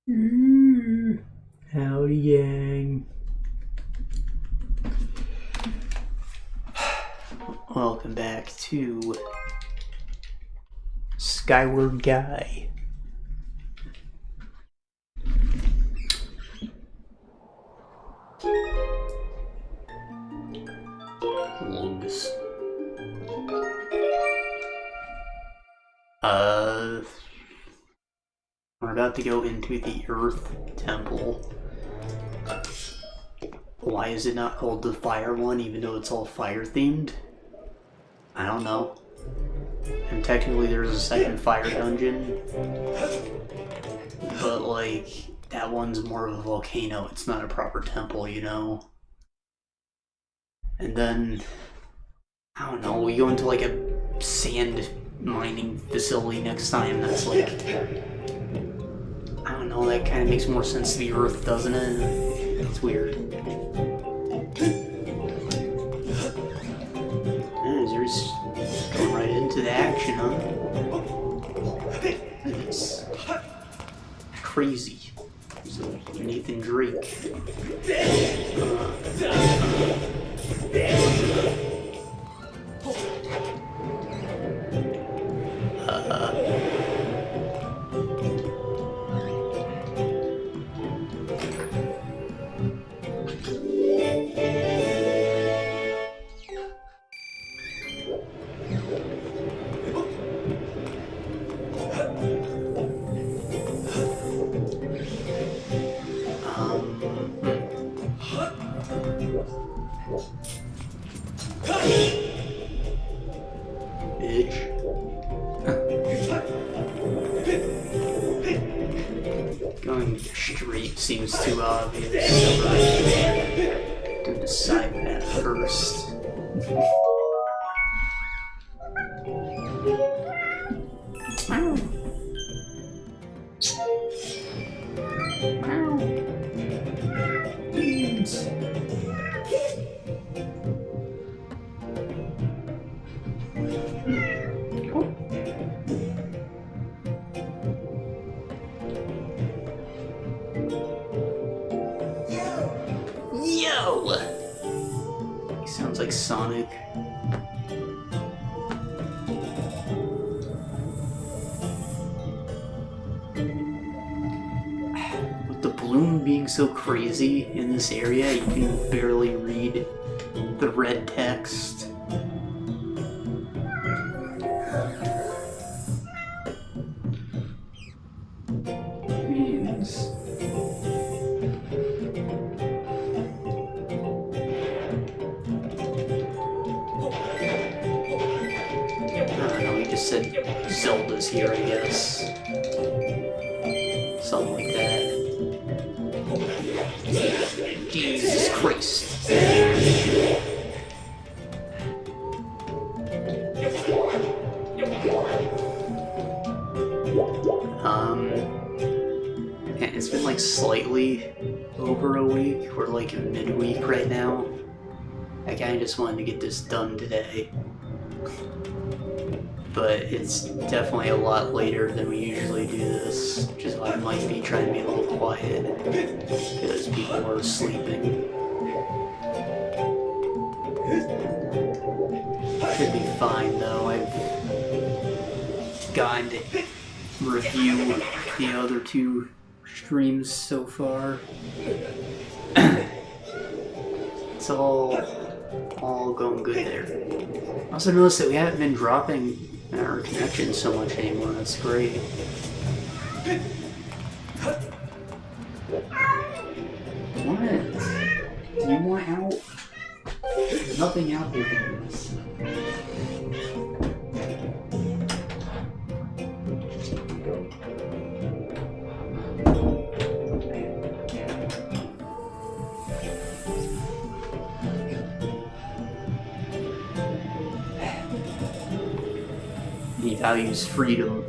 Howdy, gang. Welcome back to Skyward Guy. Longest. We're about to go into the Earth Temple. Why is it not called the Fire one, even though it's all fire themed? I don't know. And technically there's a second fire dungeon. But like, that one's more of a volcano, it's not a proper temple, you know? And then, I don't know, we go into like a sand mining facility next time that's like, I don't know, that kind of makes more sense to the Earth, doesn't it? It's weird. They're just going right into the action, huh? It's crazy. So, Nathan Drake. Going straight seems too obvious, so to decide that first. He sounds like Sonic. With the bloom being so crazy in this area, you can barely read the red text. Zelda's here, I guess. Something like that. Jesus Christ. And it's been like slightly over a week. We're like in midweek right now. I kinda just wanted to get this done today. But it's definitely a lot later than we usually do this, which is why I might be trying to be a little quiet, because people are sleeping. Should be fine though. I've gotten to review the other two streams so far. It's all going good there. I also noticed that we haven't been dropping our connection so much anymore. That's great. What? Do you want out? There's nothing out here to do this. He values freedom.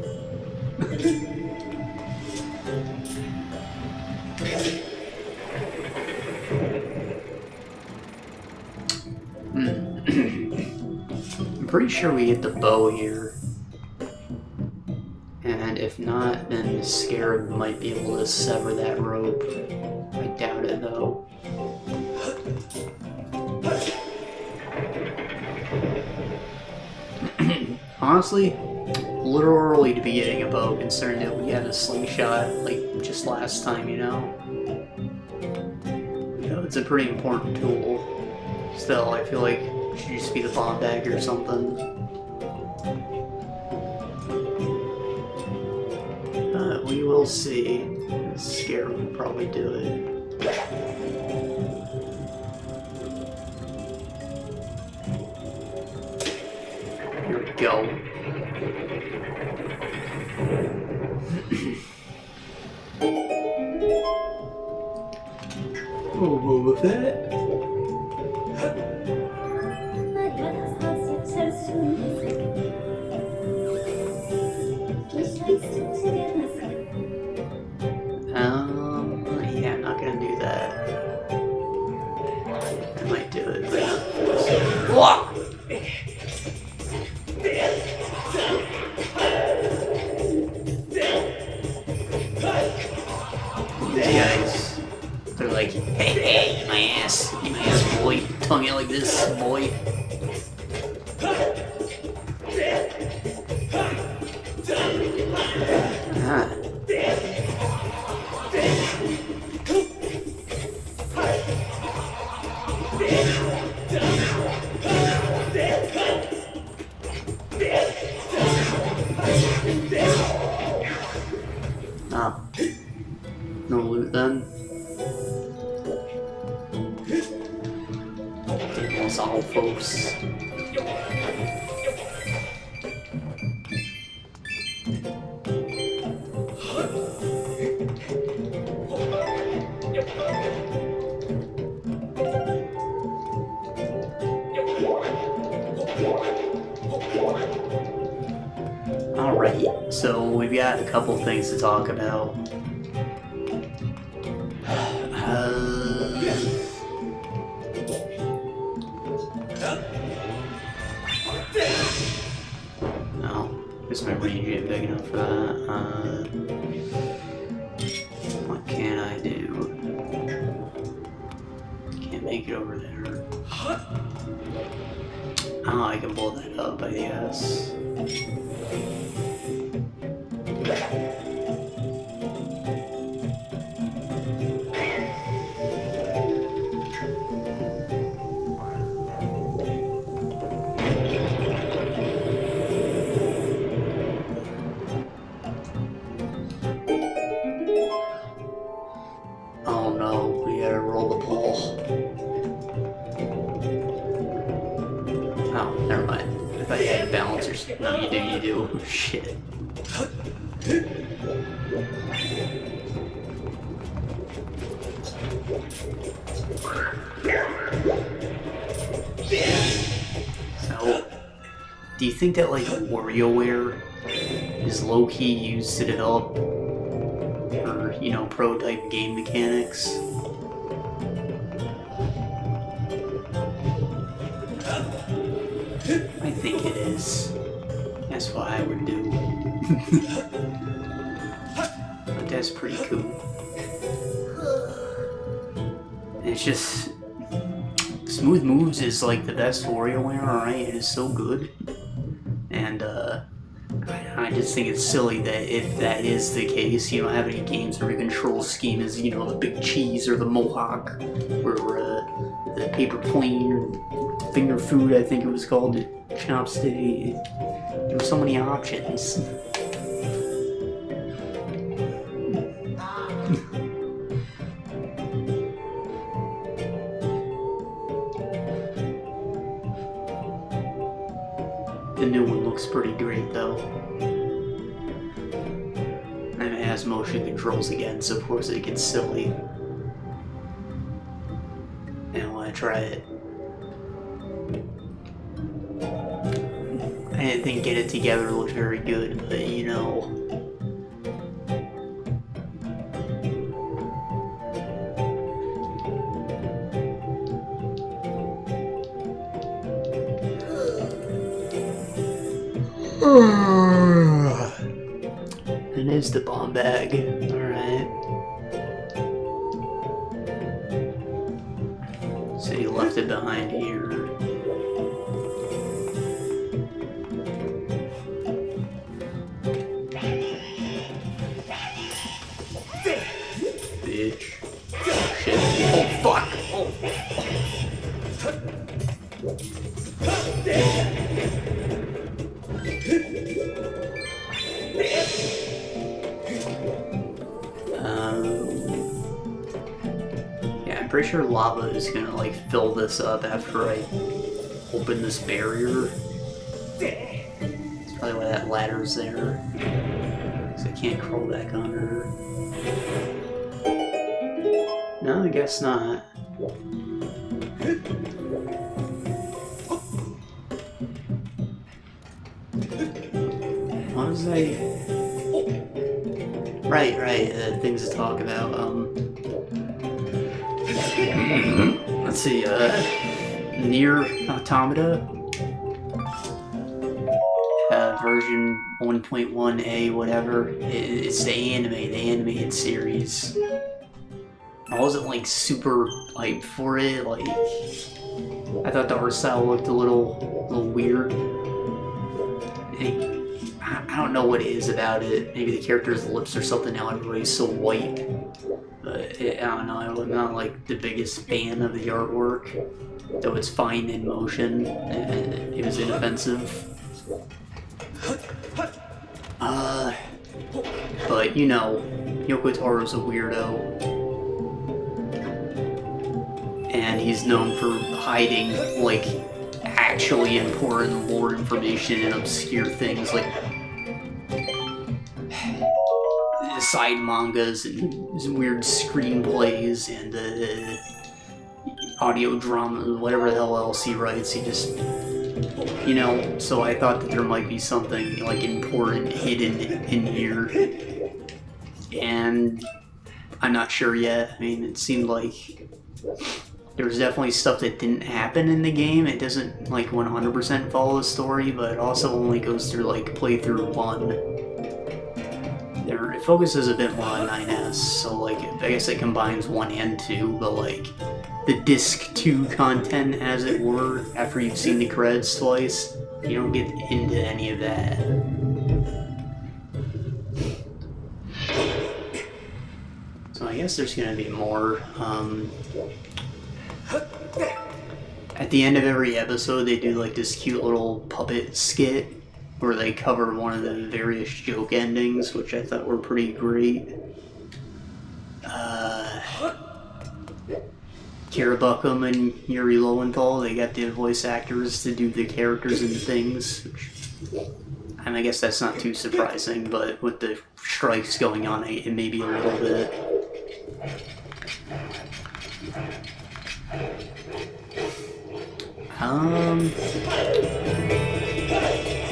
I'm pretty sure we get the bow here. And if If not, then the Scarab might be able to sever that rope. I doubt it, though. Honestly, a little early to be getting a bow, considering that we had a slingshot, like, just last time, you know? You know, it's a pretty important tool. Still, I feel like it should just be the bomb bag or something. But we will see. The Scarab will probably do it. Here we go. Oh, Boba Fett. Yeah, I'm not gonna do that. I might do it, but not. These guys, they're like, hey, eat my ass, boy. Tongue out like this, boy. Ah. Ah. No loot then? That's all, folks. Alright, so we've got a couple things to talk about. No, guess my range ain't big enough for that. What can I do? Can't make it over there. Oh, I can blow that up, I guess. Oh no, we gotta roll the ball. Oh, never mind. I thought you had balance or something. No, you do. Shit. So, do you think that, like, WarioWare is low-key used to develop, or, you know, prototype game mechanics? I think it is. That's what I would do. But that's pretty cool. And it's just... Smooth Moves is like the best WarioWare, alright? It is so good. And, I just think it's silly that if that is the case, you don't have any games where the control scheme is, you know, the big cheese or the mohawk, or the paper plane, or finger food, I think it was called, the chopstick. There were so many options. The new one looks pretty great, though. And it has motion controls again, so of course it gets silly. And I want to try it. I didn't think Get It Together looked very good, but you know. And is the bomb bag. Alright. So you left it behind here. Bitch. Shit. Oh, fuck. Oh. Yeah, I'm pretty sure lava is gonna like fill this up after I open this barrier. That's probably why that ladder's there. Because I can't crawl back under. No, I guess not. What was I... Right, things to talk about. Let's see, Nier Automata, version 1.1a, whatever. It's the animated series. I wasn't like super hyped for it. Like, I thought the art style looked a little weird. I don't know what it is about it. Maybe the character's lips or something. Now everybody's so white. But I don't know. I'm not like the biggest fan of the artwork. Though it's fine in motion. And it was inoffensive. But you know, Yoko Taro's a weirdo. And he's known for hiding, like, actually important lore information and obscure things like side mangas and weird screenplays and audio dramas, whatever the hell else he writes. He just, you know, so I thought that there might be something like important hidden in here, and I'm not sure yet. I mean, it seemed like there's definitely stuff that didn't happen in the game. It doesn't like 100% follow the story, but it also only goes through like playthrough 1. It focuses a bit more on 9S, so like I guess it combines 1 and 2, but like the disc 2 content, as it were, after you've seen the credits twice, you don't get into any of that. So I guess there's gonna be more. At the end of every episode, they do like this cute little puppet skit where they cover one of the various joke endings, which I thought were pretty great. Kara Buckham and Yuri Lowenthal, they got the voice actors to do the characters and things, which, I mean, I guess that's not too surprising, but with the strikes going on, it may be a little bit.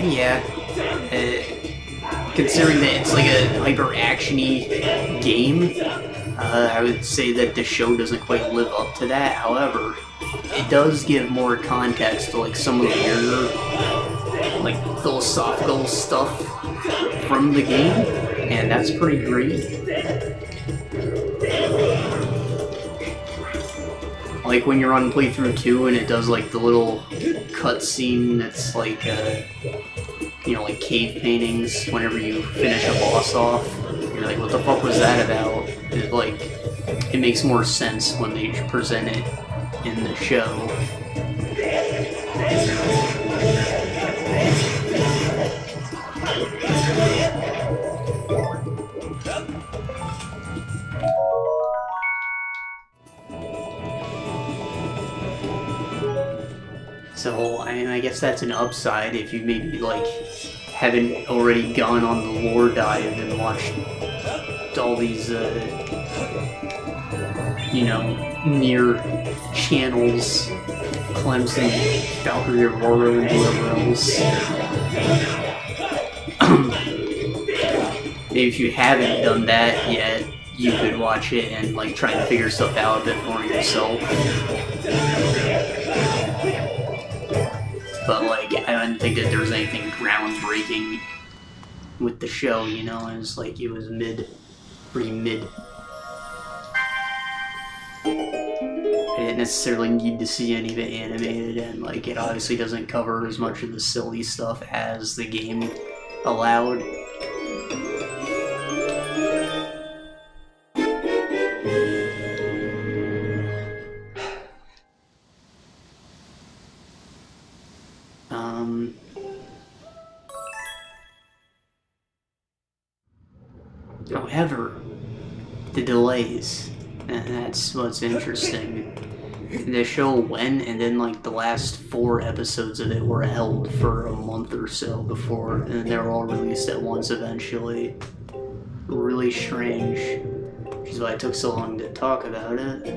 Yeah. Considering that it's like a hyper-action-y game, I would say that the show doesn't quite live up to that. However, it does give more context to like some of the weirder, like philosophical stuff from the game, and that's pretty great. Like when you're on playthrough 2 and it does like the little cutscene that's like, you know, like cave paintings whenever you finish a boss off. You're like, what the fuck was that about? It, like, it makes more sense when they present it in the show. So, I guess that's an upside if you maybe, like, haven't already gone on the lore dive and watched all these, you know, Nier channels, Clemson, Valkyrie Aurora, and whoever else. Maybe if you haven't done that yet, you could watch it and, like, try and figure stuff out a bit more yourself. But, like, I don't think that there's anything groundbreaking with the show, you know, and it's like it was pretty mid. I didn't necessarily need to see any of it animated, and like it obviously doesn't cover as much of the silly stuff as the game allowed. However, the delays, and that's what's interesting. The show went, and then like the last 4 episodes of it were held for a month or so before, and they were all released at once eventually. Really strange, which is why it took so long to talk about it.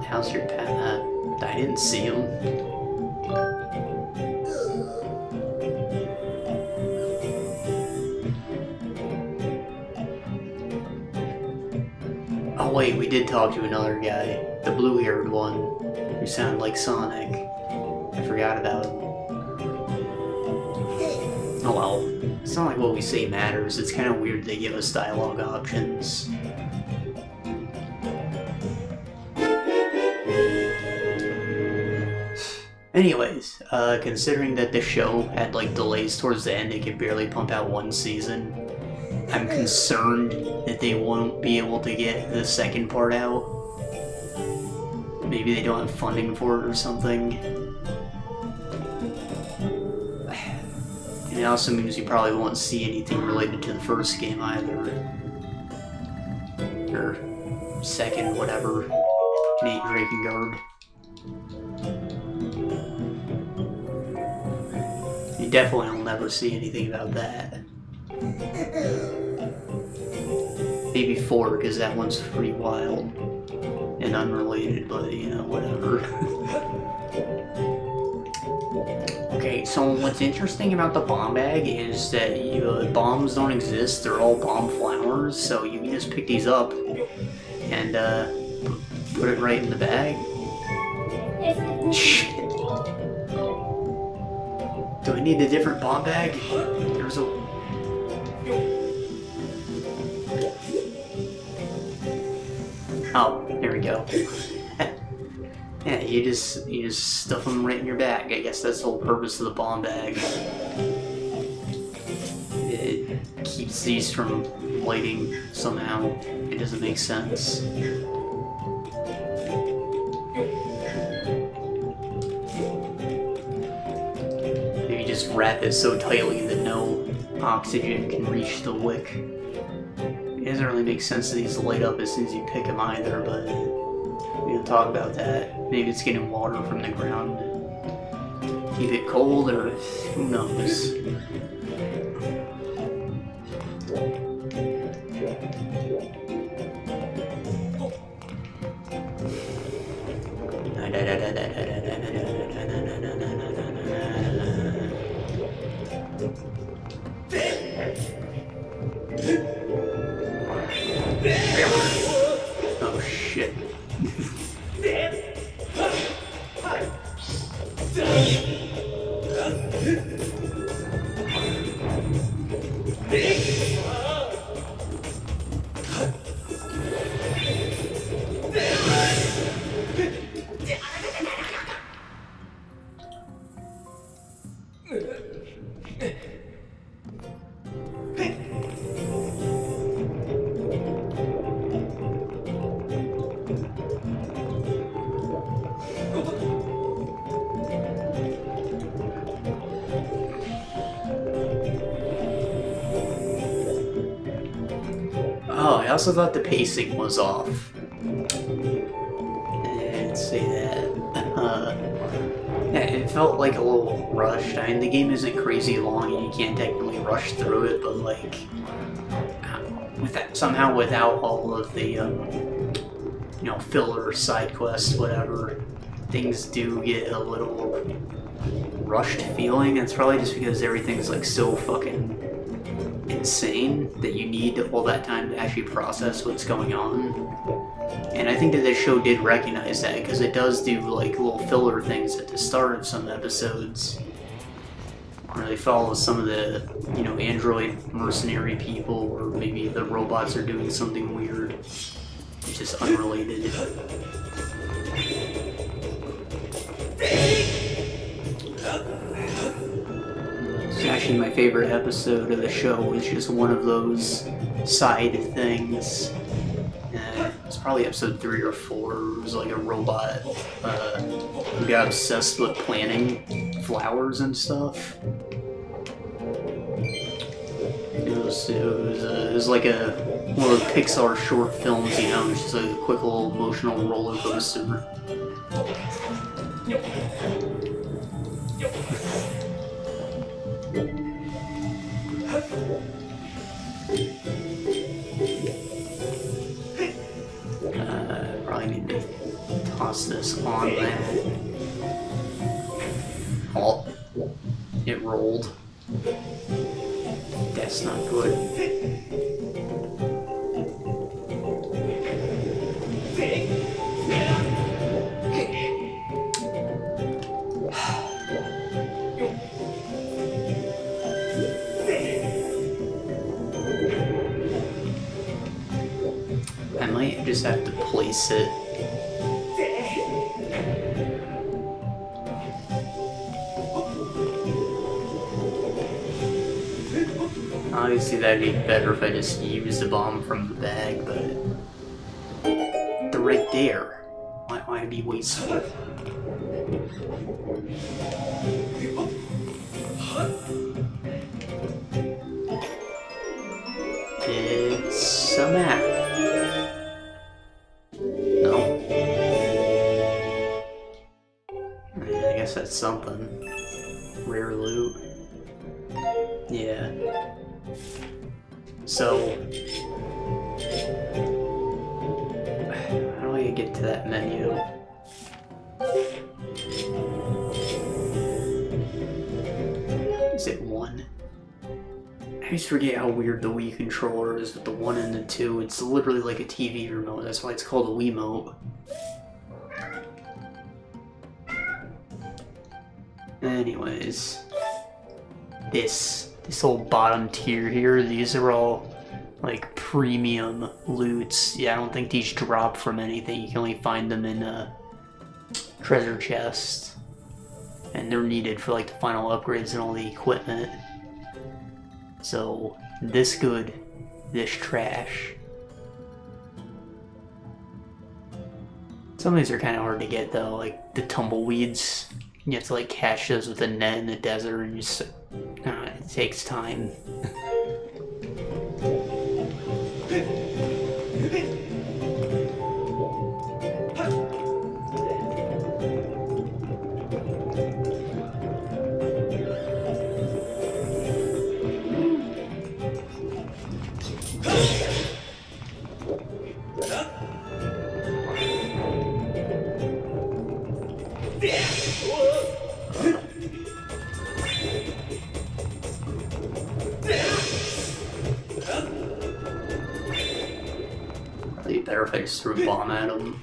How's your pet? I didn't see him. Oh wait, we did talk to another guy, the blue-haired one, who sounded like Sonic. I forgot about him. Oh well, it's not like what we say matters. It's kind of weird they give us dialogue options. Anyways, considering that the show had like delays towards the end, it could barely pump out 1 season, I'm concerned that they won't be able to get the second part out. Maybe they don't have funding for it or something. And it also means you probably won't see anything related to the first game either. Or second, whatever. Nate Drakengard. You definitely will never see anything about that. Maybe 4, because that one's pretty wild and unrelated, but you know, whatever. Okay, so what's interesting about the bomb bag is that bombs don't exist, they're all bomb flowers, so you can just pick these up and put it right in the bag. Shit. Do I need a different bomb bag? There's a... Oh, there we go. Yeah, you just stuff them right in your bag. I guess that's the whole purpose of the bomb bag. It keeps these from lighting somehow. It doesn't make sense. Just wrap it so tightly that no oxygen can reach the wick. It doesn't really make sense that these light up as soon as you pick them either, but we'll talk about that. Maybe it's getting water from the ground. Keep it cold, or who knows. Oh shit. also thought the pacing was off. I'd say that. Yeah, it felt like a little rushed. I mean, the game isn't crazy long and you can't technically rush through it, but like, somehow without all of the, you know, filler, side quests, whatever, things do get a little rushed feeling. It's probably just because everything's like so fucking insane that you need all that time to actually process what's going on. And I think that this show did recognize that, because it does do like little filler things at the start of some episodes where they follow some of the, you know, android mercenary people, or maybe the robots are doing something weird, which is unrelated. It's actually my favorite episode of the show. Is just one of those side things. It's probably episode 3 or 4. It was like a robot who got obsessed with planting flowers and stuff. It was like one of the Pixar short films, you know, it's just like a quick little emotional roller coaster. Probably need to toss this on that. Oh, it rolled. That's not good. I might just have to place it. Obviously that'd be better if I just used the bomb from the bag, but they're right there. Why be wasteful? It's a map. No. I guess that's something. Rare loot. Yeah. So, how do I get to that menu? Is it 1? I always forget how weird the Wii controller is with the 1 and the 2. It's literally like a TV remote. That's why it's called a Wiimote. Anyways, this whole bottom tier here, these are all like premium loots. Yeah, I don't think these drop from anything. You can only find them in a treasure chest, and they're needed for like the final upgrades and all the equipment. So this good, this trash. Some of these are kind of hard to get though, like the tumbleweeds. You have to like catch those with a net in the desert, and just it takes time. Probably better if I just threw a bomb at him.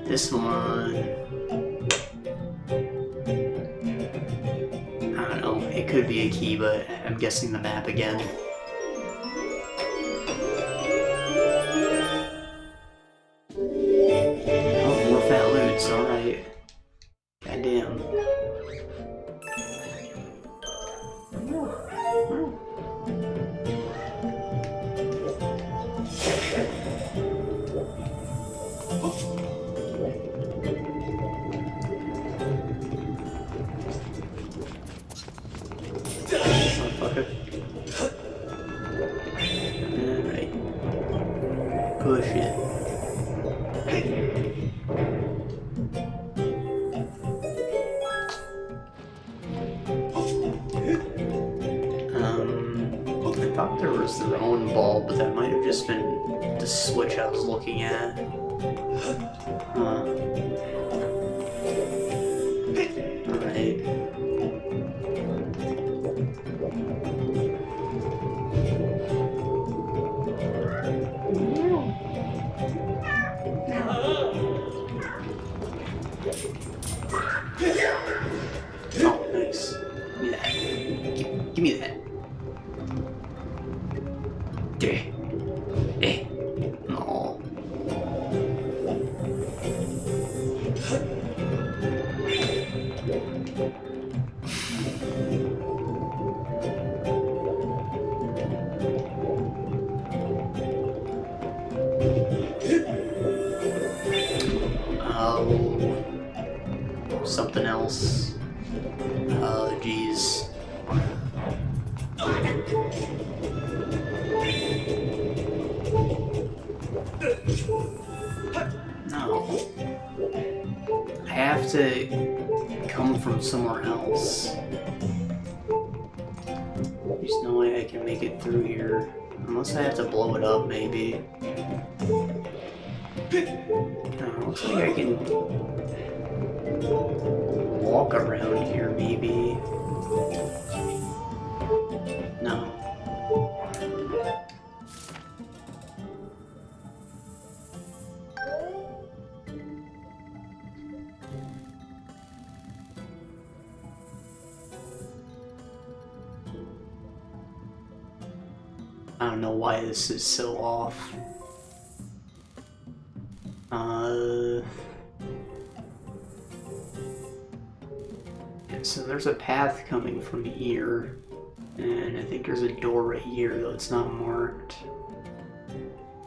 This one, I don't know, it it could be a key, but I'm guessing the map again. Oh, more fat loots, alright. Goddamn. Alright. Push it. I thought there was their own ball, but that might have just been the switch I was looking at. Huh. Alright. Oh, nice. Give me that. Give me that. No. Oh. Something else. Oh, jeez. No. I have to come from somewhere else. There's no way I can make it through here. Unless I have to blow it up, maybe. No, looks like I can walk around here, maybe. No. I don't know why this is so off. Yeah, so there's a path coming from here, and I think there's a door right here, though it's not marked.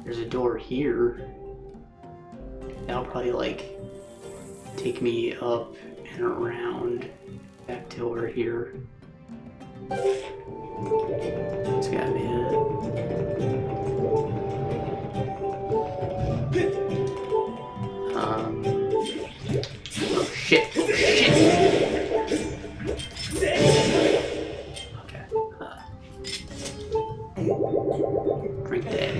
There's a door here. That'll probably, like, take me up and around back to over here. That's gotta be it. Oh shit, oh shit! Okay, drink that.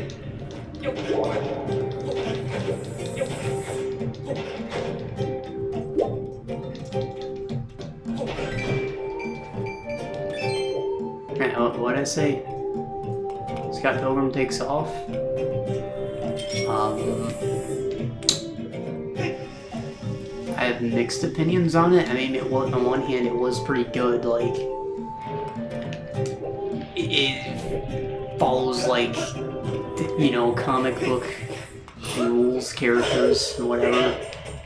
Alright, what'd I say? Scott Pilgrim takes off. I have mixed opinions on it. I mean, it was, on one hand, it was pretty good. Like, it follows, like, you know, comic book rules, characters, and whatever.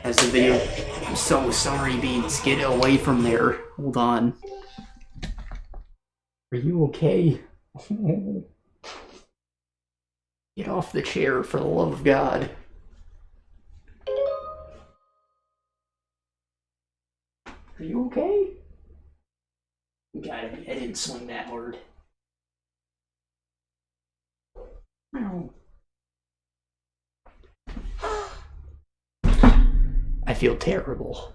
As the video. I'm so sorry, Beans. Get away from there. Hold on. Are you okay? Get off the chair, for the love of God. Are you okay? God, I didn't swing that hard. No. I feel terrible.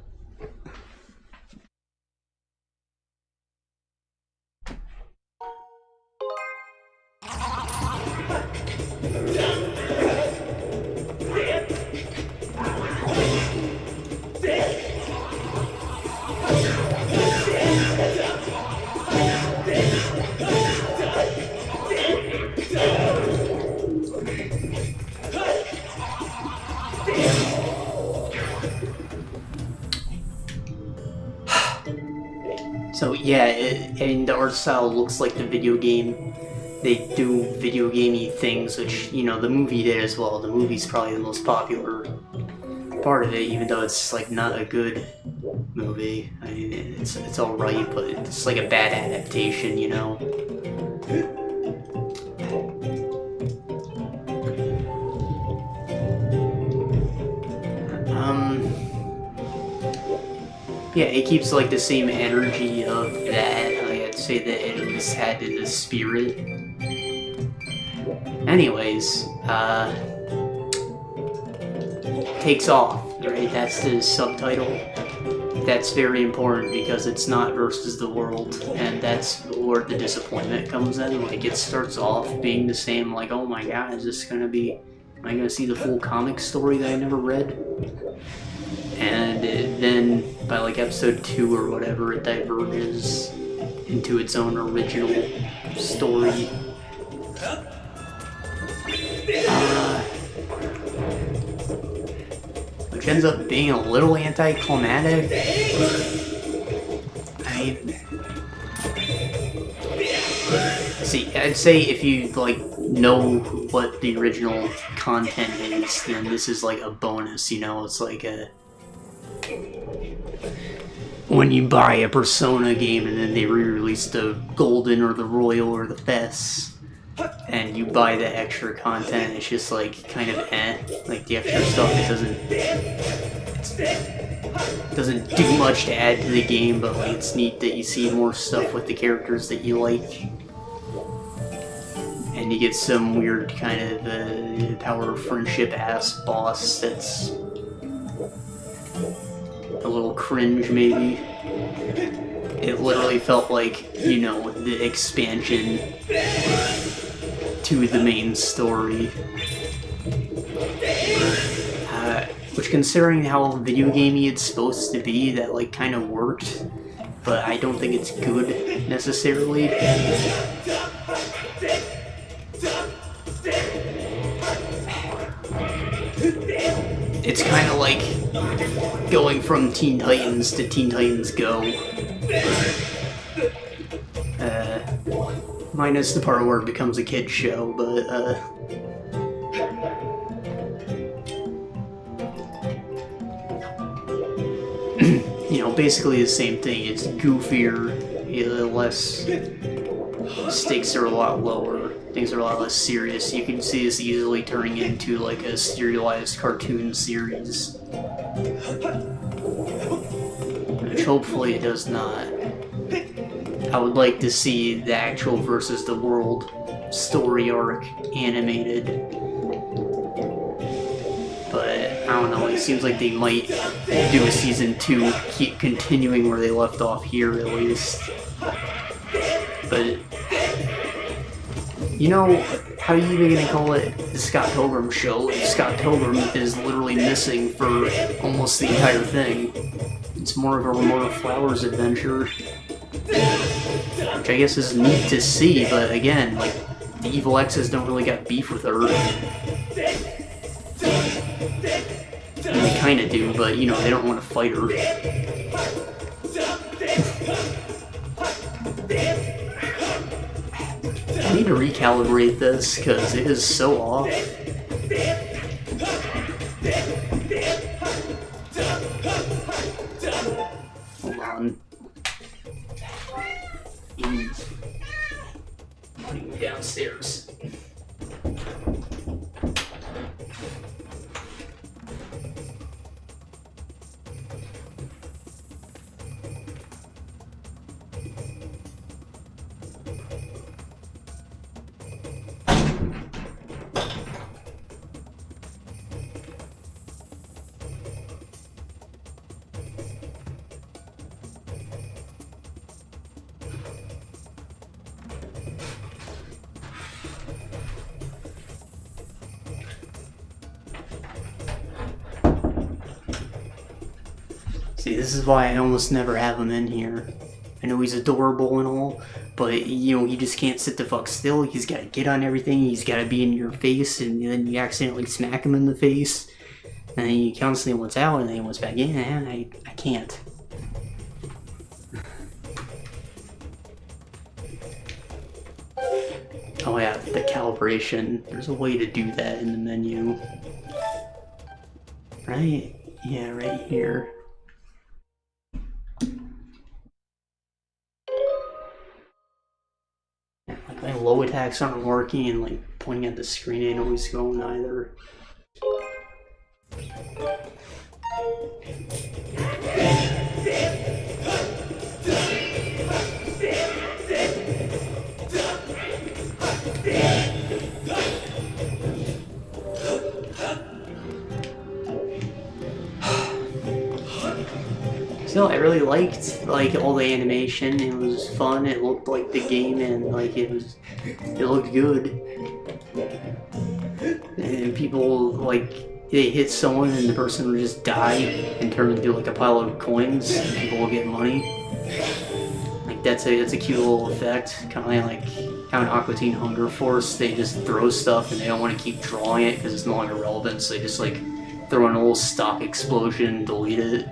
So yeah, and the art style looks like the video game. They do video gamey things, which, you know, the movie did as well. The movie's probably the most popular part of it, even though it's like not a good movie. I mean, it's alright, but it's like a bad adaptation, you know. Yeah, it keeps like the same energy of that. I'd say that it at least had the spirit. Anyways, takes off, right? That's the subtitle. That's very important because it's not versus the world, and that's where the disappointment comes in. Like, it starts off being the same, like, oh my god, is this gonna be... Am I gonna see the full comic story that I never read? And then, by like episode 2 or whatever, it diverges into its own original story. Which ends up being a little anticlimactic. I mean... See, I'd say if you, like, know what the original content is, then this is like a bonus, you know? It's like a... When you buy a Persona game and then they re-release the Golden or the Royal or the Fest, and you buy the extra content, it's just like kind of like the extra stuff, it doesn't do much to add to the game, but like it's neat that you see more stuff with the characters that you like. And you get some weird kind of power of friendship ass boss that's a little cringe, maybe. It literally felt like, you know, the expansion to the main story. Which, considering how video gamey it's supposed to be, that like kind of worked. But I don't think it's good, necessarily. It's kind of like going from Teen Titans to Teen Titans Go. Minus the part where it becomes a kid's show, but, you know, basically the same thing. It's goofier, less... Stakes are a lot lower. Things are a lot less serious. You can see this easily turning into like a serialized cartoon series. Which hopefully it does not. I would like to see the actual versus the world story arc animated. But I don't know, it seems like they might do a season 2, keep continuing where they left off here at least. But you know, how are you even gonna call it the Scott Pilgrim show if Scott Pilgrim is literally missing for almost the entire thing? It's more of a Ramona Flowers adventure. Which I guess is neat to see, but again, like, the Evil Exes don't really got beef with her. I mean, they kinda do, but, you know, they don't want to fight her. I need to recalibrate this, because it is so off. Hold on. Putting it downstairs. See, this is why I almost never have him in here. I know he's adorable and all, but, you know, he just can't sit the fuck still. He's gotta get on everything, he's gotta be in your face, and then you accidentally smack him in the face, and then he constantly wants out, and then he wants back in, and I can't. Oh yeah, the calibration. There's a way to do that in the menu. Right? Yeah, right here. Yeah, like my low attacks aren't working, and like pointing at the screen ain't always going either. So I really liked like all the animation. It was fun. It looked like the game, and like it looked good. And people like they hit someone, and the person would just die and turn into like a pile of coins. And people will get money. Like that's a cute little effect, kind of like how in Aqua Teen Hunger Force they just throw stuff and they don't want to keep drawing it because it's no longer relevant. So they just like throw in a little stock explosion and delete it.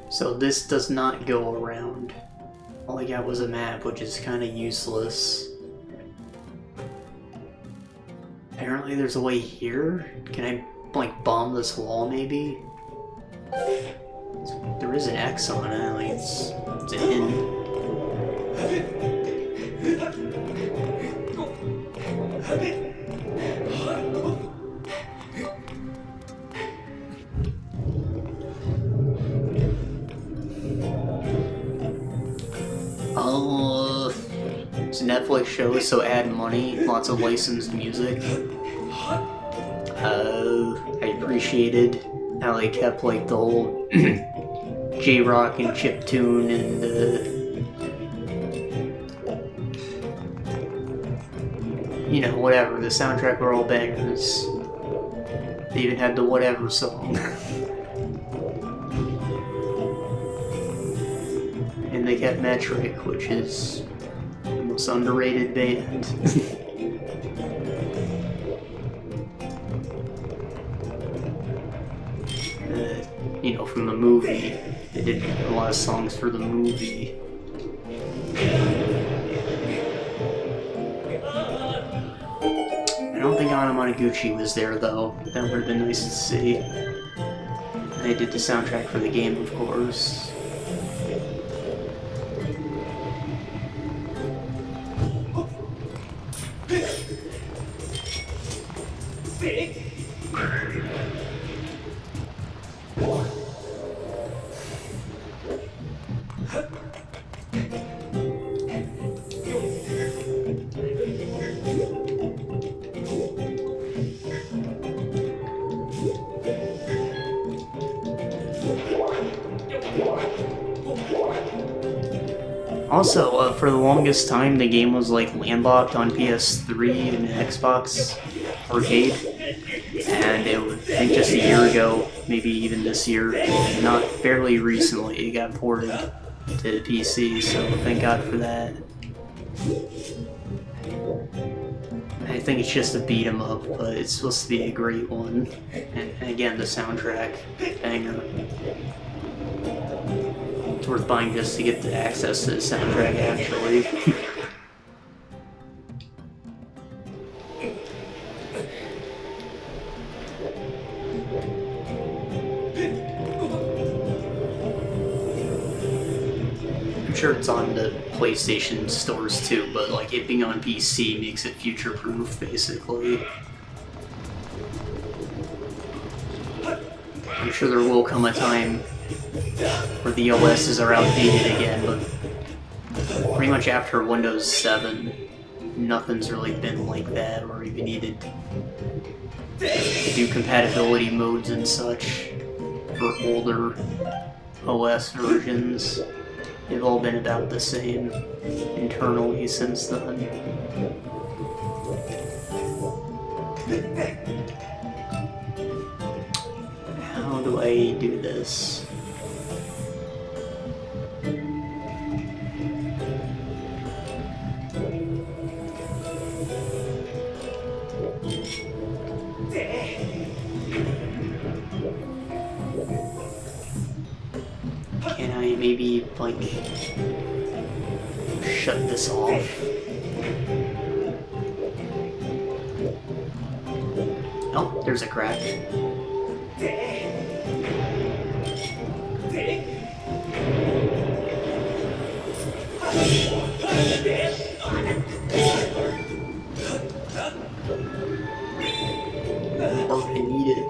So this does not go around. All I got was a map, which is kind of useless. Apparently there's a way here? Can I, like, bomb this wall, maybe? There is an X on it, like, it's a hint. It's a Netflix show, so add money, lots of licensed music. I appreciated how they kept like the whole J-Rock and chiptune and you know, whatever, the soundtrack were all bangers. They even had the Whatever song. And they kept Metric, which is the most underrated band. You know, from the movie. They did a lot of songs for the movie. I don't think Anna Monoguchi was there, though. That would have been nice to see. They did the soundtrack for the game, of course. Also, for the longest time, the game was like landlocked on PS3 and Xbox Arcade, and I think just a year ago, maybe even this year, not fairly recently, it got ported to PC, so thank God for that. I think it's just a beat 'em up, but it's supposed to be a great one. And again, the soundtrack, banger. It's worth buying just to get the access to the soundtrack, actually. I'm sure it's on the PlayStation stores too, but like it being on PC makes it future-proof, basically. I'm sure there will come a time where the OSs are outdated again, but pretty much after Windows 7, nothing's really been like that, or even needed to do compatibility modes and such for older OS versions. They've all been about the same internally since then. How do I do this? Can I maybe, like, shut this off? Oh, there's a crack. Oh, I need it.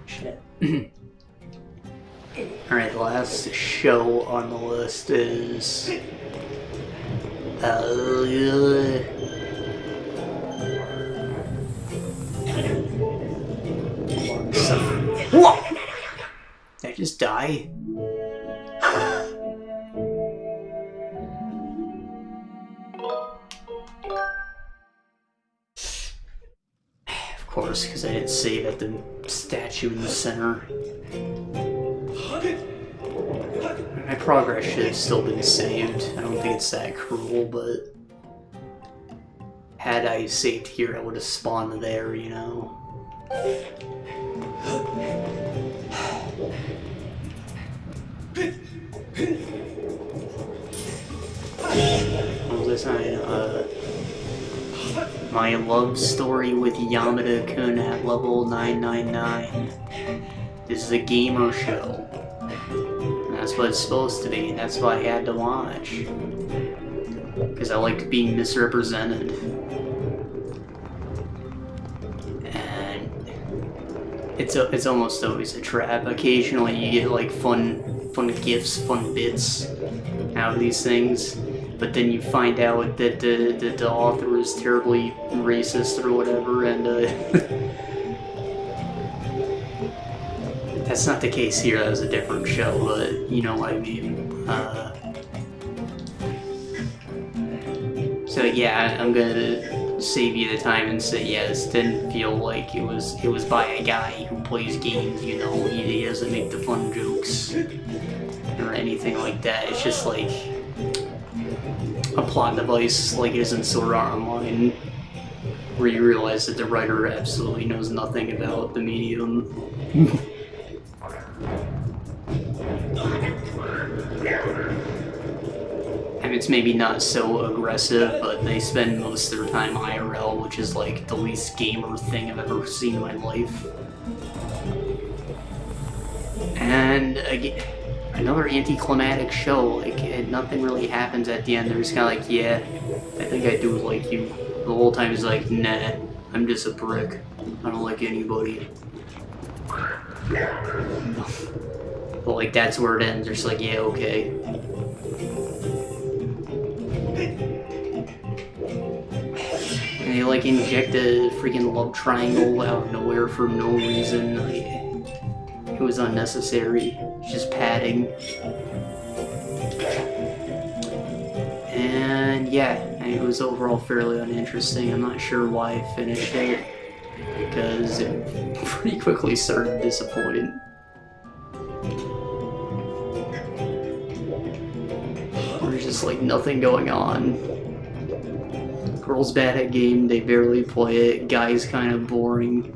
Shit. Alright, the last show on the list is... Whoa! Did I just die? Of course, because I didn't save at the statue in the center. My progress should have still been saved. I don't think it's that cruel, but... had I saved here, I would have spawned there, you know? What was I saying? My love story with Yamada-kun at level 999. This is a gamer show. And that's what it's supposed to be, and that's what I had to watch. Because I liked being misrepresented. And it's almost always a trap. Occasionally you get like fun gifts, fun bits out of these things. But then you find out that the author is terribly racist or whatever, and that's not the case here. That was a different show, but you know what I mean. So yeah, I'm gonna save you the time and say, yeah, this didn't feel like it was by a guy who plays games. You know, he doesn't make the fun jokes or anything like that. It's just like a plot device, like it is in Sword Art Online, where you realize that the writer absolutely knows nothing about the medium. And it's maybe not so aggressive, but they spend most of their time IRL, which is like the least gamer thing I've ever seen in my life. And again, another anticlimactic show, like, nothing really happens at the end. They're just kind of like, yeah, I think I do like you. The whole time he's like, nah, I'm just a prick. I don't like anybody. But like, that's where it ends. They're just like, yeah, okay. And they like inject a freaking love triangle out of nowhere for no reason. Like, it was unnecessary. Just padding. And yeah, it was overall fairly uninteresting. I'm not sure why I finished it, because it pretty quickly started disappointing. There's just like nothing going on. Girl's bad at game, they barely play it. Guy's kind of boring.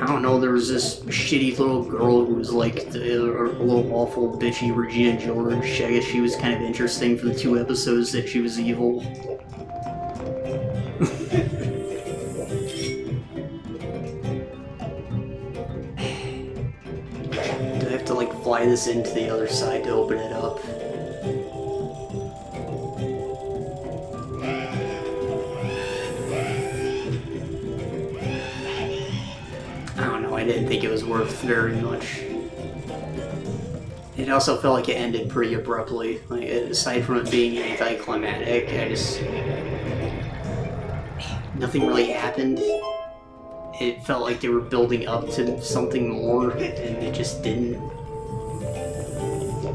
I don't know, there was this shitty little girl who was like a little awful bitchy Regina George. I guess she was kind of interesting for the 2 episodes that she was evil. Do I have to like fly this into the other side to open it up? I didn't think it was worth very much. It also felt like it ended pretty abruptly. Like, aside from it being anticlimactic, nothing really happened. It felt like they were building up to something more, and it just didn't.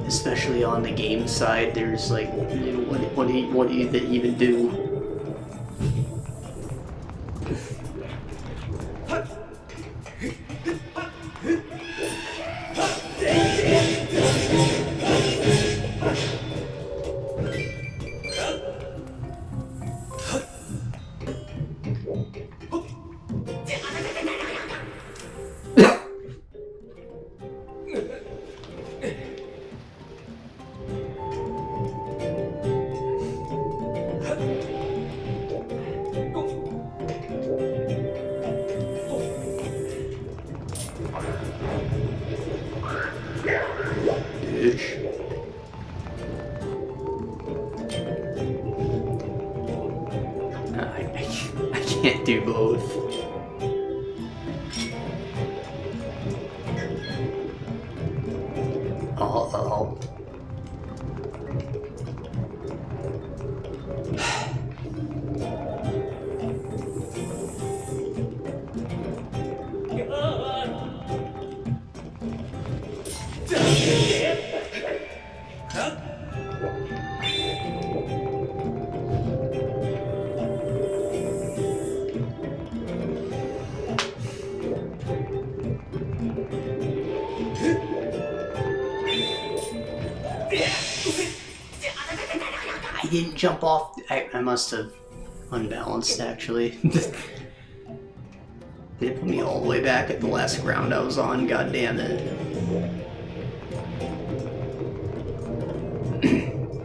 Especially on the game side, there's like, you know, what do you even do? Uh-oh. I didn't jump off. I must have unbalanced, actually. Did it put me all the way back at the last ground I was on? God damn it.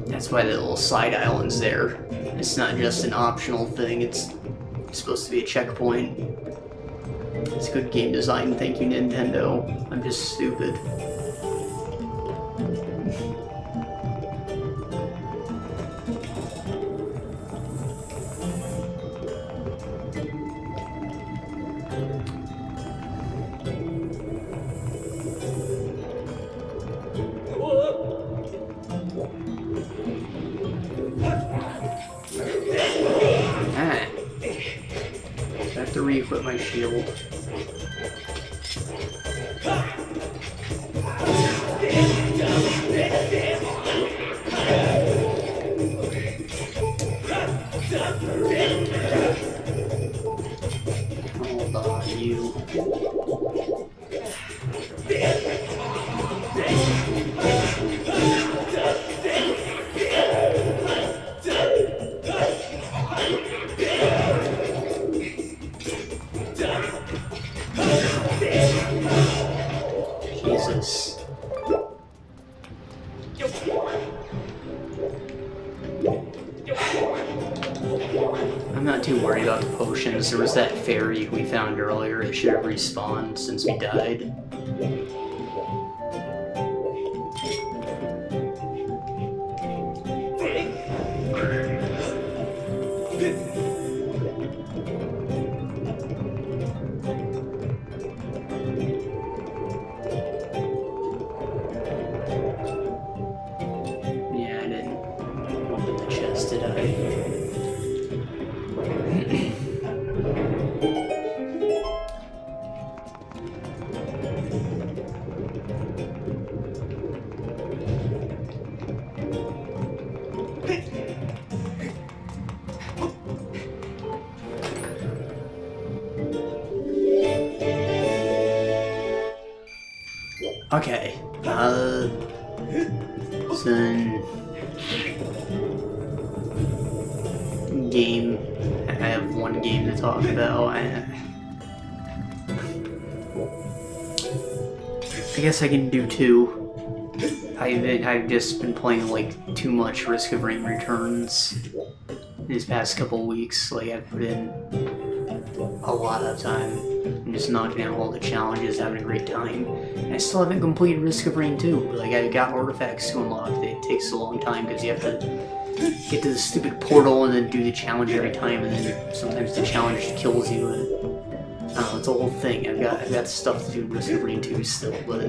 That's why the little side island's there. It's not just an optional thing, it's supposed to be a checkpoint. It's good game design, thank you Nintendo. I'm just stupid. I have to re-equip my shield. Hold on, you. Jesus. I'm not too worried about the potions. There was that fairy we found earlier. It should have respawned since we died. Yeah, I didn't open the chest, did I? Okay, so game. I have one game to talk about. I guess I can do two. I've just been playing like too much Risk of Rain Returns these past couple weeks. Like I've put in a lot of time. I'm just knocking out all the challenges, having a great time. I still haven't completed Risk of Rain 2. Like, I got artifacts to unlock. It takes a long time because you have to get to the stupid portal and then do the challenge every time, and then sometimes the challenge kills you. And I don't know, it's a whole thing. I've got stuff to do in Risk of Rain 2 still, but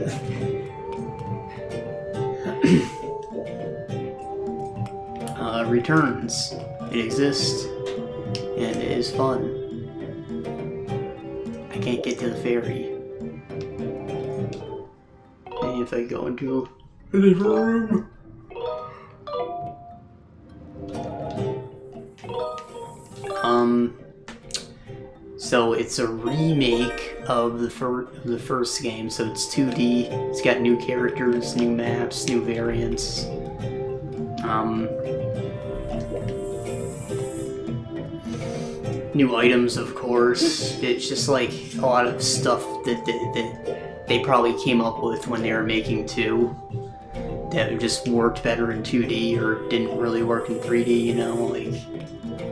Returns. It exists, and it is fun. I can't get to the ferry. And if I go into a different room. So it's a remake of the first game, so it's 2D. It's got new characters, new maps, new variants. New items, of course. It's just like a lot of stuff that they probably came up with when they were making 2 that just worked better in 2D or didn't really work in 3D, you know? Like,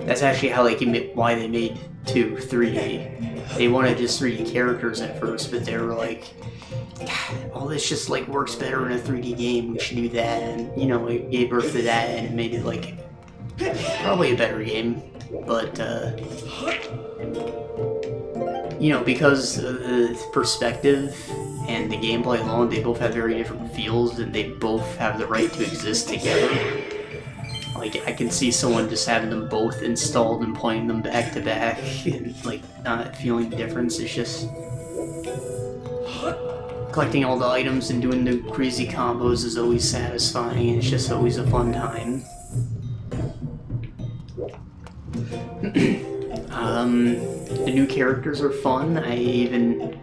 that's actually how why they made 2 3D. They wanted just 3D characters at first, but they were like, God, all this just like works better in a 3D game, we should do that, and you know, it gave birth to that and it made it like probably a better game. But, you know, because the perspective and the gameplay alone, they both have very different feels, and they both have the right to exist together. Like, I can see someone just having them both installed and playing them back to back, and like not feeling the difference. It's just collecting all the items and doing the crazy combos is always satisfying, and it's just always a fun time. The new characters are fun. I even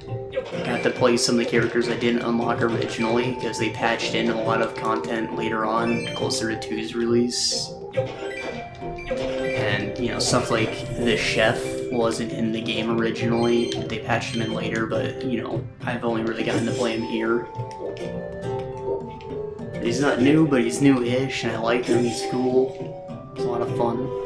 got to play some of the characters I didn't unlock originally because they patched in a lot of content later on, closer to 2's release. And, you know, stuff like the chef wasn't in the game originally. They patched him in later, but, you know, I've only really gotten to play him here. He's not new, but he's new-ish, and I like him. He's cool. It's a lot of fun.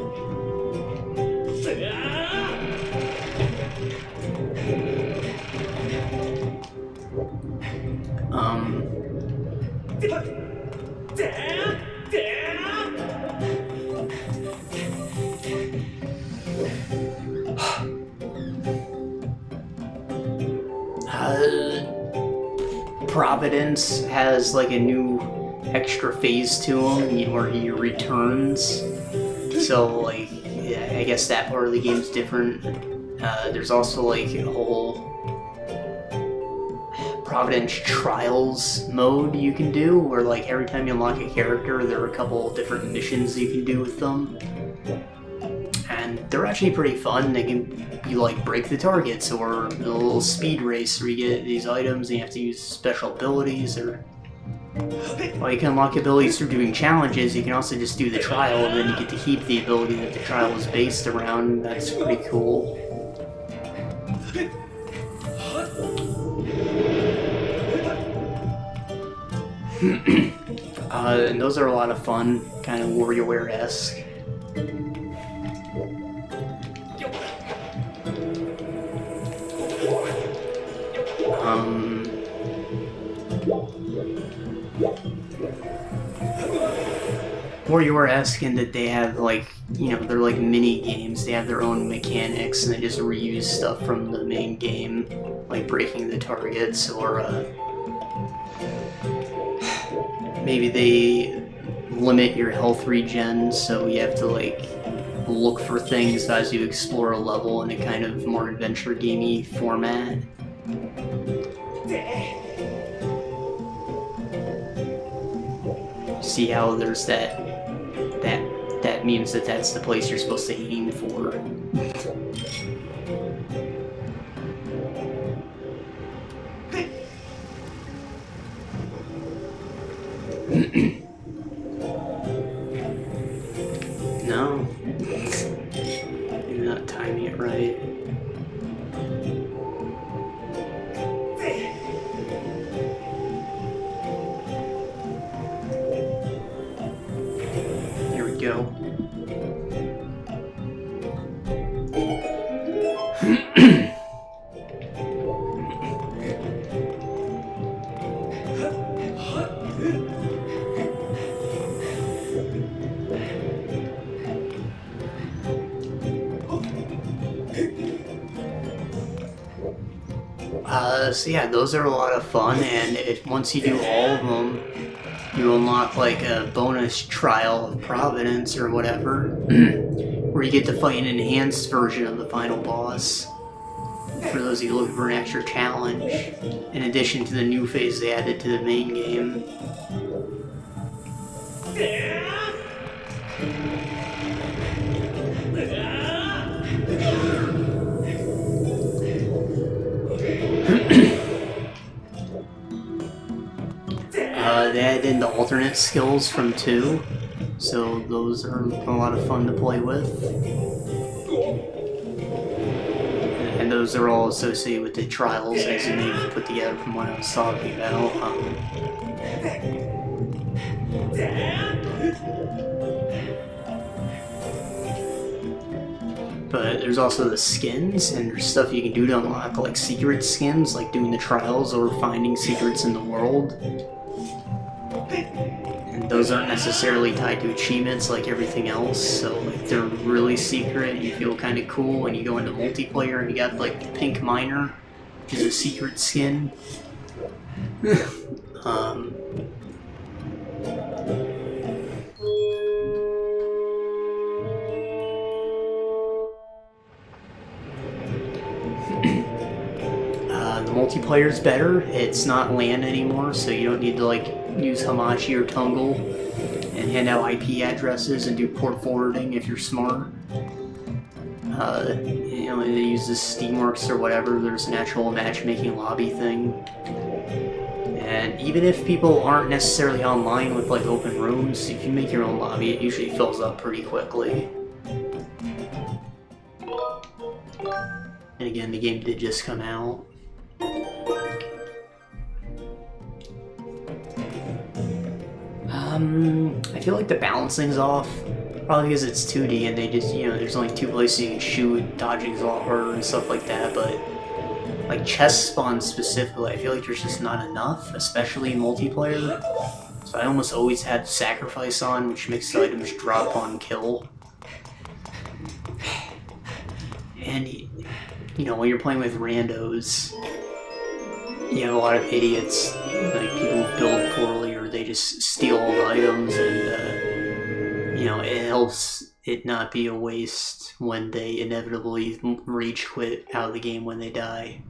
Providence has like a new extra phase to him where he returns. So like, yeah, I guess that part of the game's different. There's also like a whole Providence Trials mode you can do, where like every time you unlock a character, there are a couple different missions you can do with them. And they're actually pretty fun. They can be like break the targets, or a little speed race where you get these items and you have to use special abilities, or well, you can unlock abilities through doing challenges. You can also just do the trial and then you get to keep the ability that the trial is based around. That's pretty cool. And those are a lot of fun, kind of WarioWare-esque. WarioWare-esque in that they have like, you know, they're like mini games. They have their own mechanics and they just reuse stuff from the main game, like breaking the targets, or maybe they limit your health regen, so you have to like look for things as you explore a level in a kind of more adventure gamey format. See how there's that means that that's the place you're supposed to aim for. No. You're not timing it right. Here we go. So yeah, those are a lot of fun, and once you do all of them, you unlock like a bonus trial of Providence or whatever, where you get to fight an enhanced version of the final boss, for those of you looking for an extra challenge, in addition to the new phase they added to the main game. They added in the alternate skills from 2, so those are a lot of fun to play with. And those are all associated with the trials, as you may have put together from what I was talking about. But there's also the skins, and there's stuff you can do to unlock, like secret skins, like doing the trials or finding secrets in the world. And those aren't necessarily tied to achievements like everything else, so like they're really secret. You feel kind of cool when you go into multiplayer and you got like the pink miner, which is a secret skin. The multiplayer's better. It's not LAN anymore, so you don't need to like use Hamachi or Tungle and hand out IP addresses and do port forwarding if you're smart. You know, they use the Steamworks or whatever. There's an actual matchmaking lobby thing. And even if people aren't necessarily online with like open rooms, if you make your own lobby, it usually fills up pretty quickly. And again, the game did just come out. I feel like the balancing's off. Probably because it's 2D and they just, you know, there's only 2 places you can shoot, dodging's a lot harder and stuff like that, but like chest spawns specifically, I feel like there's just not enough, especially in multiplayer. So I almost always had sacrifice on, which makes the items drop on kill. And, you know, when you're playing with randos, you have a lot of idiots, like people who build poorly or they just steal all the items, and you know, it helps it not be a waste when they inevitably rage quit out of the game when they die.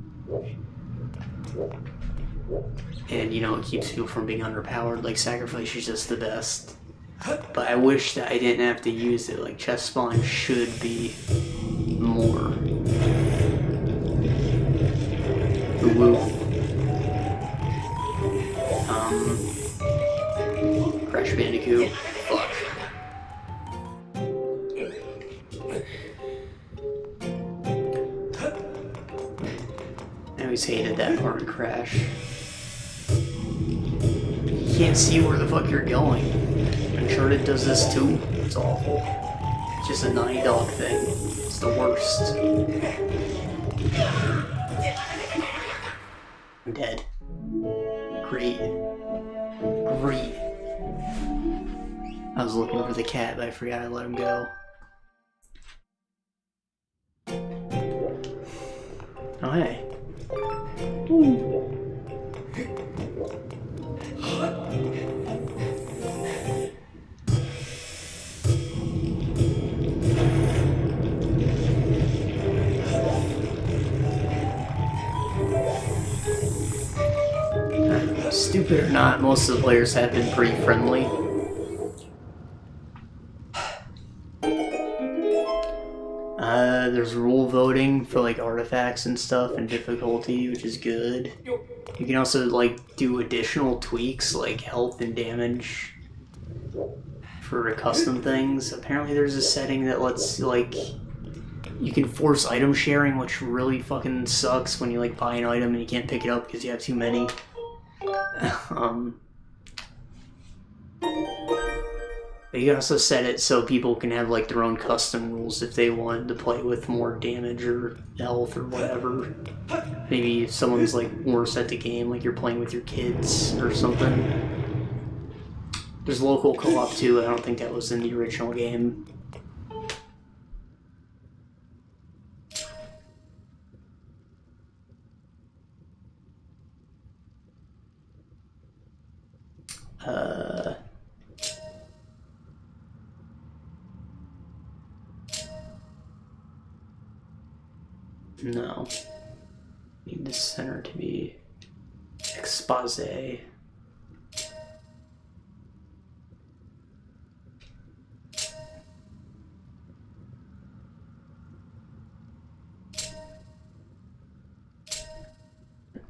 And you know, it keeps people from being underpowered. Like sacrifice is just the best. But I wish that I didn't have to use it. Like chest spawn should be more. Ooh. Crash Bandicoot. Fuck. I always hated that part in Crash. You can't see where the fuck you're going. Uncharted does this too. It's awful. It's just a Naughty Dog thing. It's the worst. I'm dead. Great. Great. I was looking for the cat, but I forgot I let him go. Oh, hey. Ooh. Stupid or not, most of the players have been pretty friendly. There's rule voting for like artifacts and stuff and difficulty, which is good. You can also like do additional tweaks like health and damage for custom things. Apparently there's a setting that lets like you can force item sharing, which really fucking sucks when you like buy an item and you can't pick it up because you have too many. But you can also set it so people can have like their own custom rules if they want to play with more damage or health or whatever. Maybe if someone's like worse at the game, like you're playing with your kids or something. There's local co-op too. I don't think that was in the original game. No. Need the center to be expose.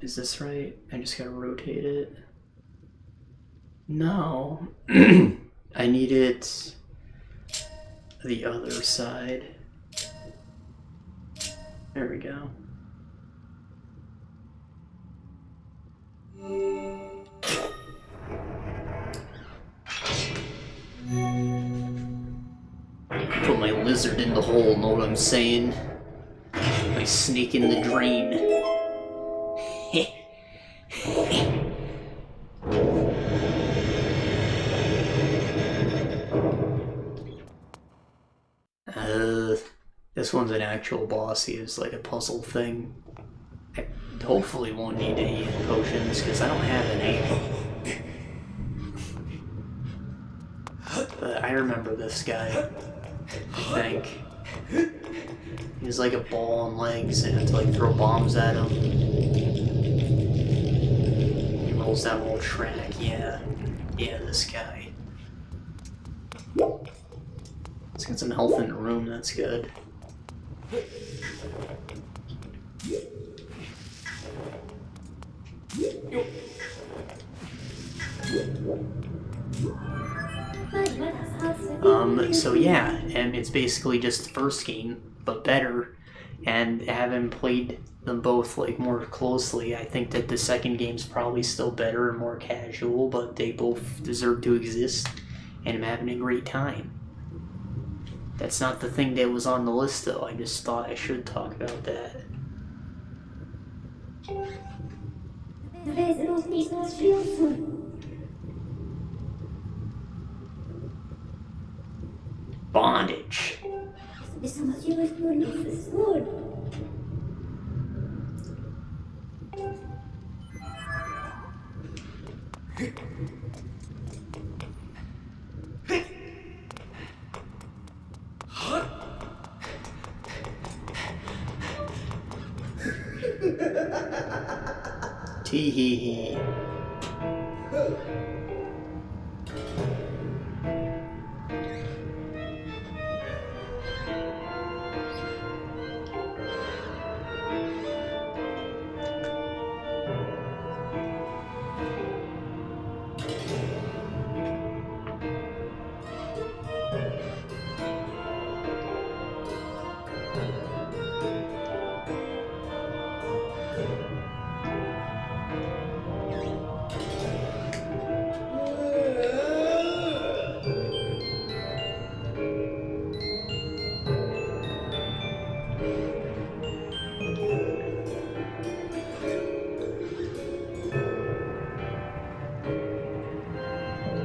Is this right? I just gotta rotate it. No. I need it the other side. There we go. Put my lizard in the hole, know what I'm saying? My snake in the drain. This one's an actual boss. He is like a puzzle thing. Hopefully won't need any potions, because I don't have any. But I remember this guy, I think. He was like a ball and legs, and I had to like throw bombs at him. He rolls down a whole track, yeah. Yeah, this guy. Let's get some health in the room, that's good. So yeah, and it's basically just the first game, but better, and having played them both like more closely, I think that the second game's probably still better and more casual, but they both deserve to exist, and I'm having a great time. That's not the thing that was on the list though, I just thought I should talk about that. Bondage. Tee hee hee.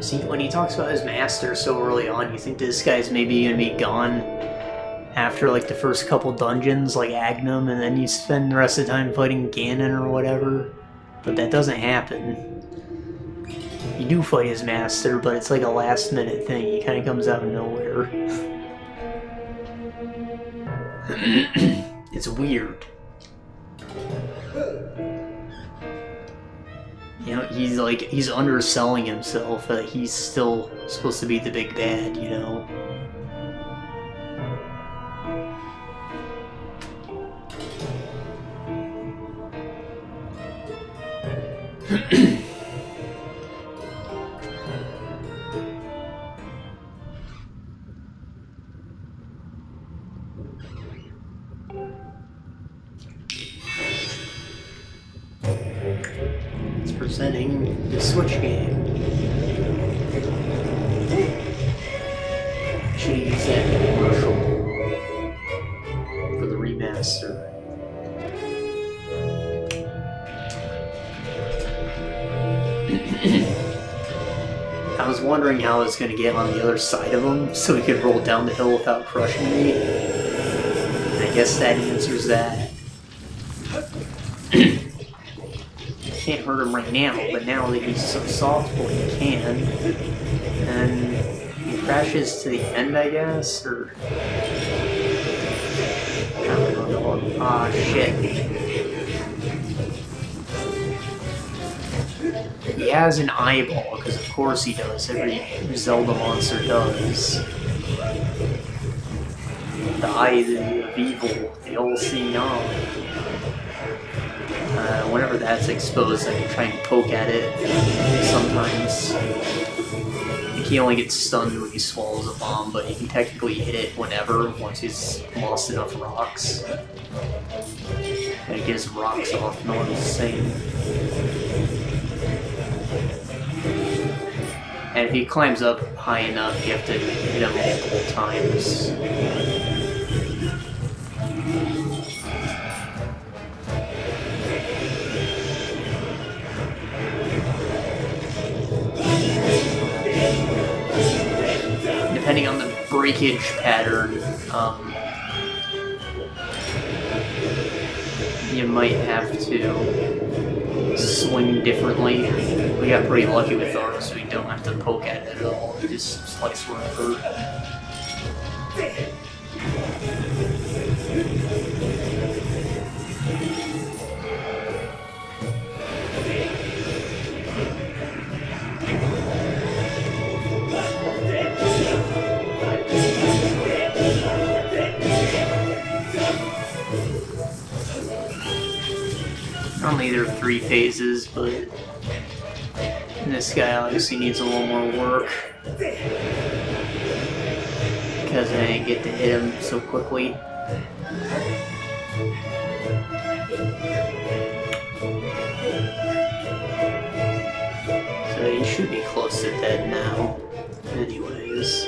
See, when he talks about his master so early on, you think this guy's maybe gonna be gone after like the first couple dungeons, like Agnum, and then you spend the rest of the time fighting Ganon or whatever. But that doesn't happen. You do fight his master, but it's like a last minute thing. He kind of comes out of nowhere. It's weird. You know, he's underselling himself, that he's still supposed to be the big bad, you know? Presenting the Switch game. Should use that in a commercial for the remaster. I was wondering how I was going to get on the other side of him so he could roll down the hill without crushing me. I guess that answers that. Can't hurt him right now, but now that he's so soft, well, he can. And he crashes to the end, I guess, or... I don't know. Ah, shit. He has an eyeball, because of course he does. Every Zelda monster does. The eye of evil, the all-seeing eye. Whenever that's exposed, I can try and poke at it. Sometimes he only gets stunned when he swallows a bomb, but he can technically hit it whenever, once he's lost enough rocks. And it gives rocks off, no one's saying. And if he climbs up high enough, you have to hit him multiple times. Depending on the breakage pattern, you might have to swing differently. We got pretty lucky with ours, so we don't have to poke at it at all. We just slice wherever. Normally there are 3 phases, but this guy obviously needs a little more work because I didn't get to hit him so quickly. So he should be close to dead now. Anyways,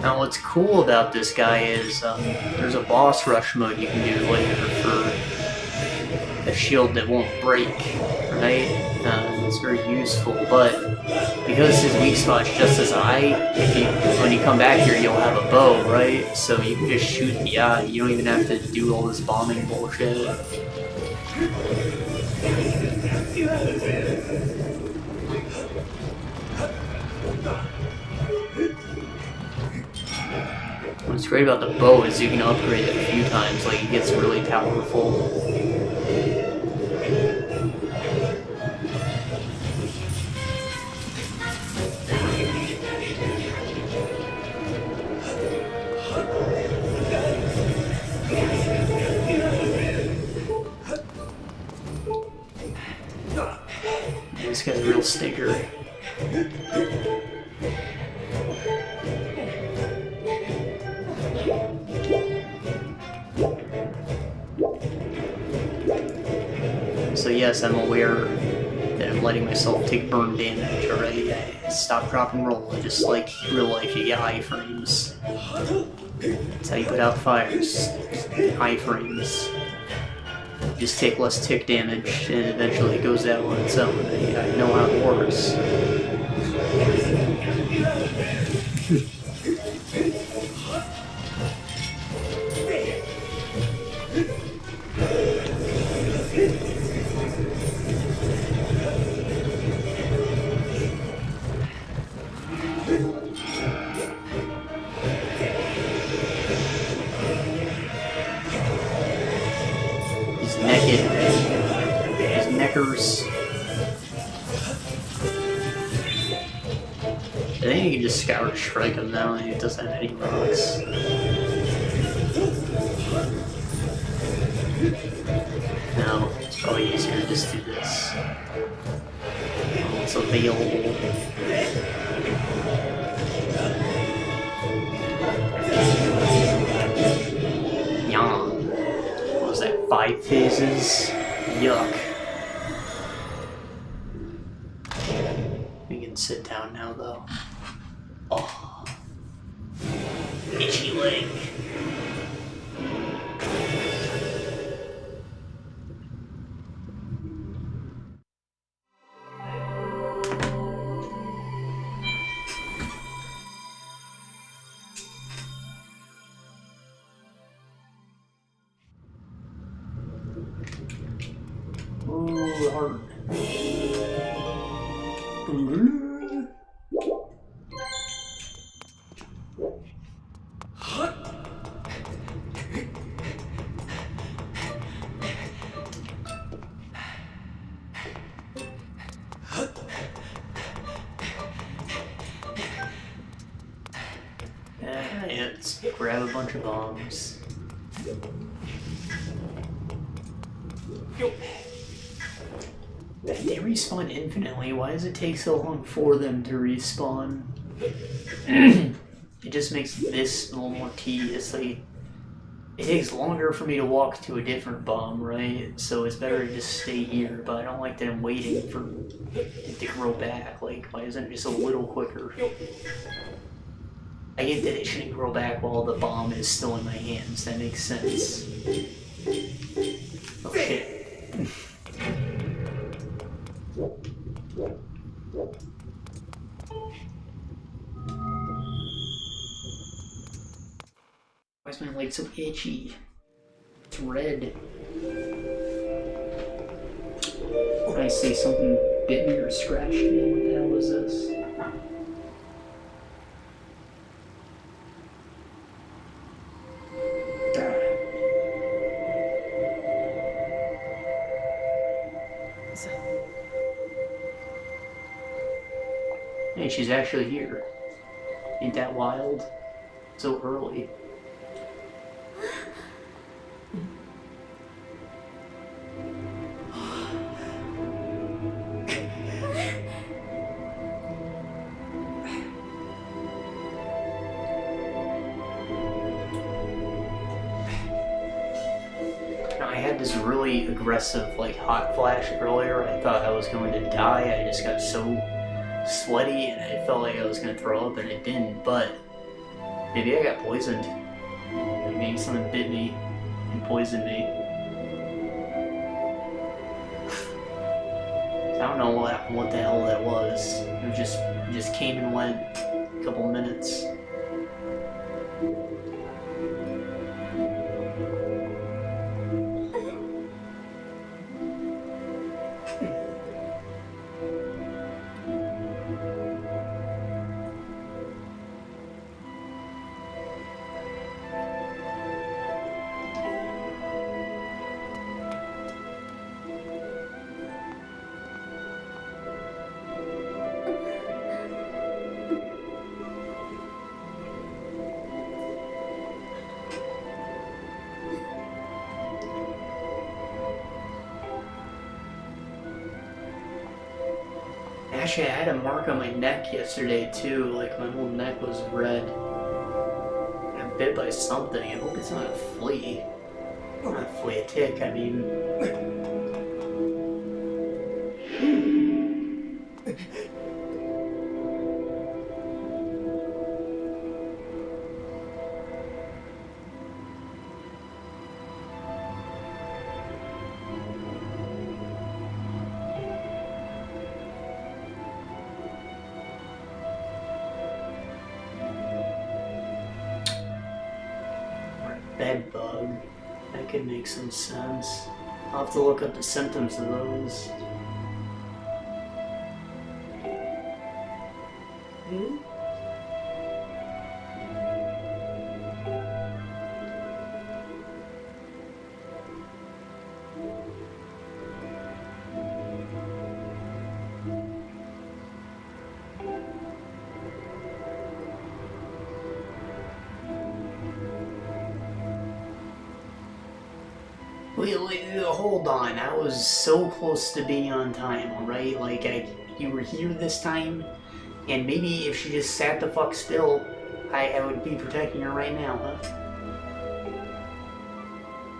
now what's cool about this guy is there's a boss rush mode you can do later for a shield that won't break, right? It's very useful, but because his weak spot's just as high, when you come back here you'll have a bow, right? So you can just shoot in the eye, you don't even have to do all this bombing bullshit. What's great about the bow is you can upgrade it a few times, like it gets really powerful. This guy's a real stinker. So yes, I'm aware that I'm letting myself take burn damage already. I stop, drop, and roll. Just like real life, you get iframes. That's how you put out fires. Iframes. Just take less tick damage, and eventually it goes out on its own. I know how it works. I think you can just Skyward strike him now, and he doesn't have any rocks. No, it's probably easier to just do this. It's available. Yawn. What was that, 5 phases? Yuck. We can sit down now, though. Oh. Itchy leg. Ooh, hard. Let's grab a bunch of bombs. They respawn infinitely. Why does it take so long for them to respawn? It just makes this a little more tedious. Like, It takes longer for me to walk to a different bomb, right? So it's better to just stay here, but I don't like that I'm waiting for it to grow back. Like, why isn't it just a little quicker? I get that it shouldn't grow back while the bomb is still in my hands. That makes sense. Oh shit. Why is my leg so itchy? It's red. What did I say? Something bit me or scratched me? What the hell is this? Hey, she's actually here. Ain't that wild? So early. This really aggressive, like, hot flash earlier. I thought I was going to die. I just got so sweaty and I felt like I was going to throw up, and it didn't, but maybe I got poisoned. Maybe something bit me and poisoned me. I don't know what the hell that was. It just came and went a couple minutes. Actually, I had a mark on my neck yesterday too, like my whole neck was red. I got bit by something. I hope it's not a flea. Not a flea, a tick, I mean. Bed bug. That could make some sense. I'll have to look up the symptoms of those. Wait, hold on. I was so close to being on time, alright? Like, you were here this time, and maybe if she just sat the fuck still, I would be protecting her right now, huh?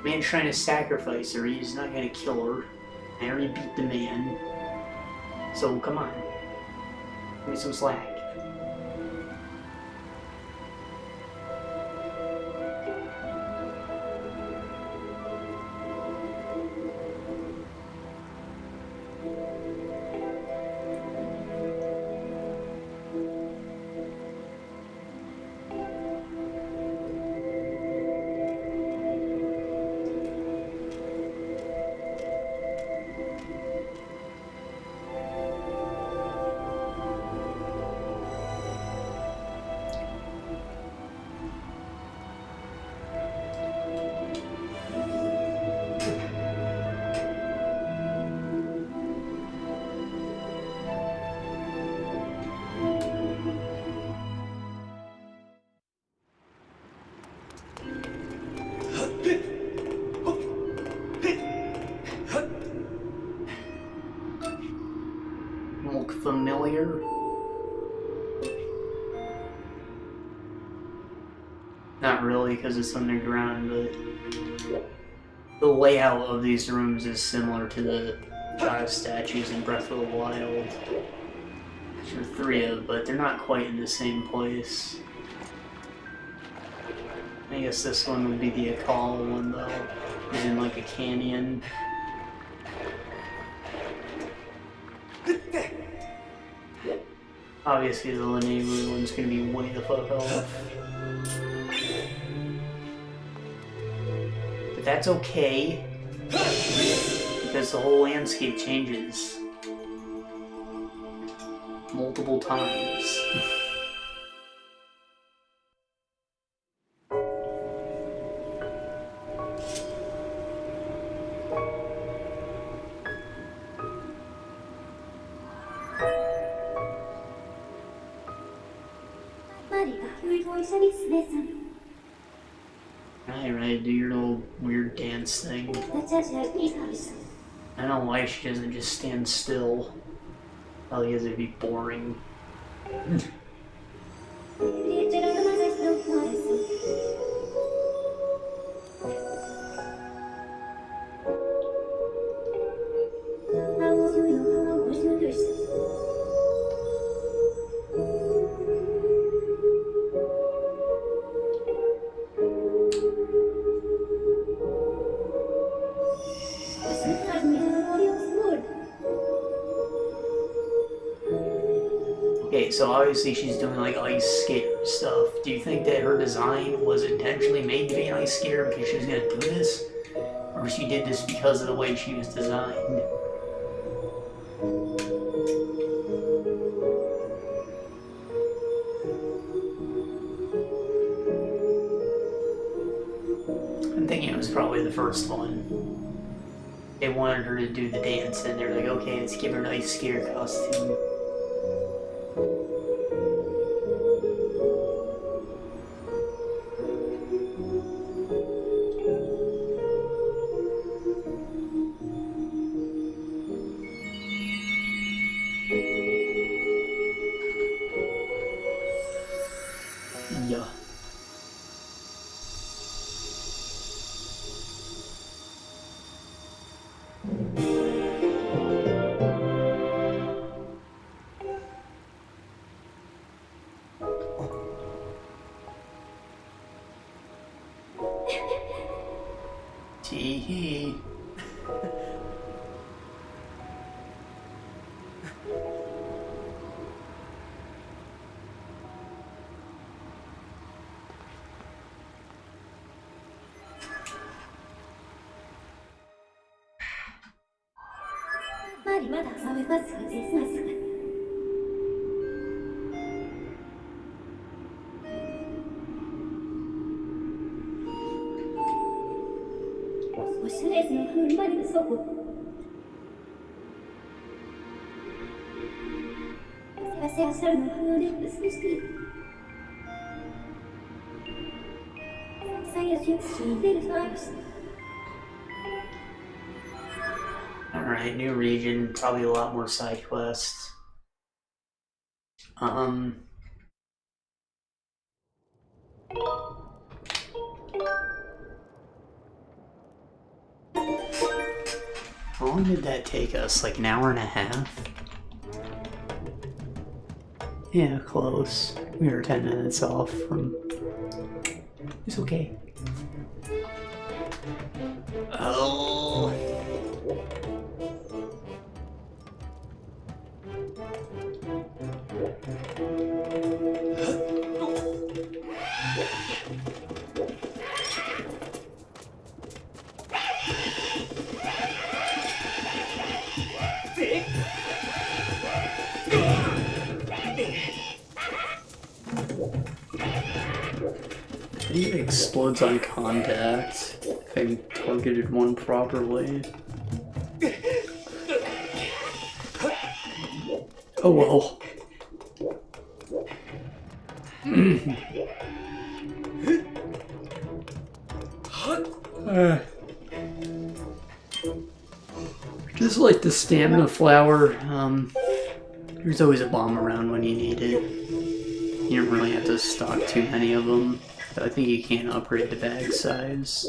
Man's trying to sacrifice her. He's not gonna kill her. I already beat the man. So, come on. Give me some slack. Look familiar? Not not really, because it's underground, but the layout of these rooms is similar to the 5 statues in Breath of the Wild. There are 3 of, but they're not quite in the same place. I guess this one would be the Akal one, though. It's in like a canyon. Obviously, the Lanayru one's gonna be way the fuck off. But that's okay, because the whole landscape changes multiple times. Alright, do your little weird dance thing. I don't know why she doesn't just stand still. Probably because it'd be boring. Okay, so obviously she's doing like ice skater stuff. Do you think that her design was intentionally made to be an ice skater because she was gonna do this? Or she did this because of the way she was designed? I'm thinking it was probably the first one. They wanted her to do the dance and they're like, okay, let's give her an ice skater costume. Yeah. Tee-hee. Alright, new region, probably a lot more side quests. How long did that take us? Like an hour and a half? Yeah, close. We were 10 minutes off from... It's okay. Oh... I think it explodes on contact if I targeted one properly. Oh well. Just like the stamina flower, there's always a bomb around when you need it. You don't really have to stock too many of them. I think you can upgrade the bag size.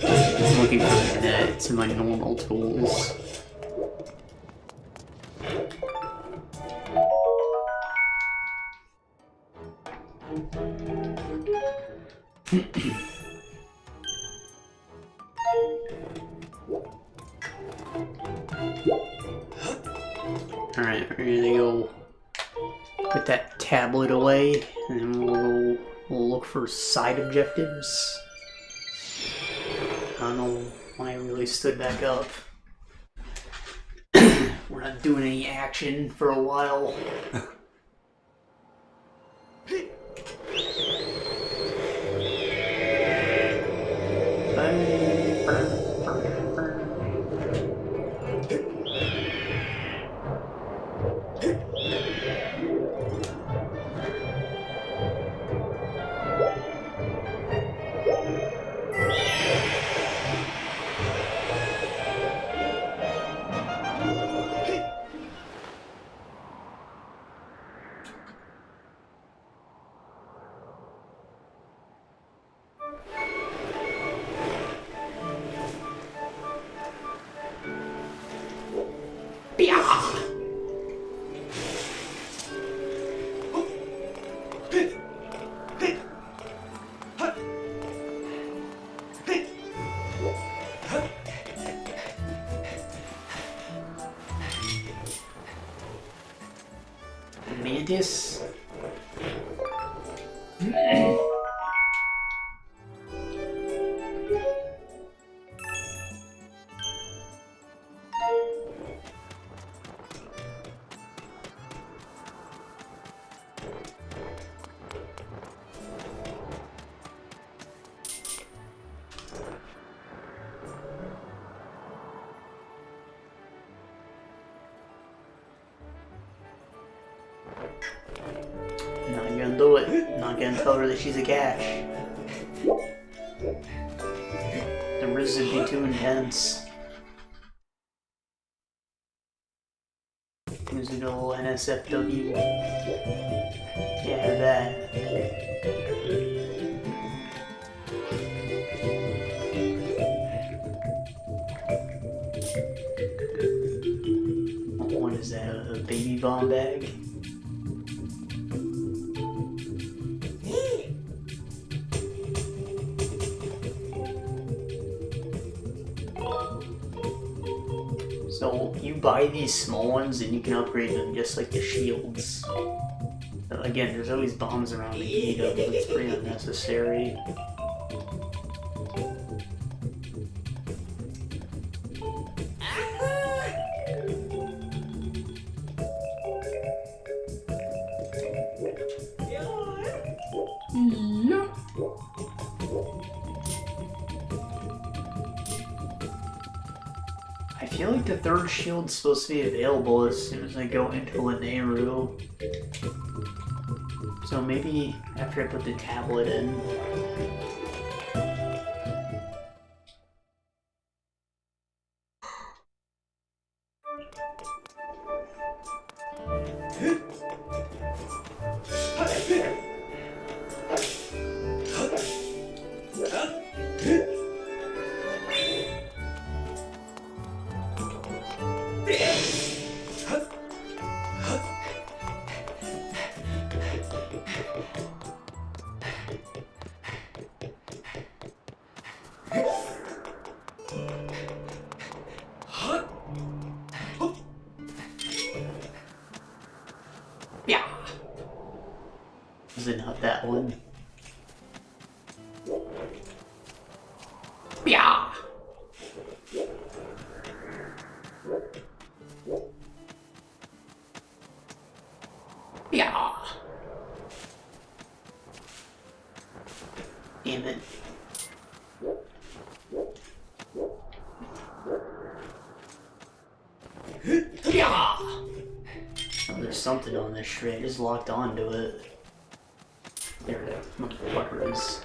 I'm looking for the net to my normal tools. Alright, we're gonna go put that tablet away, and then we'll look for side objectives. I don't know why I really stood back up. We're not doing any action for a while. Mantis. Not gonna do it. Not gonna tell her that she's a cache. The risk would be too intense. Use a little NSFW. Yeah, that. What is that? A baby bomb bag? So you buy these small ones and you can upgrade them just like the shields. Again, there's always bombs around the neato, but it's pretty unnecessary. I feel like the third shield's supposed to be available as soon as I go into Lanayru. So maybe after I put the tablet in. Yeah. Is it not that one? Yeah. Yeah. Damn it. Yeah. Oh, there's something on this shred. I just locked onto it. There that motherfucker is.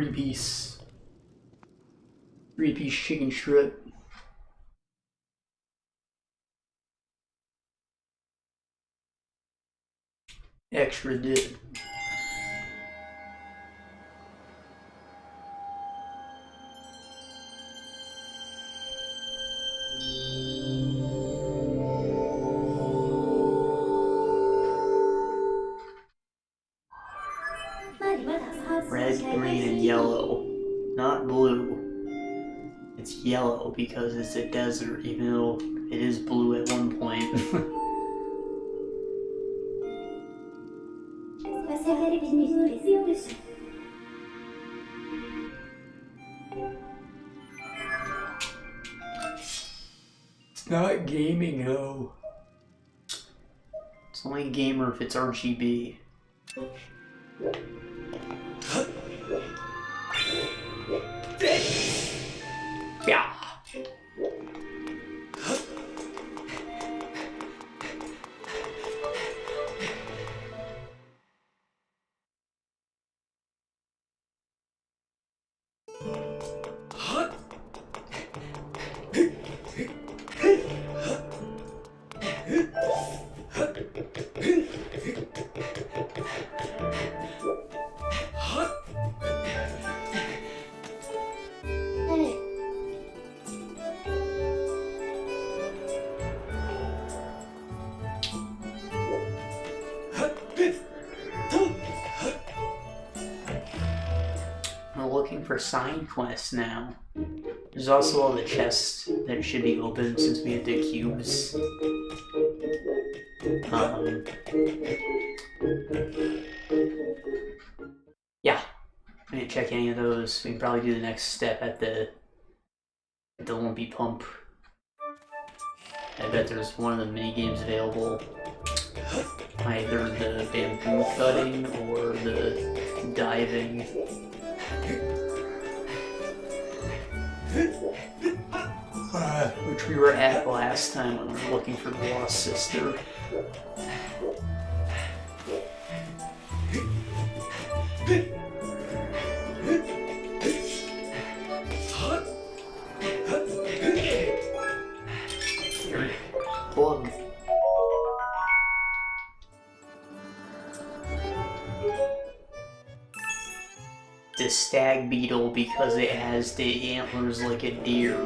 Three-piece chicken strip. Extra dip. Red, green, and yellow. Not blue. It's yellow because it's a desert, even though it is blue at one point. It's not gaming, though. It's only gamer if it's RGB. Yeah. For side quests now. There's also all the chests that should be open since we had the cubes. Yeah, I didn't check any of those. We can probably do the next step at the Lumpy Pump. I bet there's one of the mini games available. Either the bamboo cutting or the diving. Which we were at last time when we were looking for the lost sister. Bug. The stag beetle because it has the antlers like a deer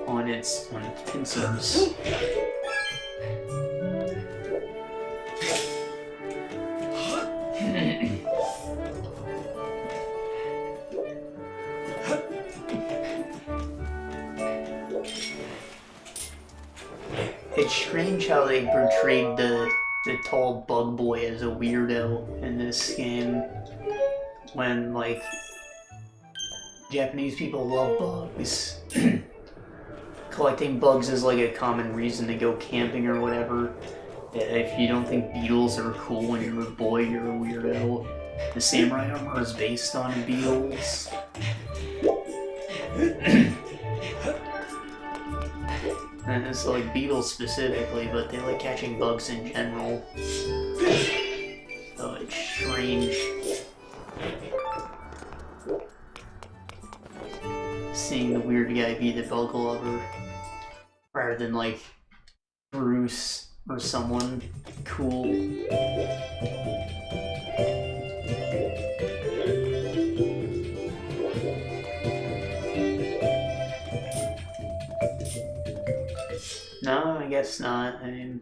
on its pincers. It's strange how they portrayed the tall bug boy as a weirdo in this game. When, like, Japanese people love bugs. Collecting bugs is like a common reason to go camping or whatever. If you don't think beetles are cool when you're a boy, you're a weirdo. The samurai armor is based on beetles. And it's like beetles specifically, but they like catching bugs in general. So it's strange seeing the weird guy be the bug lover rather than like Bruce or someone cool. No, I guess not. I mean,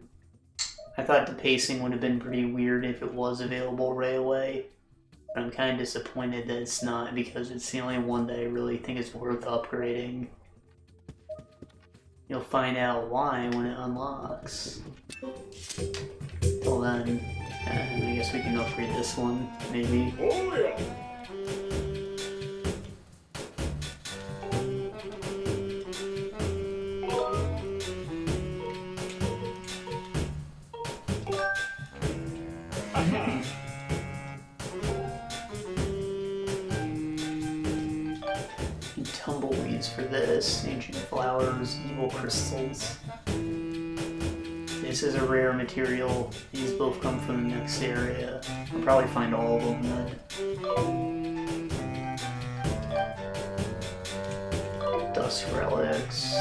I thought the pacing would have been pretty weird if it was available right away. But I'm kind of disappointed that it's not, because it's the only one that I really think is worth upgrading. You'll find out why when it unlocks. Till then, I guess we can upgrade this one, maybe. Oh, yeah. Tumbleweeds for this, ancient flowers, evil crystals. This is a rare material. These both come from the next area. I'll probably find all of them then. relics.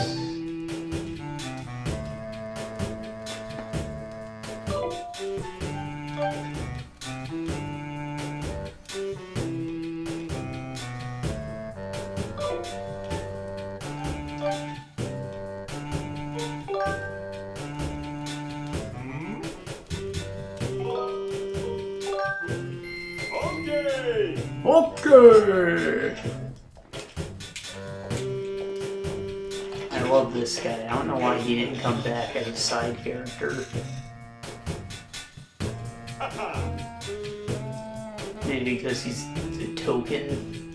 Okay. I love this guy. I don't know why he didn't come back as a side character. Maybe because he's a token.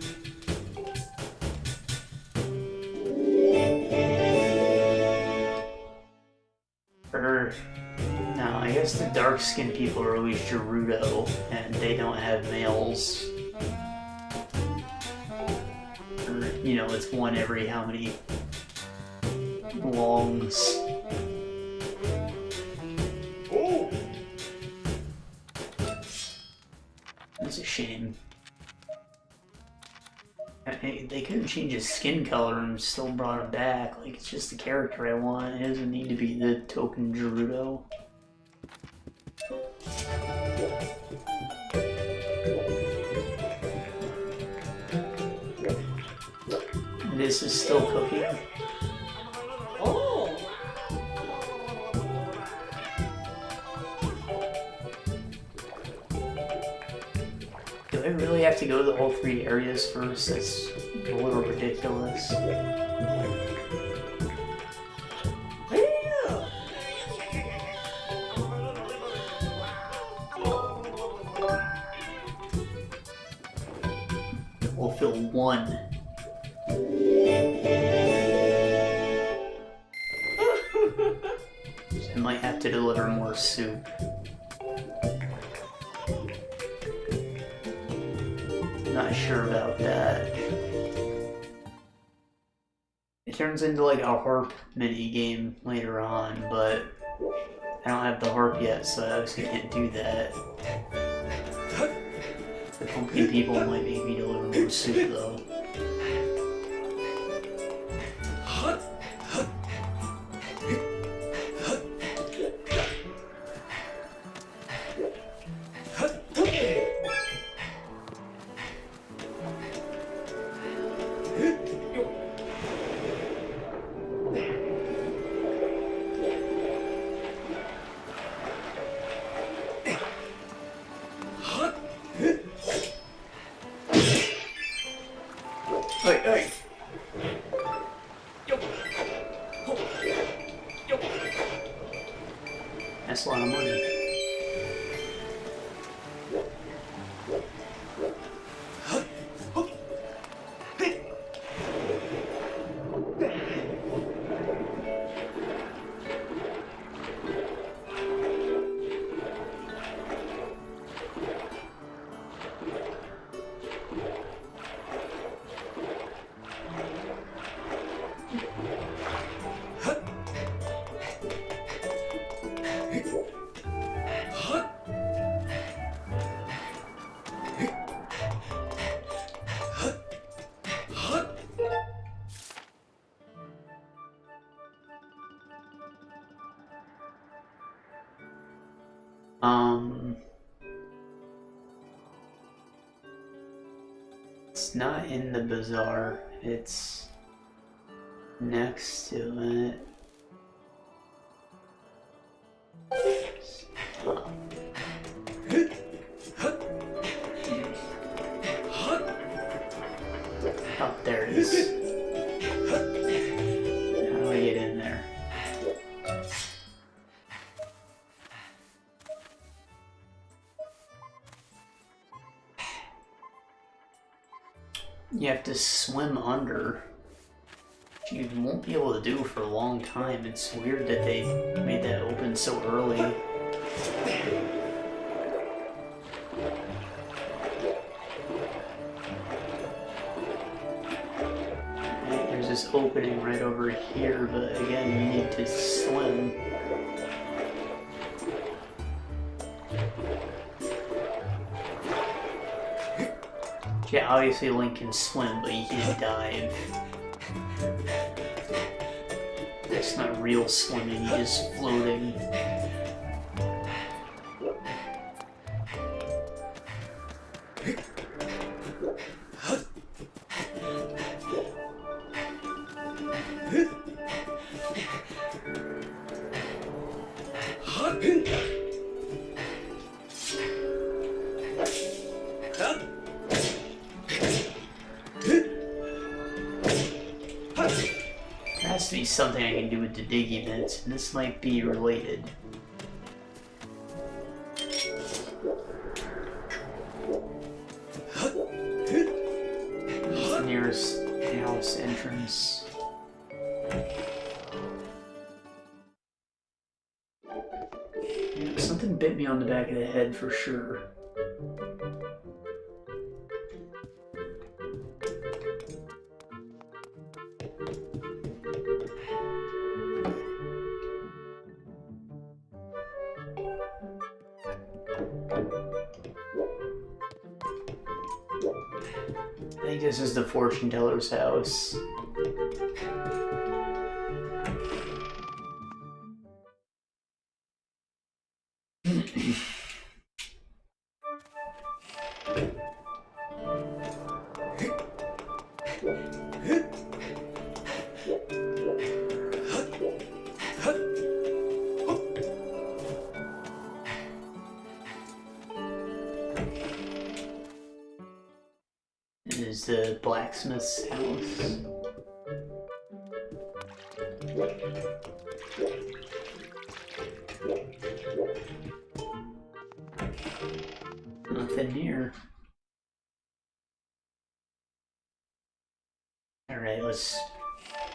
Or no, I guess the dark-skinned people are always Gerudo, and they don't have males. Or, you know, it's one every how many longs. Oh, that's a shame. They couldn't change his skin color and still brought him back. Like, it's just the character I want. It doesn't need to be the token Gerudo. This is still cooking. Oh! Do I really have to go to all 3 areas first? That's a little ridiculous. We'll fill 1. I might have to deliver more soup. Not sure about that. It turns into like a harp mini game later on, but I don't have the harp yet, so I obviously can't do that. The pumpkin people might make me deliver more soup though. Hey! That's a lot of money. It's not in the bazaar, it's next to it. Oh, there it is. How do I get in there? You have to swim under. Which you won't be able to do for a long time. It's weird that they made that open so early. There's this opening right over here, but again, you need to swim. Yeah, obviously Link can swim, but he can't dive. It's not real swimming, just floating. There has to be something I can do with the dig units, and this might be related. What's the nearest house entrance? Yeah, something bit me on the back of the head for sure. I think this is the fortune teller's house. This is the blacksmith's house. Nothing here. Alright, let's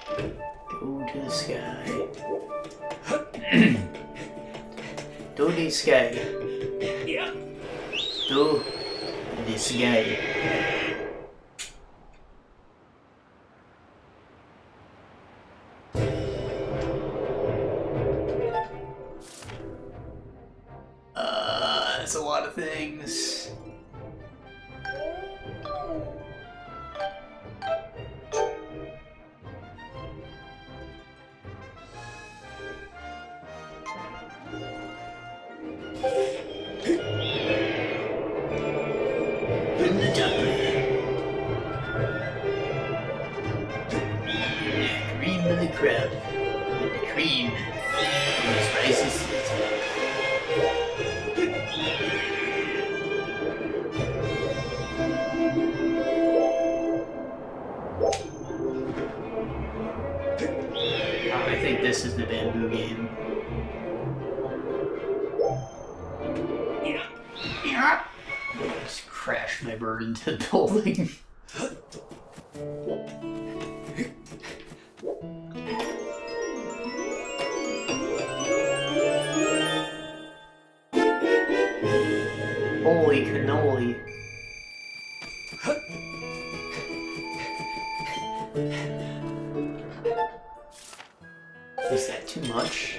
go to the sky. To the sky. Yeah. To the sky. That's a lot of things. Cream of the crab. The cream. The spices. I think this is the bamboo game. Just crashed my bird into the building. Holy cannoli. Is that too much?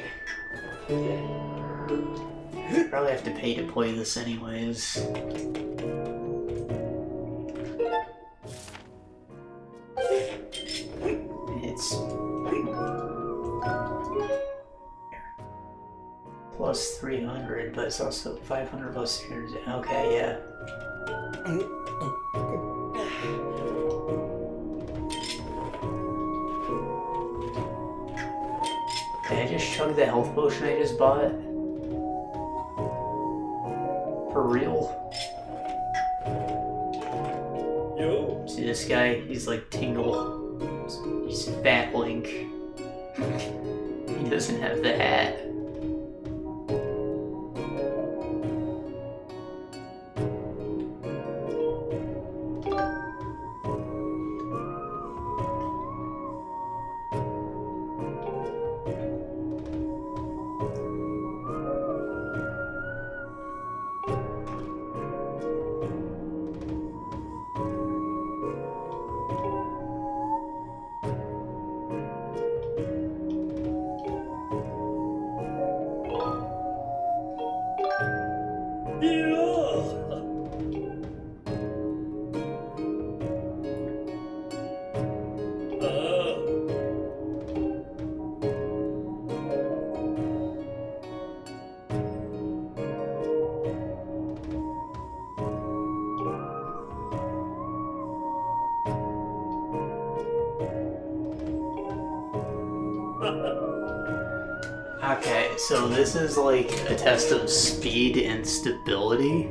Probably have to pay to play this anyways. It's plus 300, but it's also 500 plus 300. Okay, yeah. Did I just chug the health potion I just bought? For real? Yo. See this guy? He's like Tingle. He's Fat Link. He doesn't have the hat. Okay, so this is like a test of speed and stability.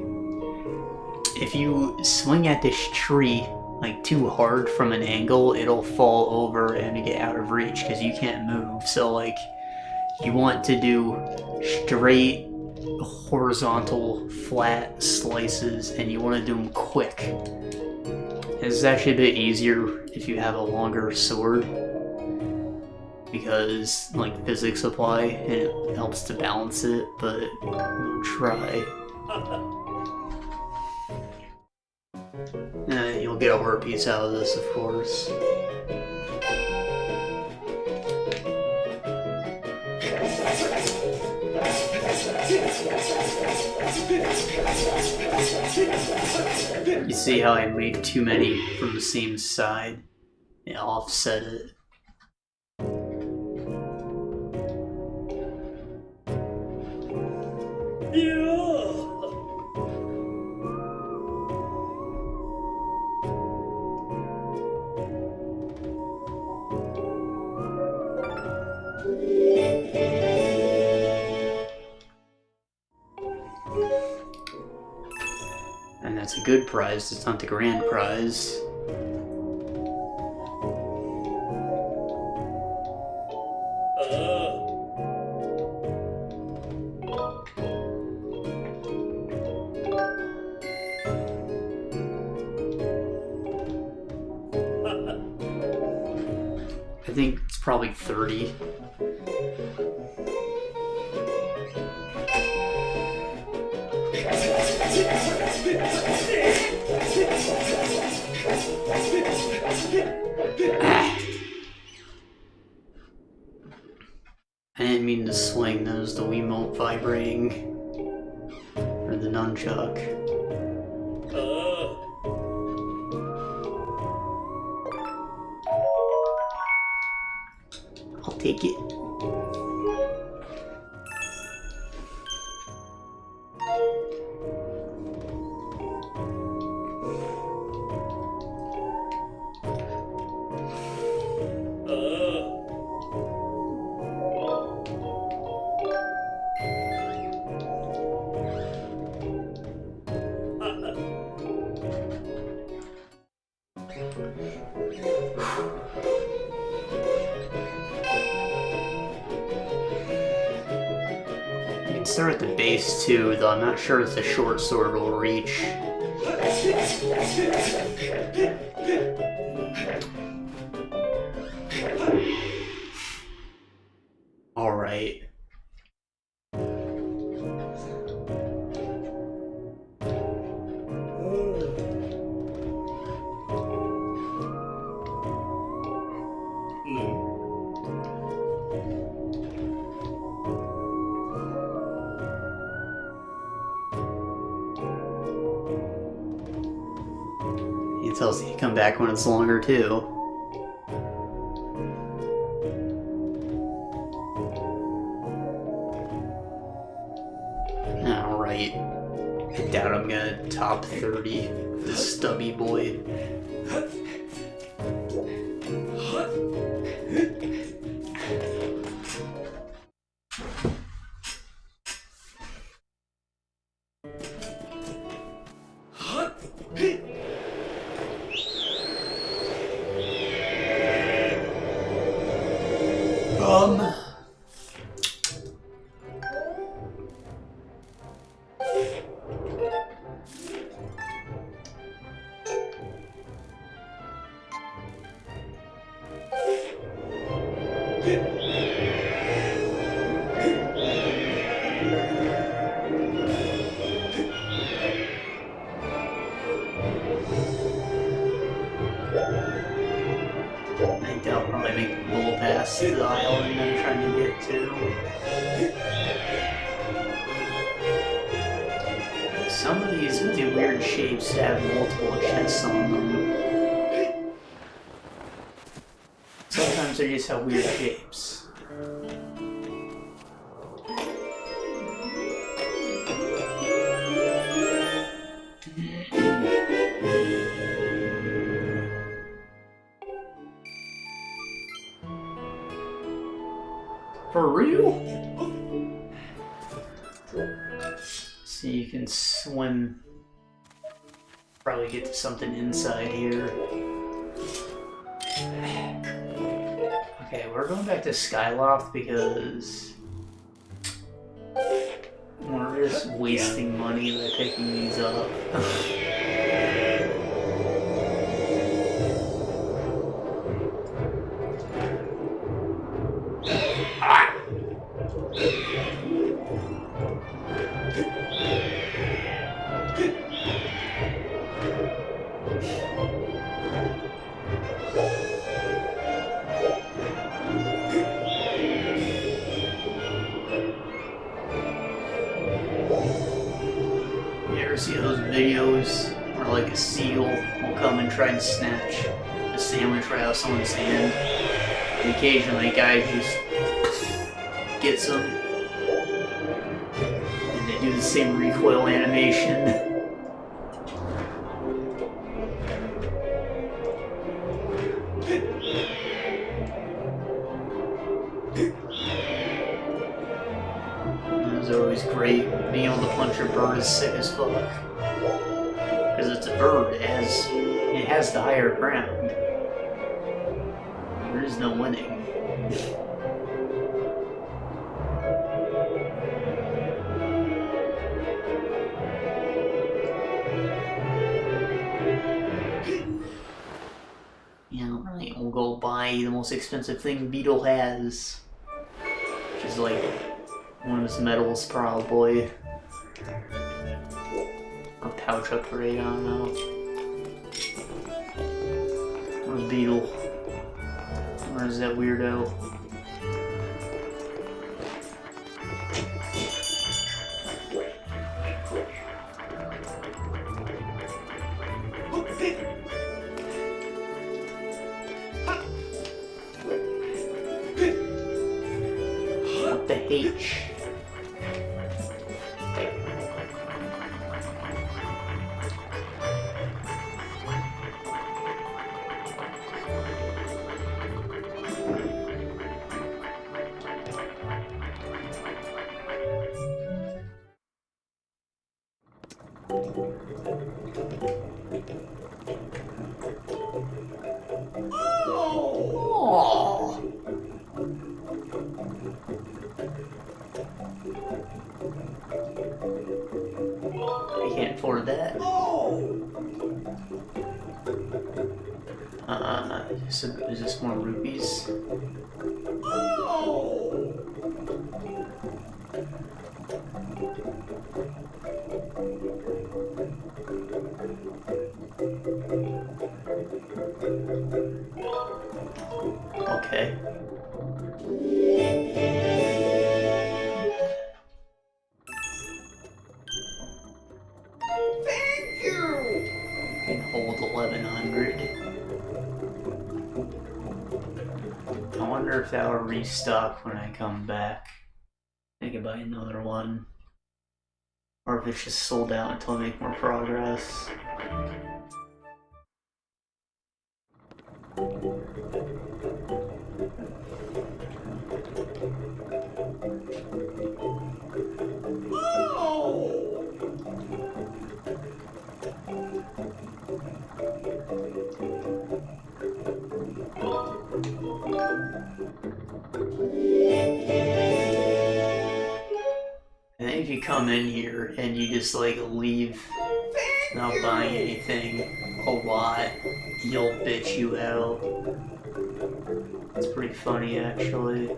If you swing at this tree like too hard from an angle, it'll fall over and get out of reach because you can't move. So like you want to do straight, horizontal, flat slices, and you want to do them quick. This is actually a bit easier if you have a longer sword, because like physics apply and it helps to balance it, but we'll try. You'll get a heart piece out of this, of course. You see how I made too many from the same side? It offset it. And that's a good prize, it's not the grand prize. I think it's probably 30. I didn't mean to swing, that was the Wiimote vibrating. Or the nunchuck. I'll take it. Start at the base too, though I'm not sure if the short sword will reach. Alright. It tells you to come back when it's longer too. Alright. I doubt I'm gonna top 30. This stubby boy. The island I'm trying to get to. Some of these with the weird shapes have multiple chests on them. Sometimes they just have weird shapes. For real? So you can swim. Probably get to something inside here. Okay, we're going back to Skyloft because we're just wasting money by picking these up. See those videos where like a seal will come and try and snatch a sandwich right out of someone's hand, and occasionally a guy just gets them and they do the same recoil animation. Those are always great. Being able to punch a bird is sick as fuck. Because it's a bird, it has the higher ground. There is no winning. Yeah, right, we'll go buy the most expensive thing Beetle has. Which is like one of his medals, probably. A pouch upgrade, I don't know. Where's Beetle? Where's that weirdo? What the H? I can't afford that. So is this more rupees? Okay. Thank you! Can hold 1100. I wonder if that will restock when I come back. I can buy another one. Or if it's just sold out until I make more progress. I think if you come in here and you just like leave without buying anything a lot, he'll bitch you out. It's pretty funny actually.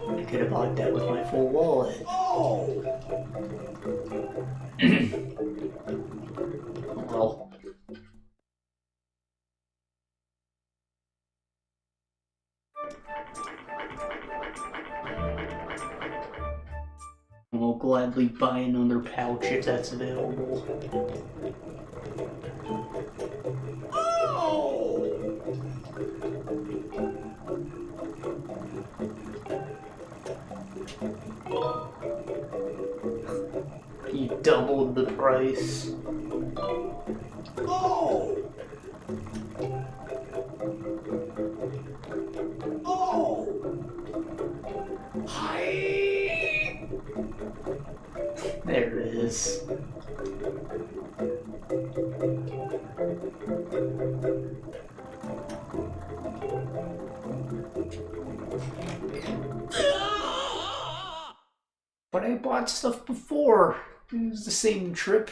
I could have bought that with my full wallet. Well. We'll gladly buy another pouch if that's available. You doubled the price. Oh! Oh! Hi! There it is. But I bought stuff before. It was the same trip.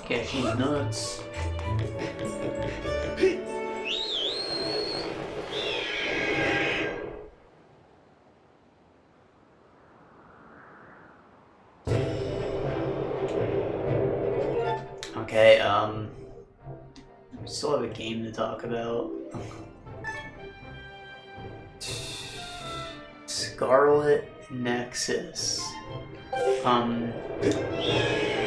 Cashew's nuts. Okay, we still have a game to talk about. Scarlet Nexus.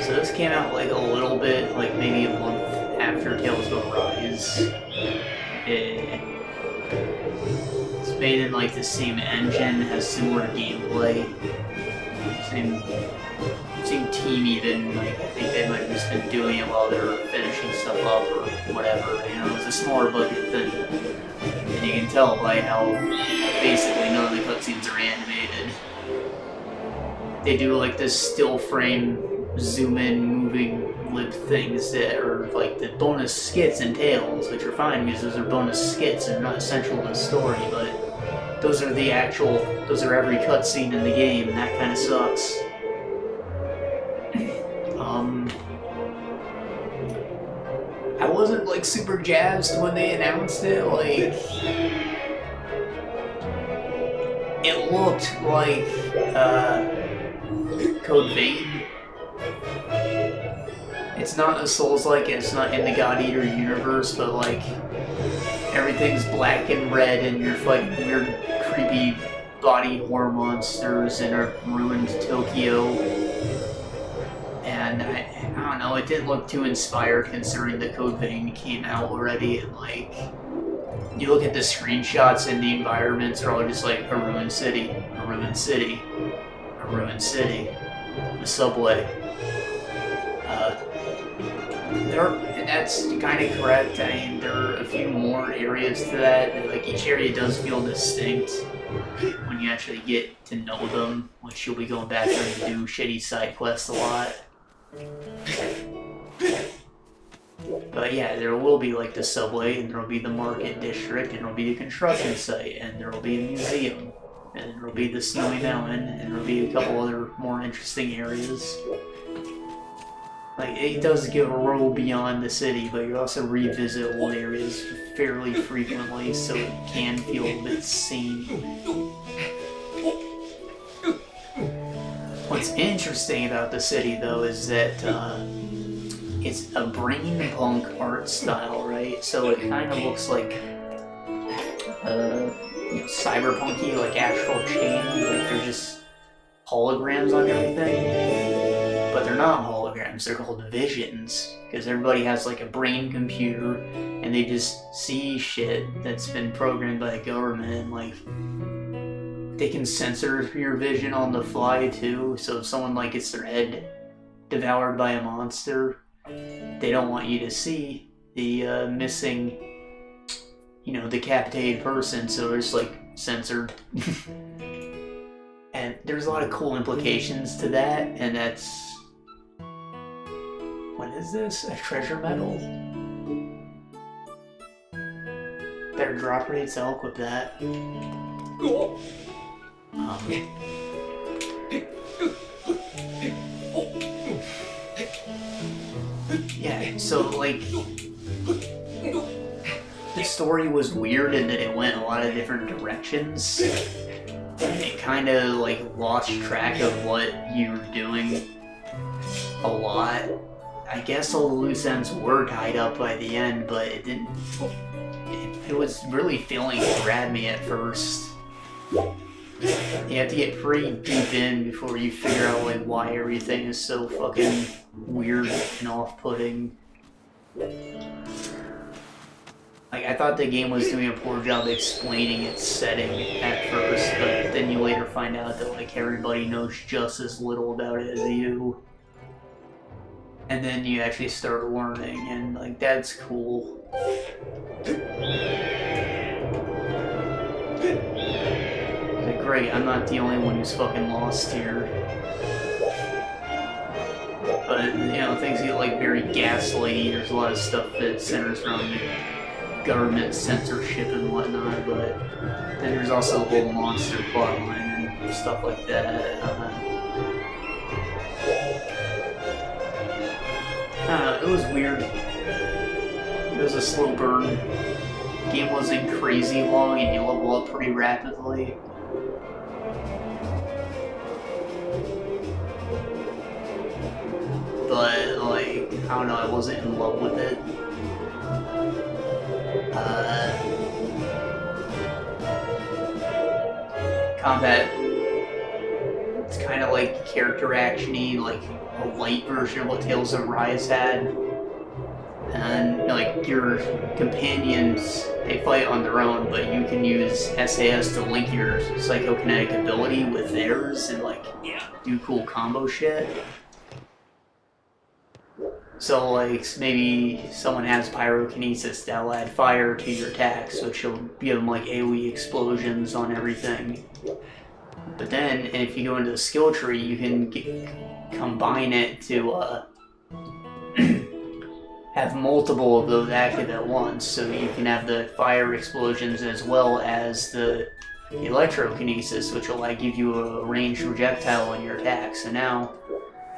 So this came out like a little bit, like maybe a month after Tales of Arise. It's made in like the same engine, has similar gameplay, same team even. Like I think they might have just been doing it while they were finishing stuff up or whatever. You know, it's a smaller budget thing, and you can tell by how basically none of the cutscenes are animated. They do like this still frame, zoom in, moving lip things that are like the bonus skits and tales, which are fine because those are bonus skits and not essential to the story, but those are every cutscene in the game, and that kind of sucks. I wasn't like super jazzed when they announced it, like it looked like Code Vein. It's not a Souls-like, it's not in the God Eater universe, but like everything's black and red and you're fighting weird, creepy body horror monsters in a ruined Tokyo. And I don't know, it didn't look too inspired considering the Code Vein came out already, and like you look at the screenshots and the environments are all just like a ruined city, a ruined city, a ruined city, the subway. And that's kind of correct. I mean, there are a few more areas to that. Like each area does feel distinct when you actually get to know them, which you'll be going back there and do shitty side quests a lot. But yeah, there will be like the subway, and there will be the market district, and there will be the construction site, and there will be a museum, and there will be the snowy mountain, and there will be a couple other more interesting areas. Like, it does go beyond the city, but you also revisit old areas fairly frequently, so it can feel a bit samey. What's interesting about the city, though, is that it's a brain punk art style, right? So it kind of looks like cyberpunky, like Astral Chain, like they're just holograms on everything. But they're not holograms, they're called visions, because everybody has like a brain computer and they just see shit that's been programmed by the government, and like they can censor your vision on the fly too, so if someone like gets their head devoured by a monster, they don't want you to see the missing, decapitated person, so it's like censored. And there's a lot of cool implications to that, and that's... What is this? A treasure medal? Better drop rates, I'll equip that. Yeah, So, like, the story was weird in that it went a lot of different directions. And it kind of, like, lost track of what you were doing a lot. I guess all the loose ends were tied up by the end, but it didn't... It was really failing to grab me at first. You have to get pretty deep in before you figure out, like, why everything is so fucking weird and off-putting. Like, I thought the game was doing a poor job explaining its setting at first, but then you later find out that, like, everybody knows just as little about it as you. And then you actually start learning, and, like, that's cool. Like, great, I'm not the only one who's fucking lost here. But, you know, things get, like, very gaslighty. There's a lot of stuff that centers around government censorship and whatnot, but then there's also the whole monster plotline and stuff like that. It was weird. It was a slow burn. The game wasn't crazy long and you level up pretty rapidly. But, like, I don't know, I wasn't in love with it. Combat, it's kind of like character action-y, like a light version of what Tales of Rise had. And, like, your companions, they fight on their own, but you can use SAS to link your psychokinetic ability with theirs and, like, do cool combo shit. So, like, maybe someone has pyrokinesis that'll add fire to your attacks, which will give them, like, AoE explosions on everything. But then, and if you go into the skill tree, you can combine it to, have multiple of those active at once, so you can have the fire explosions as well as the electrokinesis, which will, like, give you a ranged projectile on your attack. So now,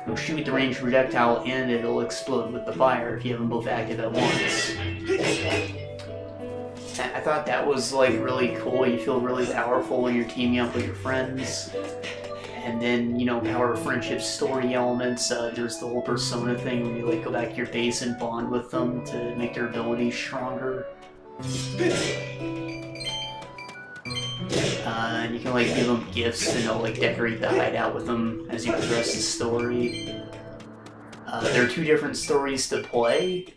you'll shoot the ranged projectile and it'll explode with the fire if you have them both active at once. I thought that was, like, really cool. You feel really powerful when you're teaming up with your friends. And then, you know, power of friendship story elements. There's the whole Persona thing where you, like, go back to your base and bond with them to make their abilities stronger. And you can, like, give them gifts and they'll, like, decorate the hideout with them as you progress the story. There are two different stories to play.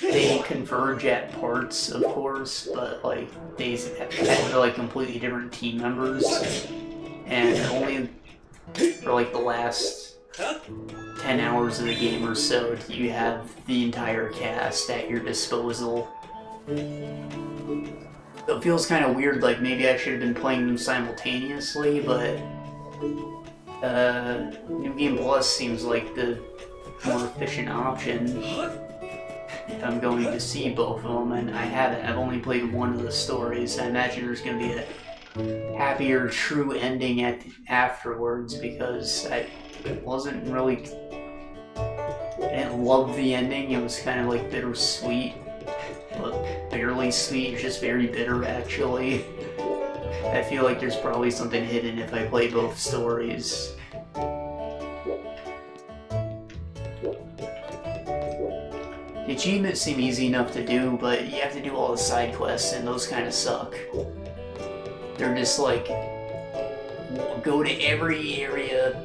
They converge at parts, of course, but, like, they're, like, completely different team members. And only for, like, the last 10 hours of the game or so do you have the entire cast at your disposal. So it feels kind of weird, like maybe I should have been playing them simultaneously, but New Game Plus seems like the more efficient option if I'm going to see both of them, and I haven't. I've only played one of the stories. I imagine there's going to be a happier, true ending afterwards, because I wasn't really... I didn't love the ending. It was kind of like bittersweet. But barely sweet, just very bitter, actually. I feel like there's probably something hidden if I play both stories. The achievements seem easy enough to do, but you have to do all the side quests, and those kind of suck. They're just like, go to every area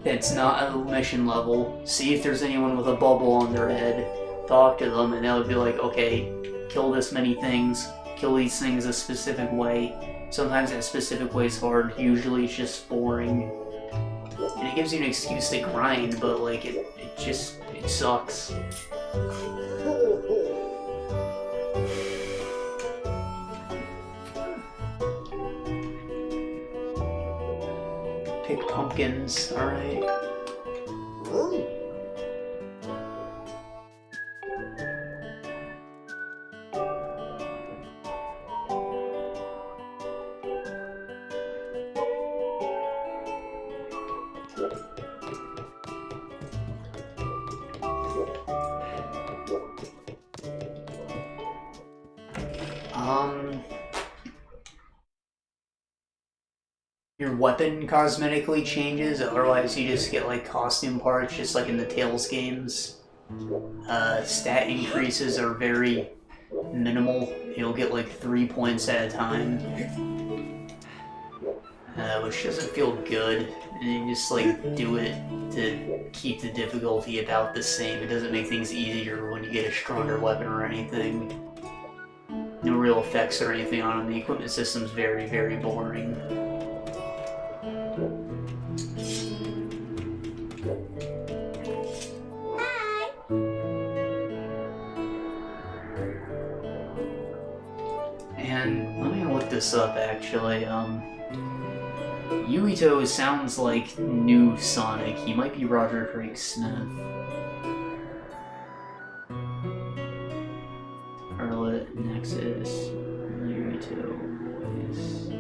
that's not a mission level, see if there's anyone with a bubble on their head, talk to them, and they'll be like, okay, kill this many things, kill these things a specific way. Sometimes that specific way is hard, usually it's just boring. And it gives you an excuse to grind, but like, it sucks. Pick pumpkins, alright. your weapon cosmetically changes, otherwise you just get like costume parts, just like in the TLOZ games. Stat increases are very minimal. You'll get like 3 points at a time, which doesn't feel good. And you just like do it to keep the difficulty about the same. It doesn't make things easier when you get a stronger weapon or anything. No real effects or anything on them. The equipment system's very, very boring. And let me look this up actually. Yuito sounds like new Sonic. He might be Roger Craig Smith. Scarlet Nexus. Yuito voice.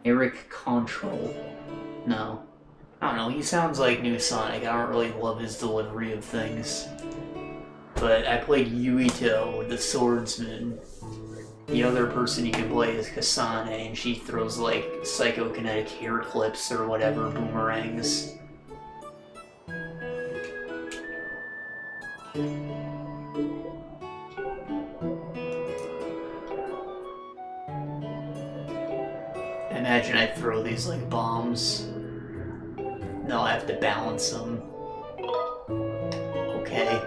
Eric Control. No. I don't know, he sounds like new Sonic. I don't really love his delivery of things. But I played Yuito, the swordsman. The other person you can play is Kasane, and she throws like psychokinetic hair clips or whatever, boomerangs. Imagine I throw these like bombs. No, I have to balance them. Okay.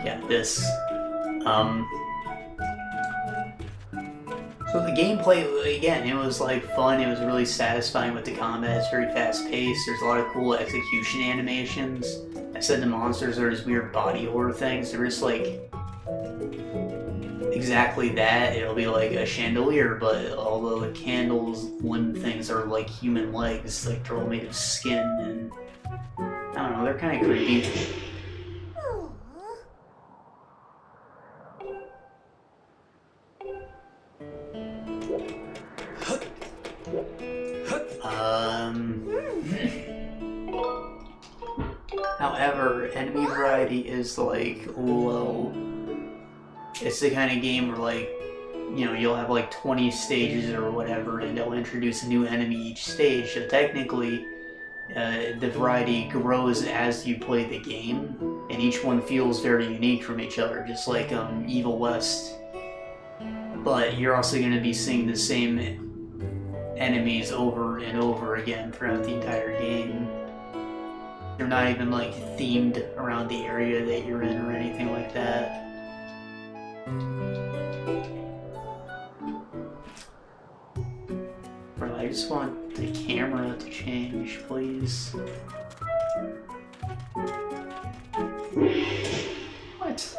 Yeah, this. So the gameplay, again, it was like fun, it was really satisfying with the combat, it's very fast paced, there's a lot of cool execution animations. I said the monsters are these weird body horror things, they're just like exactly that. It'll be like a chandelier, but although the candles limb things are like human legs, like they're all made of skin, and I don't know, they're kind of creepy. However, enemy variety is like low. It's the kind of game where like, you know, you'll have like 20 stages or whatever, and they'll introduce a new enemy each stage. So technically, the variety grows as you play the game, and each one feels very unique from each other, just like Evil West. But you're also going to be seeing the same enemies over and over again throughout the entire game. They're not even like themed around the area that you're in or anything like that. Bro, I just want the camera to change, please. What?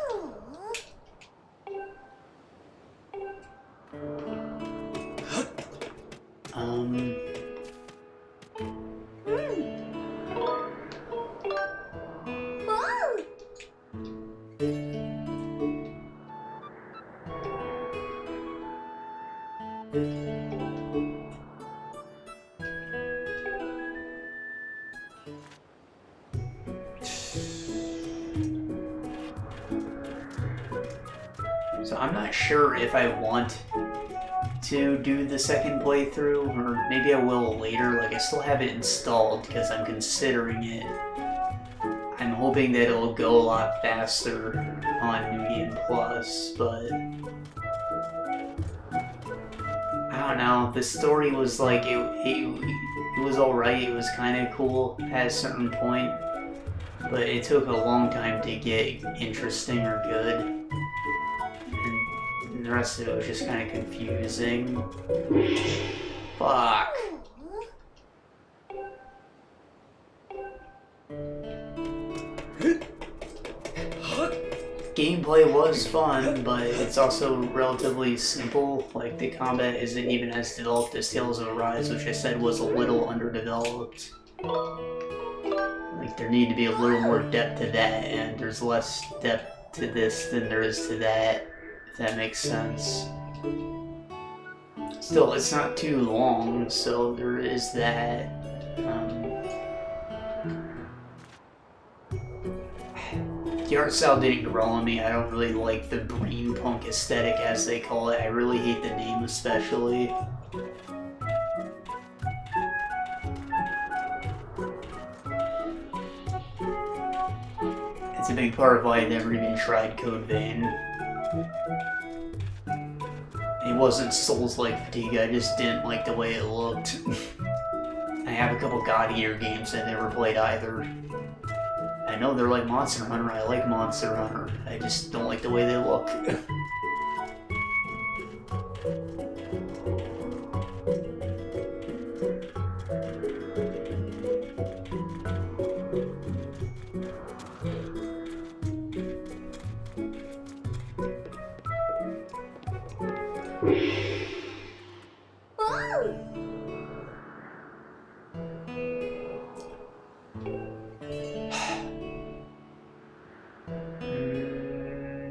So I'm not sure if I want to do the second playthrough, or maybe I will later. Like, I still have it installed because I'm considering it. I'm hoping that it'll go a lot faster on New Game Plus, but I don't know. The story was like, it It was alright, it was kind of cool at a certain point, but it took a long time to get interesting or good. And the rest of it was just kind of confusing. Fuck. Gameplay was fun, but it's also relatively simple. Like, the combat isn't even as developed as Tales of Arise, which I said was a little underdeveloped. Like, there need to be a little more depth to that, and there's less depth to this than there is to that, if that makes sense. Still, it's not too long, so there is that. The art style didn't grow on me. I don't really like the brain punk aesthetic, as they call it. I really hate the name especially. It's a big part of why I never even tried Code Vein. It wasn't Souls-like fatigue, I just didn't like the way it looked. I have a couple God Eater games I never played either. I know they're like Monster Hunter, I like Monster Hunter, I just don't like the way they look.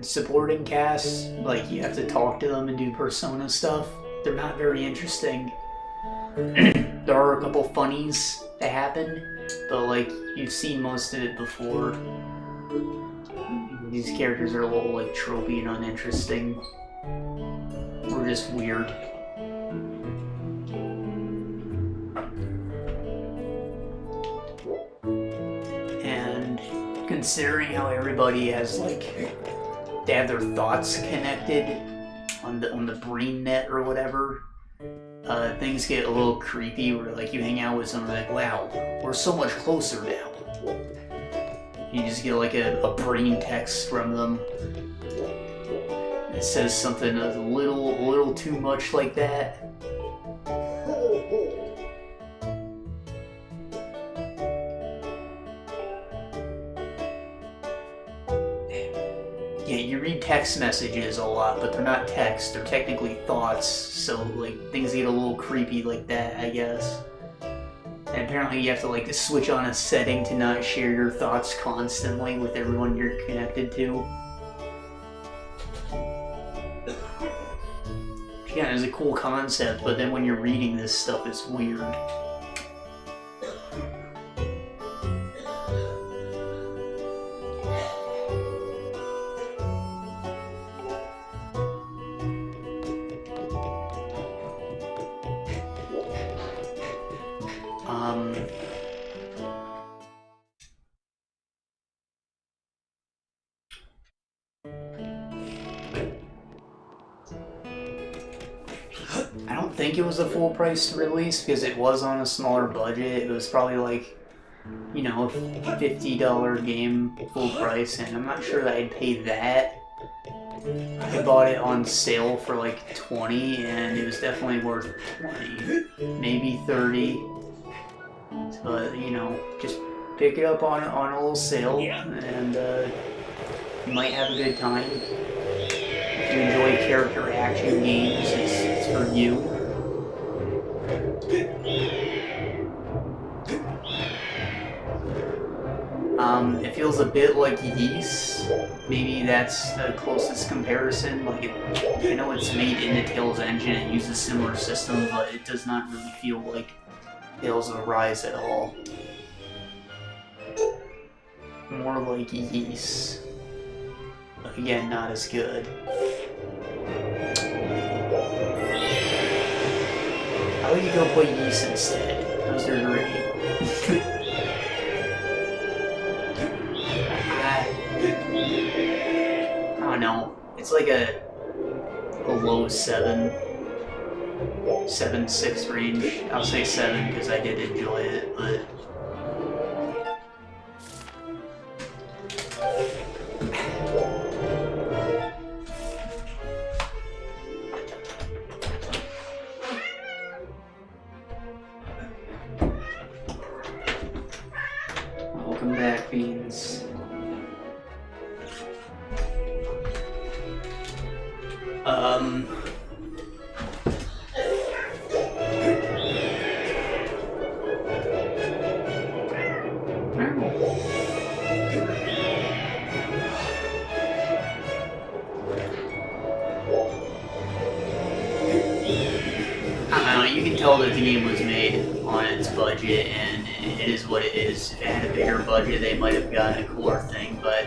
Supporting casts, like, you have to talk to them and do persona stuff. They're not very interesting. There are a couple funnies that happen, but like, you've seen most of it before. These characters are a little like tropey and uninteresting. Or just weird. And considering how everybody has like, they have their thoughts connected on the brain net or whatever, things get a little creepy where like you hang out with someone like, wow, we're so much closer now. You just get like a brain text from them. It says something a little too much like that. Yeah, you read text messages a lot, but they're not text, they're technically thoughts, so like things get a little creepy like that, I guess. And apparently you have to like switch on a setting to not share your thoughts constantly with everyone you're connected to. Yeah, it's a cool concept, but then when you're reading this stuff, it's weird. I don't think it was a full price release because it was on a smaller budget. It was probably like, you know, a $50 game full price, and I'm not sure that I'd pay that. I bought it on sale for like $20, and it was definitely worth $20, maybe $30. But you know, just pick it up on a little sale, and you might have a good time. If you enjoy character action games, it's for you. It feels a bit like Ys. Maybe that's the closest comparison. Like, I know it's made in the Tales engine and uses a similar system, but it does not really feel like Tales of Arise at all. More like Ys. But again, not as good. How about you go play Ys instead? Those are great. I don't know. It's like a low 7. 7-6 range. I'll say 7 because I did enjoy it, but welcome back, Beans. You can tell that the game was made on its budget, and it is what it is. If it had a bigger budget, they might have gotten a cooler thing, but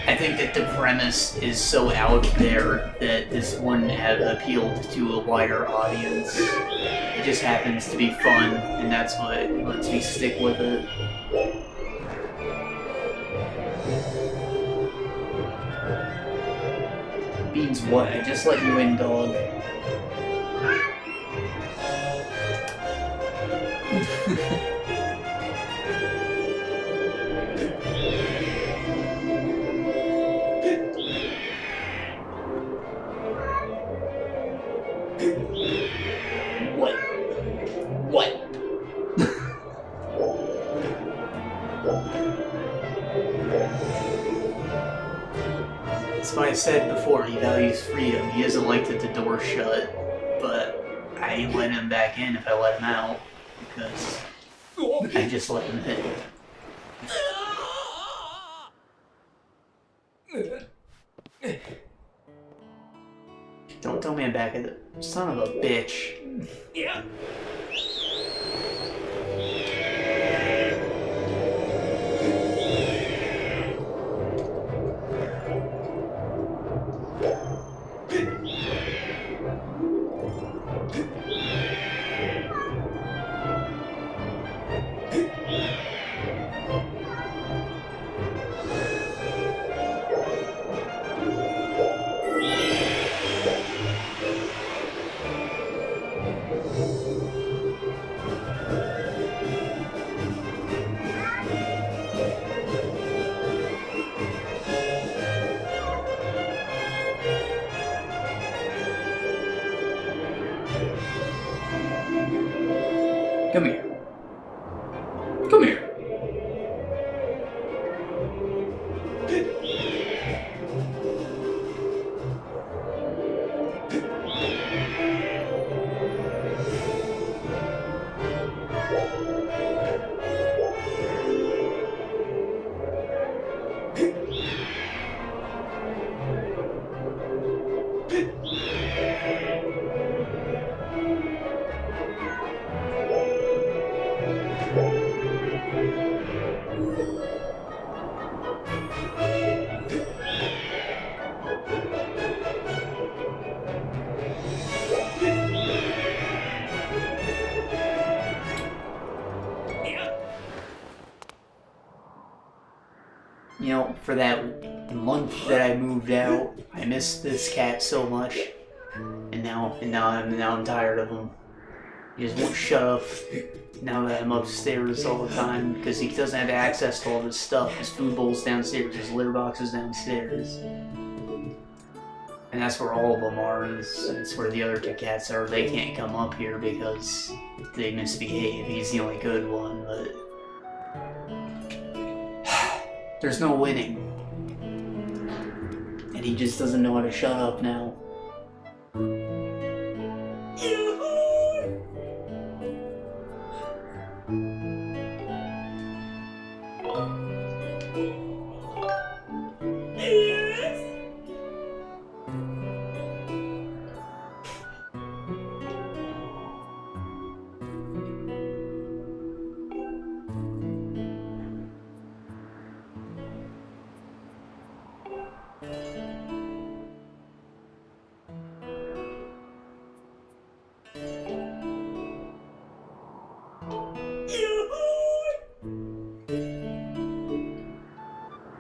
I think that the premise is so out there that this wouldn't have appealed to a wider audience. It just happens to be fun, and that's what lets me stick with it. Beans what? I just let you in, dog. What? That's why I said before, he values freedom. He doesn't like that the door's shut, but I ain't letting him back in if I let him out, because I just let him in. Don't tell me I'm back at the son of a bitch. Yeah. Come here. Come here. You know, for that month that I moved out, I missed this cat so much, and now I'm tired of him. He just won't shut up. Now that I'm upstairs all the time, because he doesn't have access to all this stuff. His food bowl's downstairs, his litter box is downstairs, and that's where all of them are. It's where the other two cats are. They can't come up here because they misbehave. He's the only good one, but there's no winning. And he just doesn't know how to shut up now.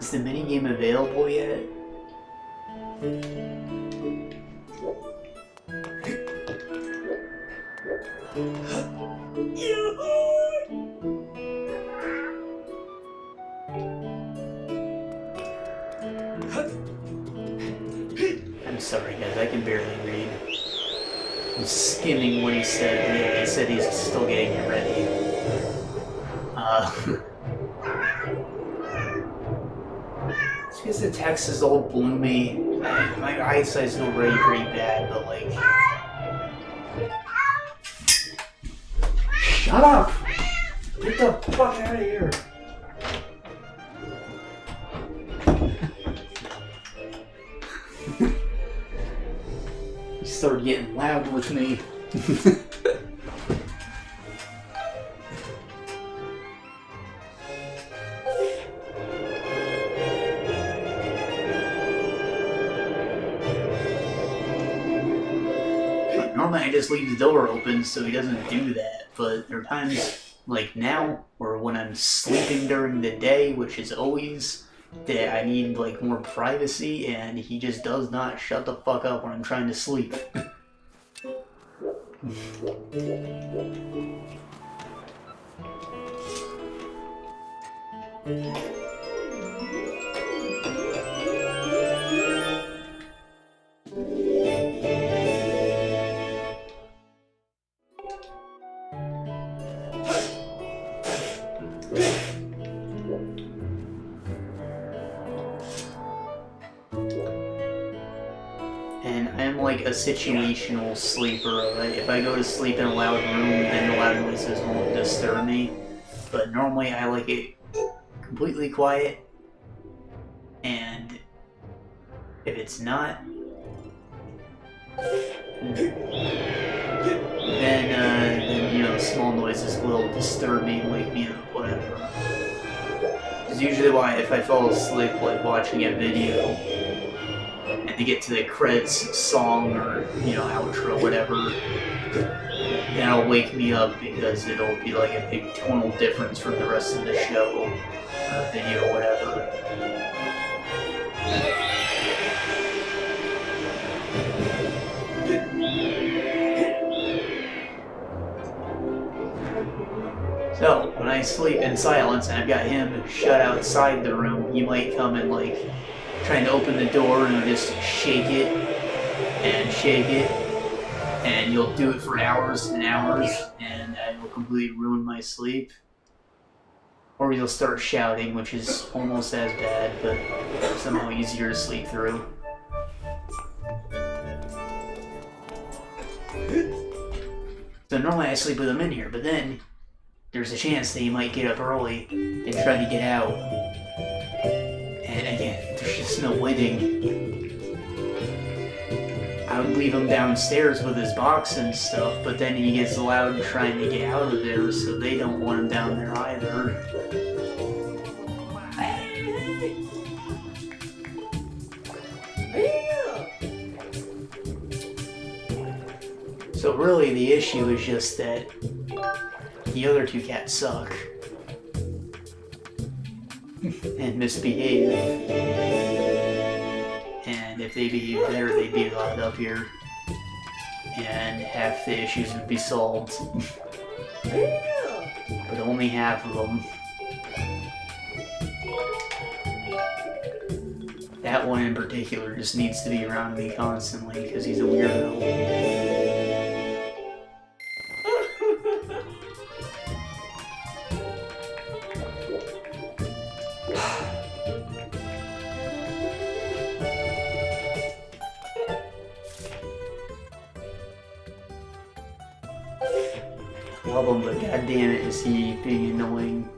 Is the minigame available yet? I'm sorry guys, I can barely read. I'm skimming what he said. Yeah, he said he's still getting it ready. It's because the text is all bloomy. My eyesight's not really pretty bad, but like... Shut up! Get the fuck out of here! You started getting loud with me. Normally I just leave the door open so he doesn't do that, but there are times like now or when I'm sleeping during the day, which is always, that I need like more privacy, and he just does not shut the fuck up when I'm trying to sleep. And I'm like a situational sleeper. If I go to sleep in a loud room, then the loud noises won't disturb me. But normally I like it completely quiet. And if it's not, then you know, small noises will disturb me and wake me up, whatever. It's usually why if I fall asleep like watching a video, and they get to the credits song or, you know, outro, whatever, that'll wake me up because it'll be like a big tonal difference from the rest of the show or video or whatever. So, when I sleep in silence and I've got him shut outside the room, he might come and like trying to open the door and just shake it, and you'll do it for hours and hours, and it will completely ruin my sleep. Or you'll start shouting, which is almost as bad, but somehow easier to sleep through. So normally I sleep with him in here, but then there's a chance that he might get up early and try to get out. And again, there's just no winning. I would leave him downstairs with his box and stuff, but then he gets loud trying to get out of there, so they don't want him down there either. So really the issue is just that the other two cats suck and misbehave, and if they behave better, they'd be allowed up here, and half the issues would be solved. But only half of them. That one in particular just needs to be around me constantly because he's a weirdo. Love him, but goddammit is he being annoying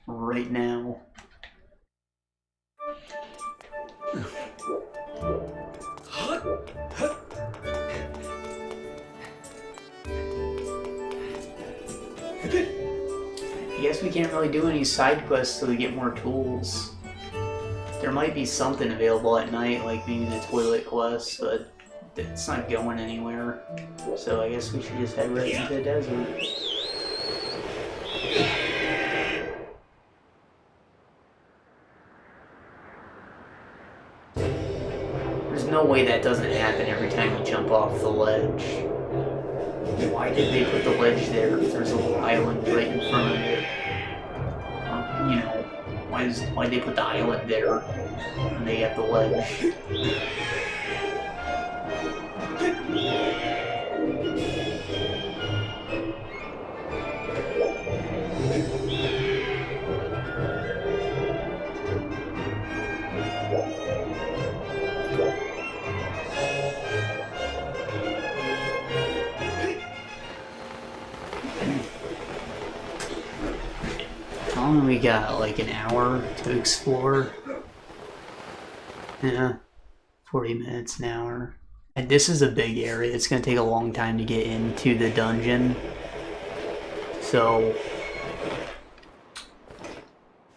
right now. I guess we can't really do any side quests till we get more tools. There might be something available at night, like maybe the toilet quest, but it's not going anywhere. So I guess we should just head right into the desert. There's no way that doesn't happen every time you jump off the ledge. Why did they put the ledge there if there's a little island right in front of it? You know, why'd they put the island there when they have the ledge? How long we got? Like an hour to explore? Yeah, 40 minutes, an hour. And this is a big area. It's going to take a long time to get into the dungeon. So,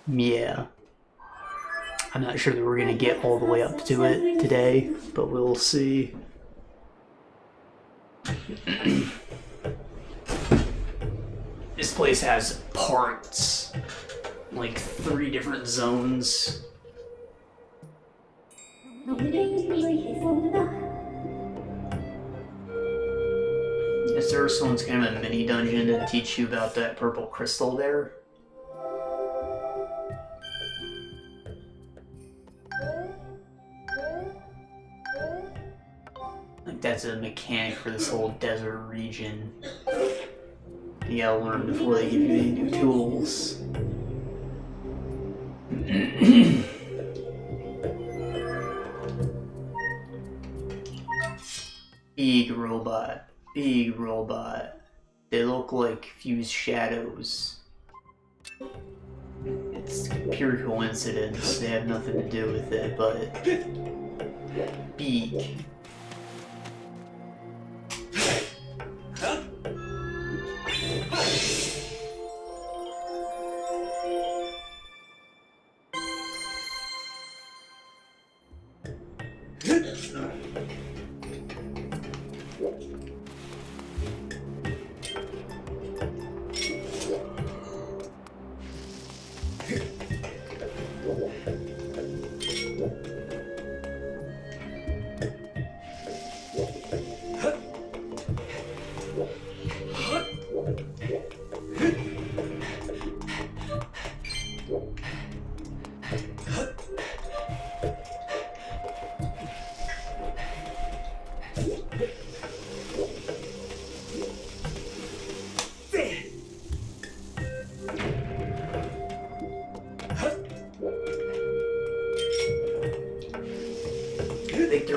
yeah. I'm not sure that we're going to get all the way up to it today, but we'll see. This place has parts, like 3 different zones. Is there someone's kind of a mini dungeon to teach you about that purple crystal there? Like that's a mechanic for this whole desert region. You gotta learn before they give you any new tools. Big robot. Big robot. They look like fused shadows. It's pure coincidence. They have nothing to do with it, but... Big.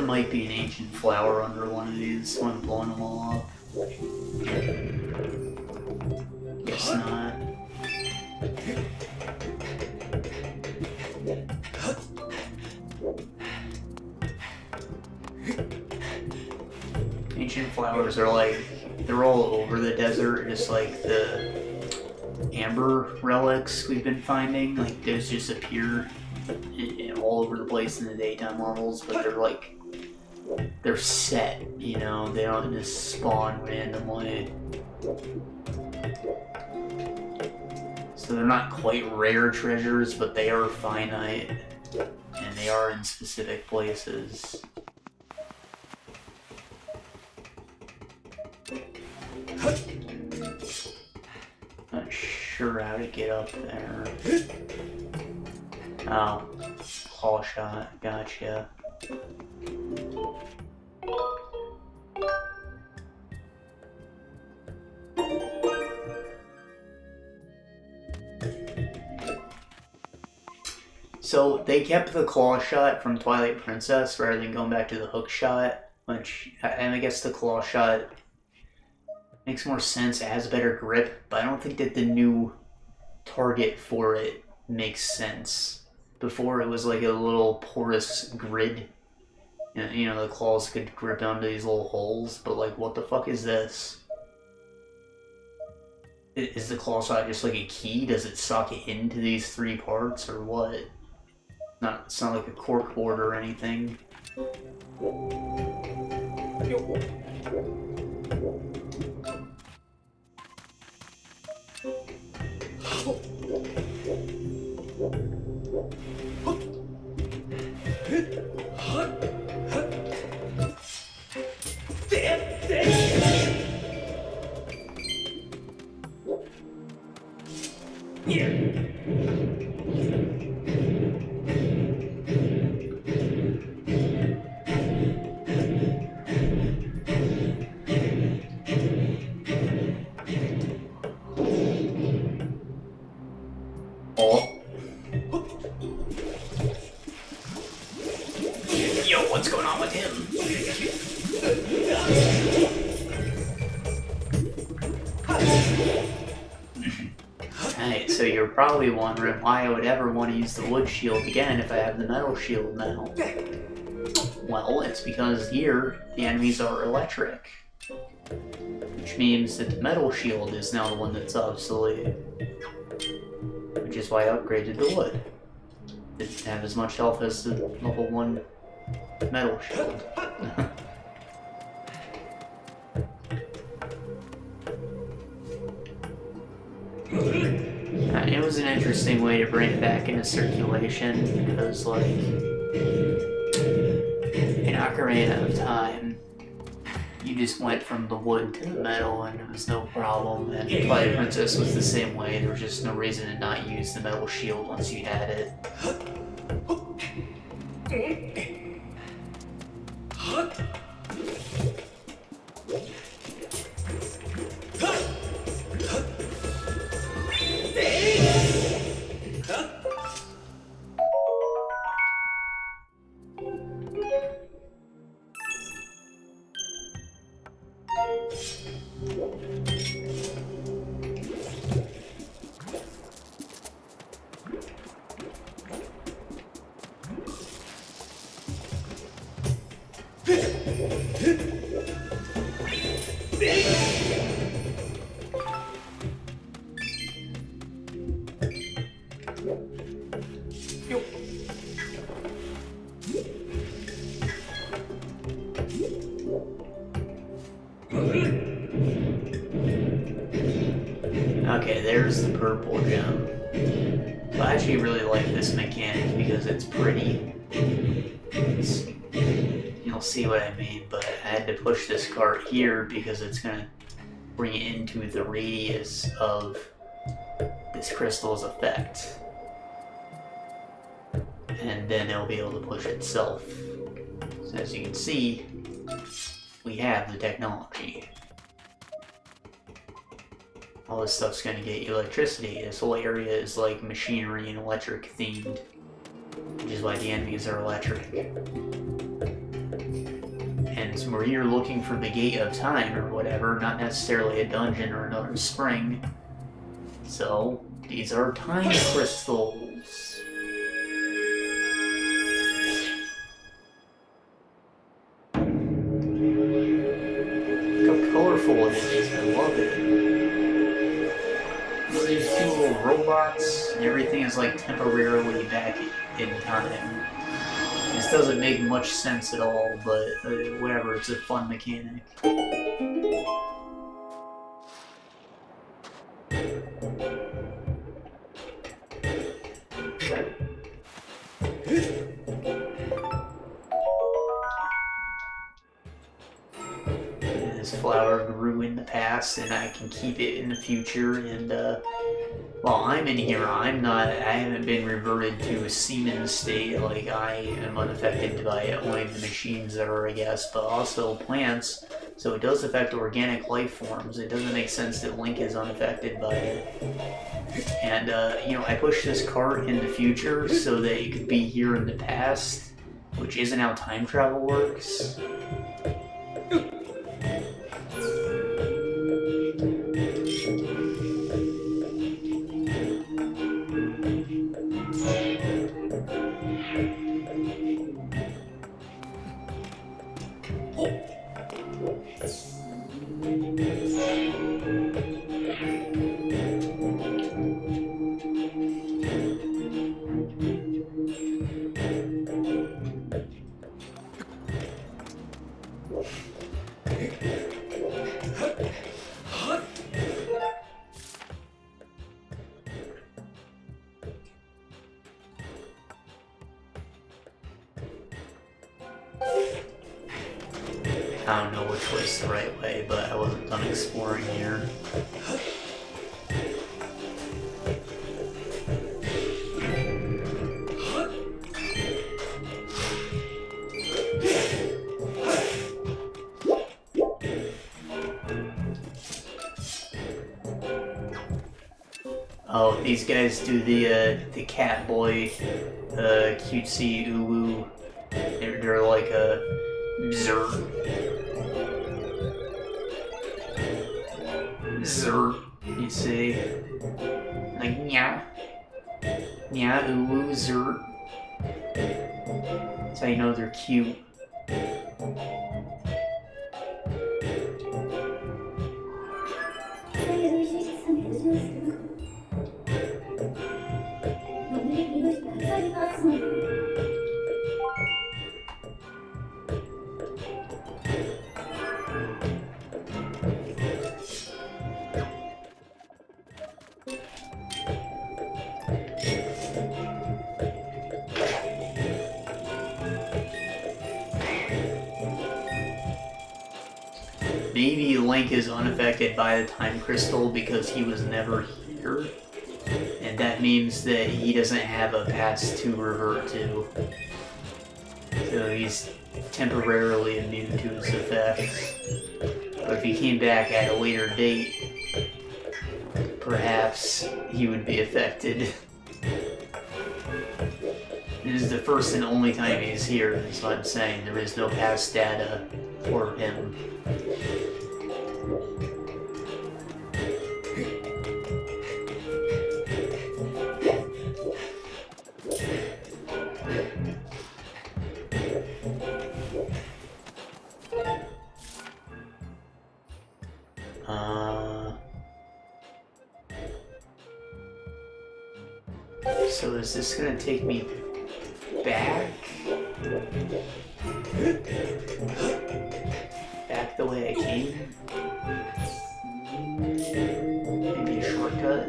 Might be an ancient flower under one of these when I'm blowing them all up. Guess not. Ancient flowers are like, they're all over the desert, just like the amber relics we've been finding. Like, those just appear all over the place in the daytime levels, but they're like, they're set, you know, they don't just spawn randomly. So they're not quite rare treasures, but they are finite, and they are in specific places. Not sure how to get up there. Oh, claw shot, gotcha. So they kept the claw shot from Twilight Princess rather than going back to the hook shot, which, and I guess the claw shot makes more sense, it has better grip, but I don't think that the new target for it makes sense. Before it was like a little porous grid. You know, the claws could grip onto these little holes, but like, what the fuck is this? Is the claw shot just like a key? Does it socket into these 3 parts, or what? It's not like a cork board or anything. what's going on with him? Alright, so you're probably wondering why I would ever want to use the wood shield again if I have the metal shield now. Well, it's because here, the enemies are electric. Which means that the metal shield is now the one that's obsolete. Which is why I upgraded to wood. It didn't have as much health as the level 1 metal shield. And it was an interesting way to bring it back into circulation because, like, in Ocarina of Time, you just went from the wood to the metal and it was no problem. And Twilight Princess was the same way. There was just no reason to not use the metal shield once you had it. Okay, there's the purple gem. So I actually really like this mechanic because it's pretty. You'll see what I mean, but I had to push this cart here because it's going to bring it into the radius of this crystal's effect. And then it'll be able to push itself. So as you can see, we have the technology. All this stuff's gonna get you electricity. This whole area is like machinery and electric themed, which is why the enemies are electric. And so where you're looking for the Gate of Time or whatever, not necessarily a dungeon or another spring. So, these are time crystals. Look how colorful it is, I love it. These two little robots, and everything is like temporarily back in time. This doesn't make much sense at all, but whatever, it's a fun mechanic. This flower grew in the past, and I can keep it in the future, and while I'm in here, I haven't been reverted to a semen state, like I am unaffected by only the machines that are, I guess, but also plants, so it does affect organic life forms. It doesn't make sense that Link is unaffected by it. And, you know, I pushed this cart in the future so that it could be here in the past, which isn't how time travel works. I don't know which way's the right way, but I wasn't done exploring here. Oh, these guys do the cat boy, cutesy uwu. They're like like a zert. Zert, you see? Like, nya. Nya, ooh, zert. That's how you know they're cute. Maybe Link is unaffected by the time crystal because he was never here. And that means that he doesn't have a past to revert to. So he's temporarily immune to its effects. But if he came back at a later date, perhaps he would be affected. This is the first and only time he's here, that's what I'm saying. There is no past data for him. So is this gonna take me back? Back the way I came? Maybe a shortcut?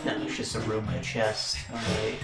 No, it's just a room and a chest. Alright.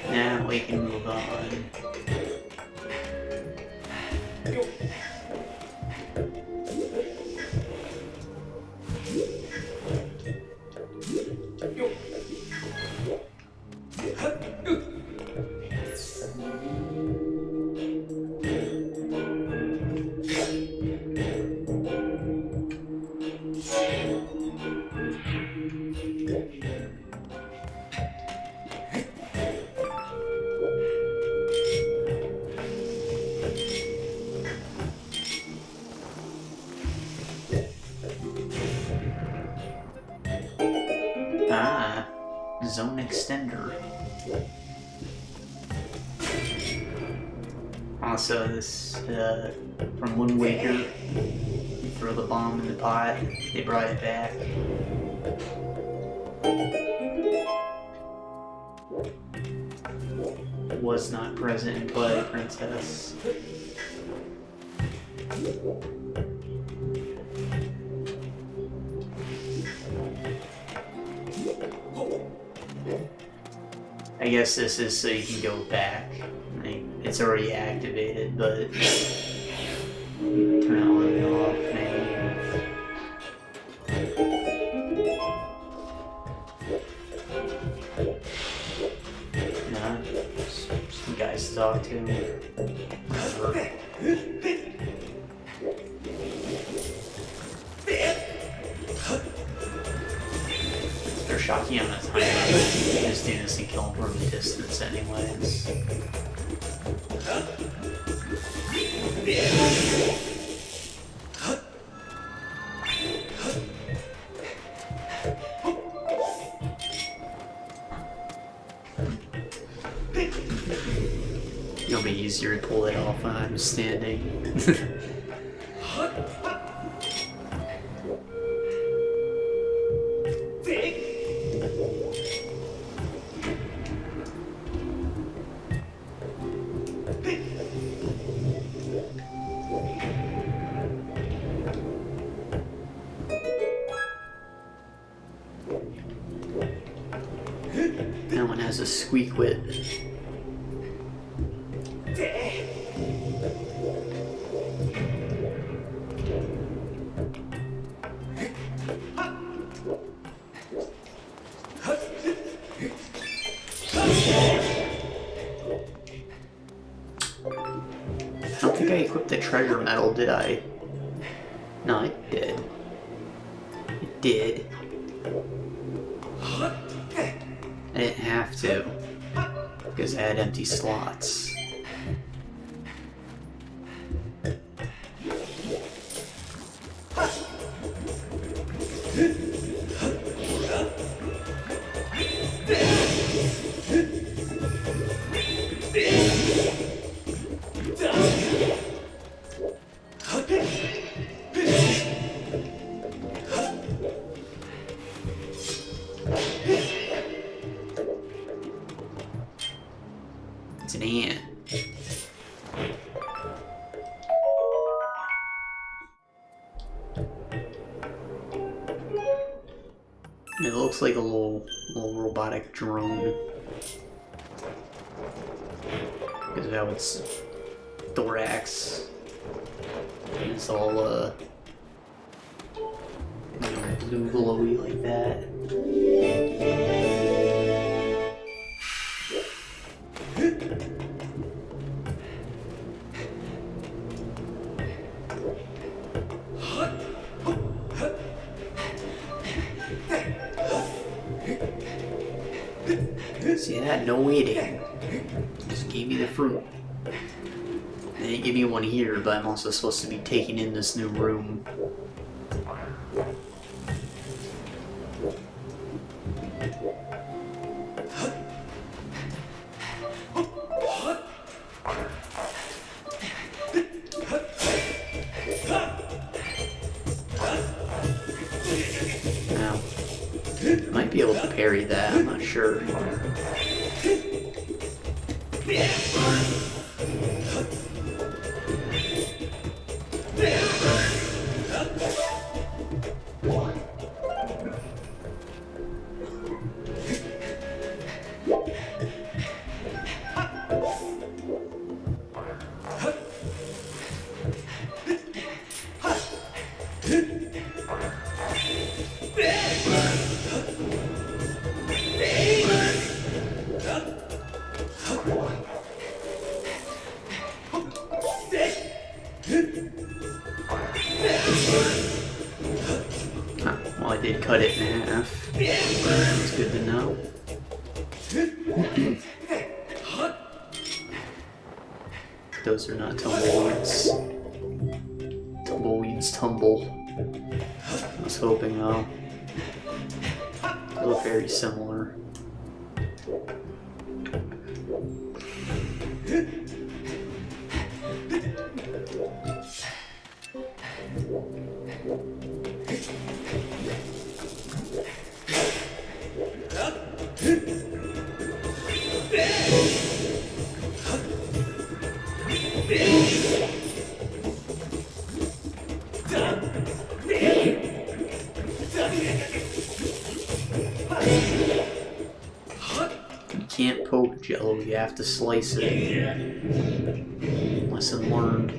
Now we can move on. Ah, zone extender. Also, this, from Wind Waker, you throw the bomb in the pot, they brought it back. Was not present in Twilight Princess. I guess this is so you can go back. I mean, it's already activated, but turn it on and off, maybe. No, some guys to talk to. Whatever. They're shocking on a time. You just do this and kill them from a distance anyways. It'll be easier to pull it off when I'm standing. That one has a squeak wit. I don't think I equipped the treasure medal, did I? No, it did. It did. I didn't have to, because I had empty slots. It's an ant. It looks like a little robotic drone. Because of how its thorax is all blue glowy like that. See that? No waiting. Just gave me the fruit. They didn't give me one here, but I'm also supposed to be taking in this new room. Now, might be able to parry that, I'm not sure. Well, I did cut it in half. That's good to know. Those are not tumbleweeds. Tumbleweeds tumble. I was hoping though. They look very similar. You can't poke Jello, you have to slice it. Lesson learned.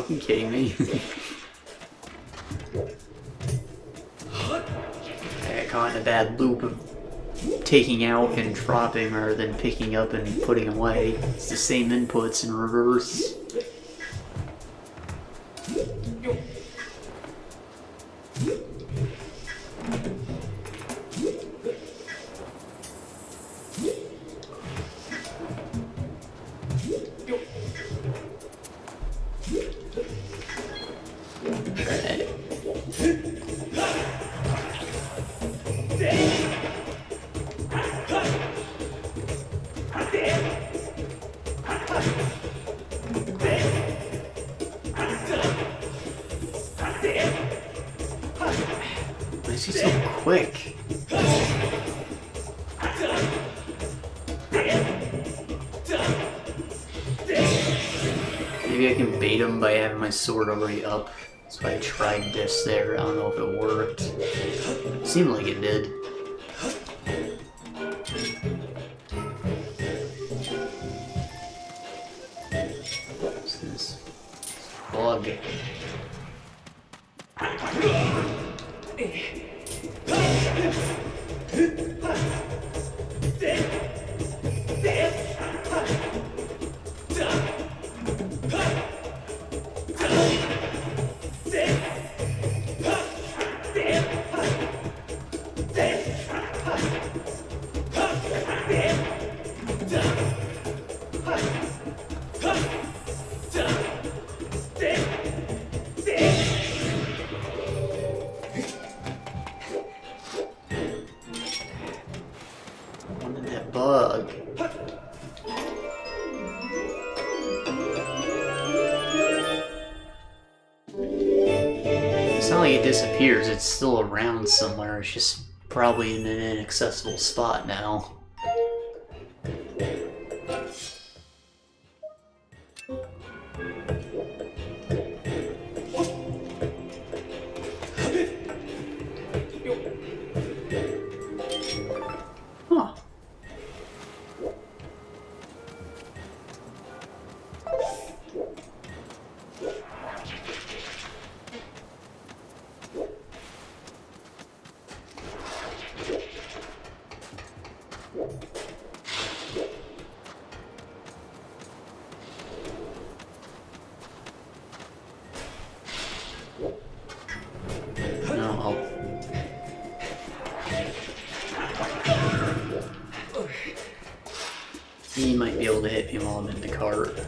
fucking kidding me? I got caught in a bad loop of taking out and dropping rather than picking up and putting away. It's the same inputs in reverse. Why is he so quick? Maybe I can bait him by having my sword already up. So I tried this there. I don't know if it worked. It seemed like it did. What's this? Bug. Bug. It's not like it disappears, it's still around somewhere, it's just probably in an inaccessible spot now. Huh. He might be able to hit me while I'm in the cart.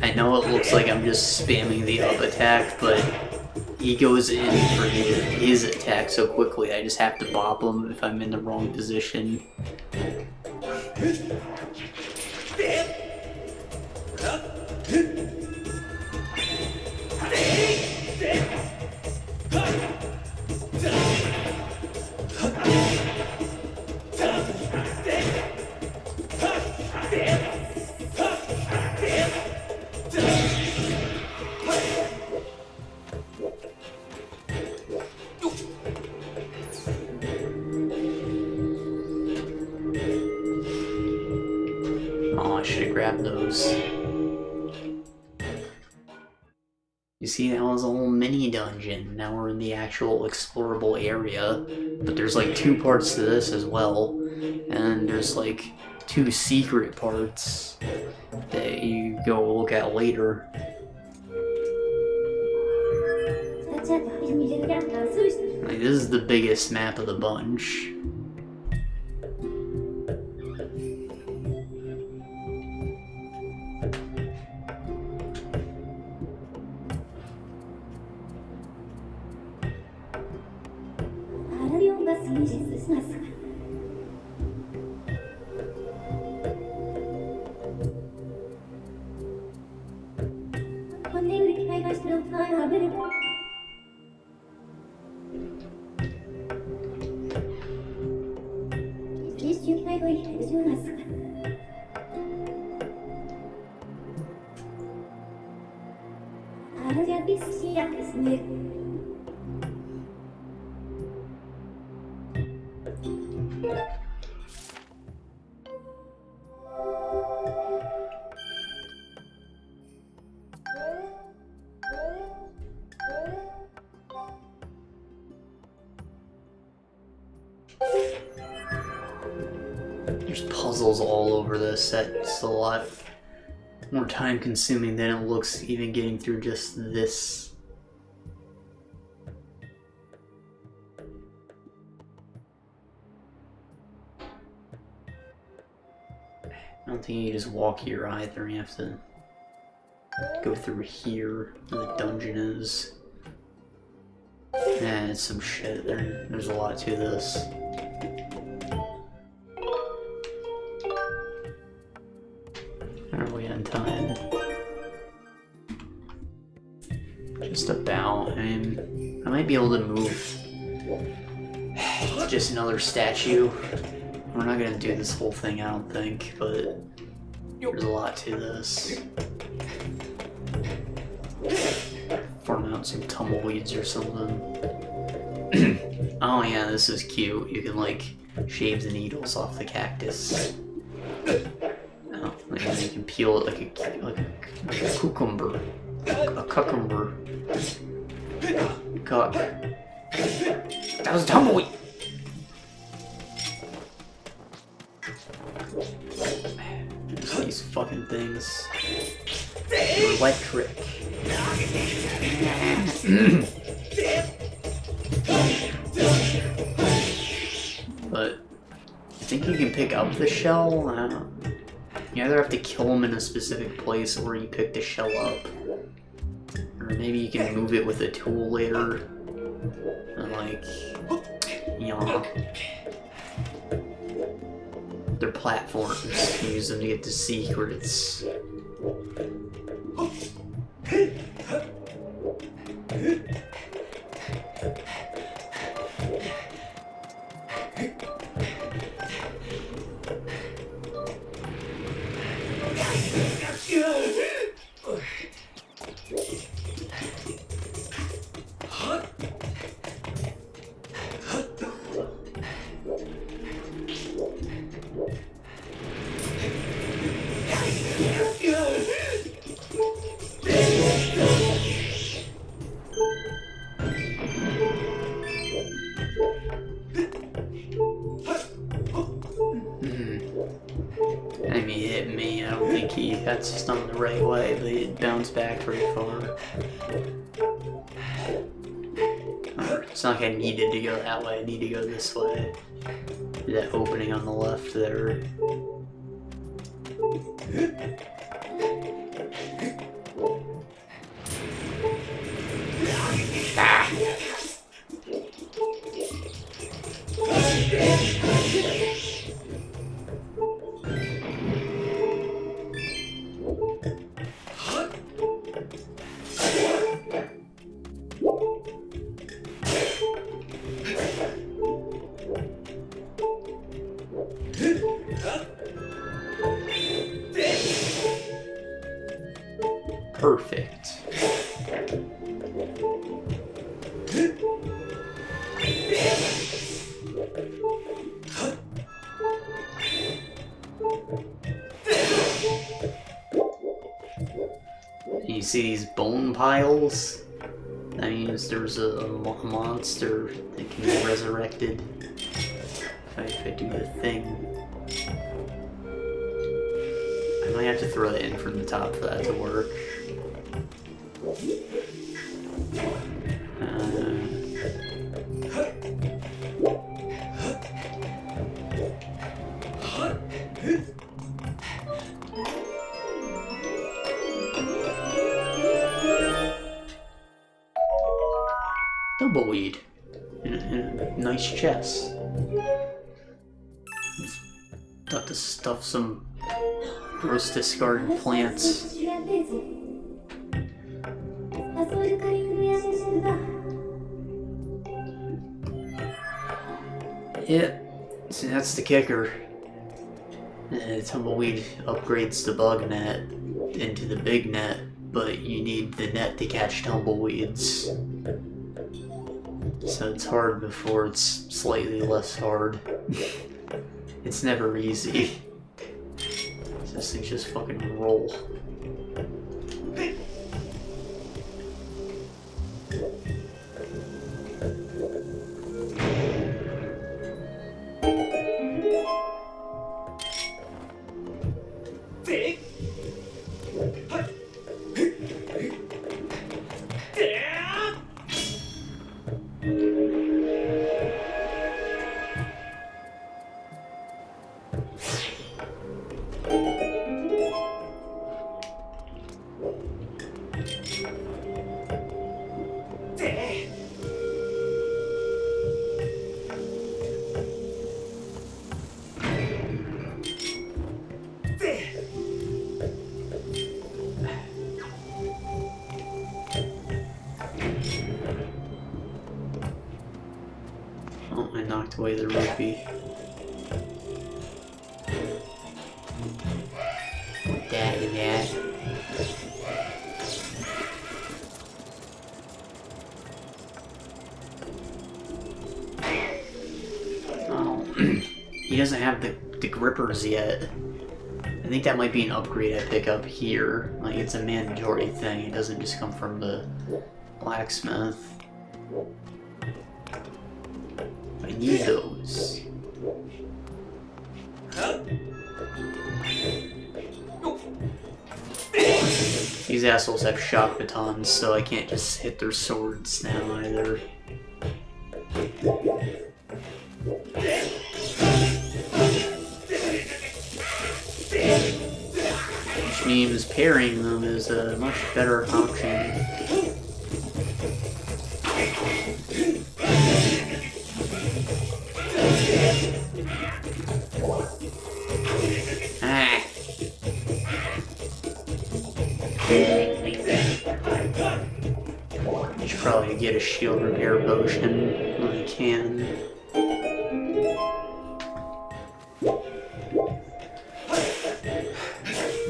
I know it looks like I'm just spamming the up attack, but he goes in for his attack so quickly, I just have to bop him if I'm in the wrong position. I should have grabbed those. You see, that was a whole mini dungeon. Now we're in the actual explorable area. But there's like 2 parts to this as well. And there's like 2 secret parts that you go look at later. Like, this is the biggest map of the bunch. There's puzzles all over this. That's a lot more time consuming than it looks, even getting through just this. I don't think you just walk here either. You have to go through here where the dungeon is. And it's some shit there. There's a lot to this. Are we on time? Just about. I mean, I might be able to move. It's just another statue. We're not gonna do this whole thing, I don't think, but there's a lot to this. Farm out some tumbleweeds or something. Oh yeah, this is cute. You can like shave the needles off the cactus. Oh, like, you can peel it like a cucumber. A cucumber. God. That was a tumbleweed! Just these fucking things. They're electric. But I think you can pick up the shell. I don't know. You either have to kill them in a specific place or you pick the shell up. Or maybe you can move it with a tool later. And like, you know, they're platforms. You can use them to get to secrets. That's just not the right way, but it bounced back pretty far. It's not like I needed to go that way, I need to go this way. That opening on the left there. Perfect. You see these bone piles? That means there's a monster that can be resurrected if I do the thing. I might have to throw that in from the top for that to work. Tumbleweed in a nice chest. Got to stuff some gross discarded plants. Yeah, see, that's the kicker. Tumbleweed upgrades the bug net into the big net, but you need the net to catch tumbleweeds. So it's hard before it's slightly less hard. It's never easy. This thing just fucking roll. Oh, I knocked away the rupee. That and that. Oh, he doesn't have the grippers yet. I think that might be an upgrade I pick up here. Like, it's a mandatory thing. It doesn't just come from the blacksmith. I need those. These assholes have shock batons, so I can't just hit their swords now either. Which means parrying them is a much better option. Ah. I should probably get a shield repair potion when I can.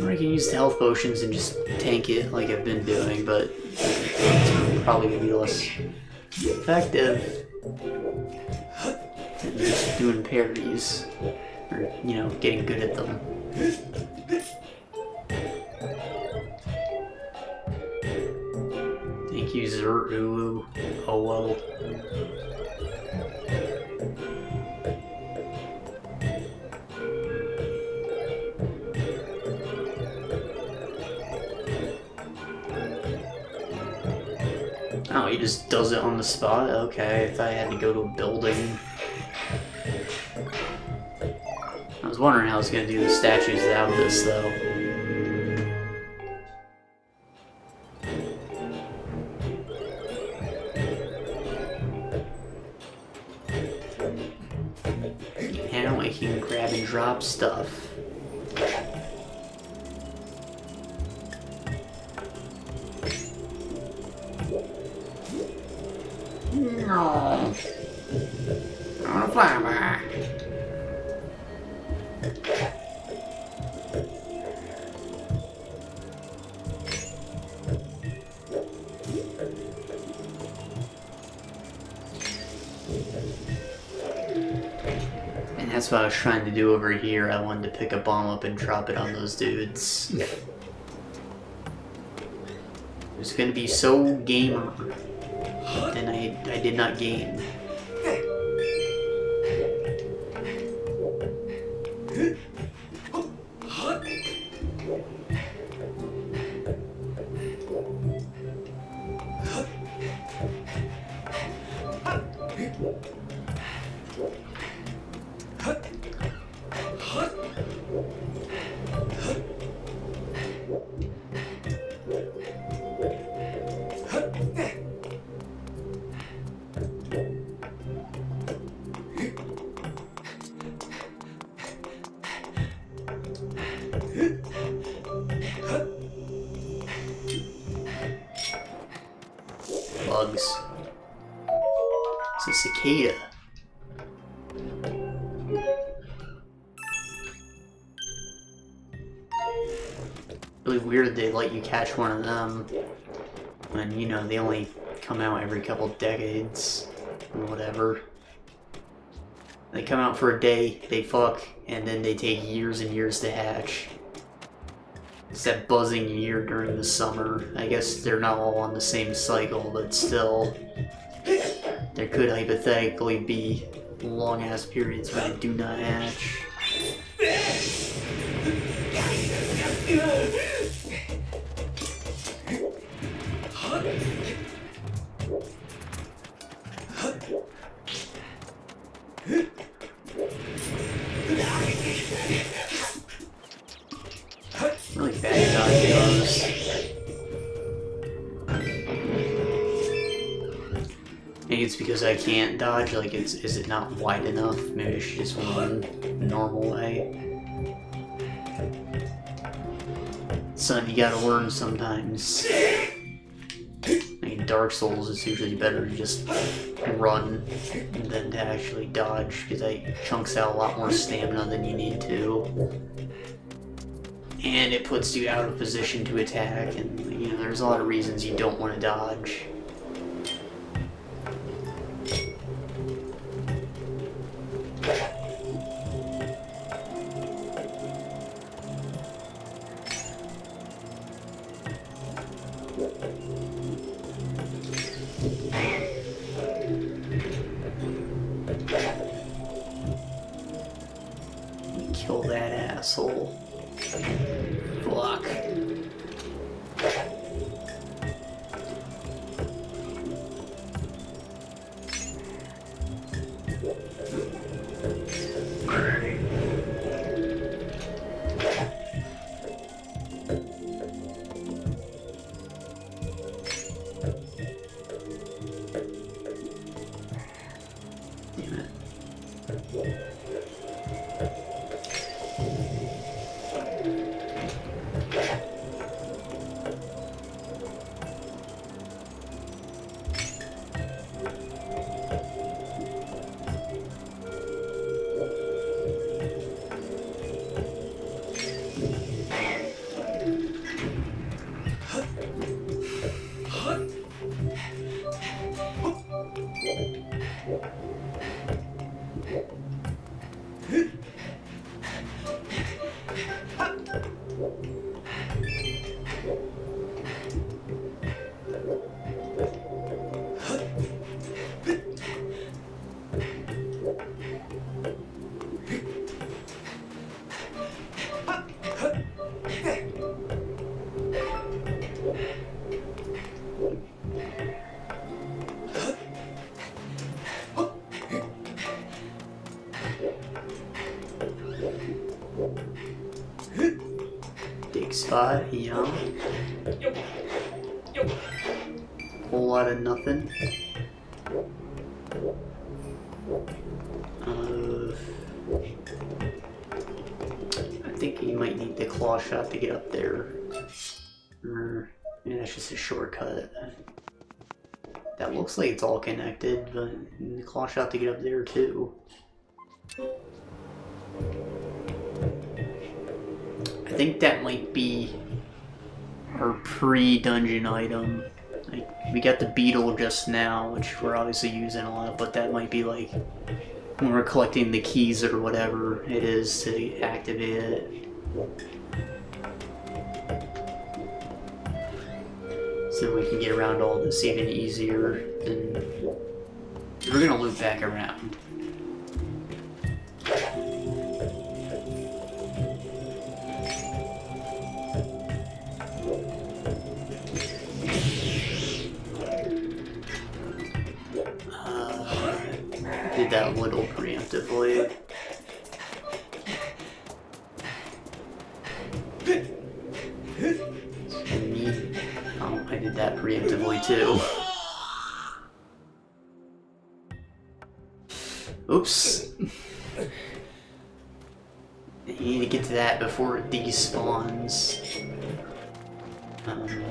Or I can use the health potions and just tank it like I've been doing, but it's probably gonna be less effective than just doing parries. Or, you know, getting good at them. Thank you, Zuru. Oh well. Oh, he just does it on the spot? Okay, I thought I had to go to a building. I was wondering how I was going to do the statues without this, though. Now I can grab and drop stuff. No. I want to fly back. And that's what I was trying to do over here. I wanted to pick a bomb up and drop it on those dudes. It was going to be so gamer. And I did not gain. Bugs. It's a cicada. really weird they let you catch one of them when, you know, they only come out every couple decades or whatever. They come out for a day, they fuck, and then they take years and years to hatch. It's that buzzing year during the summer. I guess they're not all on the same cycle, but still, there could hypothetically be long-ass periods where they do not hatch. Really bad dodge those. Maybe it's because I can't dodge, like is it not wide enough? Maybe I should just run the normal way. Son, you gotta learn sometimes. In Dark Souls, it's usually better to just run than to actually dodge, because it chunks out a lot more stamina than you need to. And it puts you out of position to attack, and you know, there's a lot of reasons you don't want to dodge. Kill that asshole. Fuck. Damn it. Dig spot, yeah. Whole lot of nothing. I think you might need the claw shot to get up there. Or maybe that's just a shortcut. That looks like it's all connected, but you need the claw shot to get up there too. I think that might be our pre-dungeon item. Like, we got the beetle just now, which we're obviously using a lot, but that might be like when we're collecting the keys or whatever it is to activate it. So we can get around all this even easier. Than... We're gonna loop back around. Did that a little preemptively. Oh, I did that preemptively too. Oops. You need to get to that before it despawns. I don't think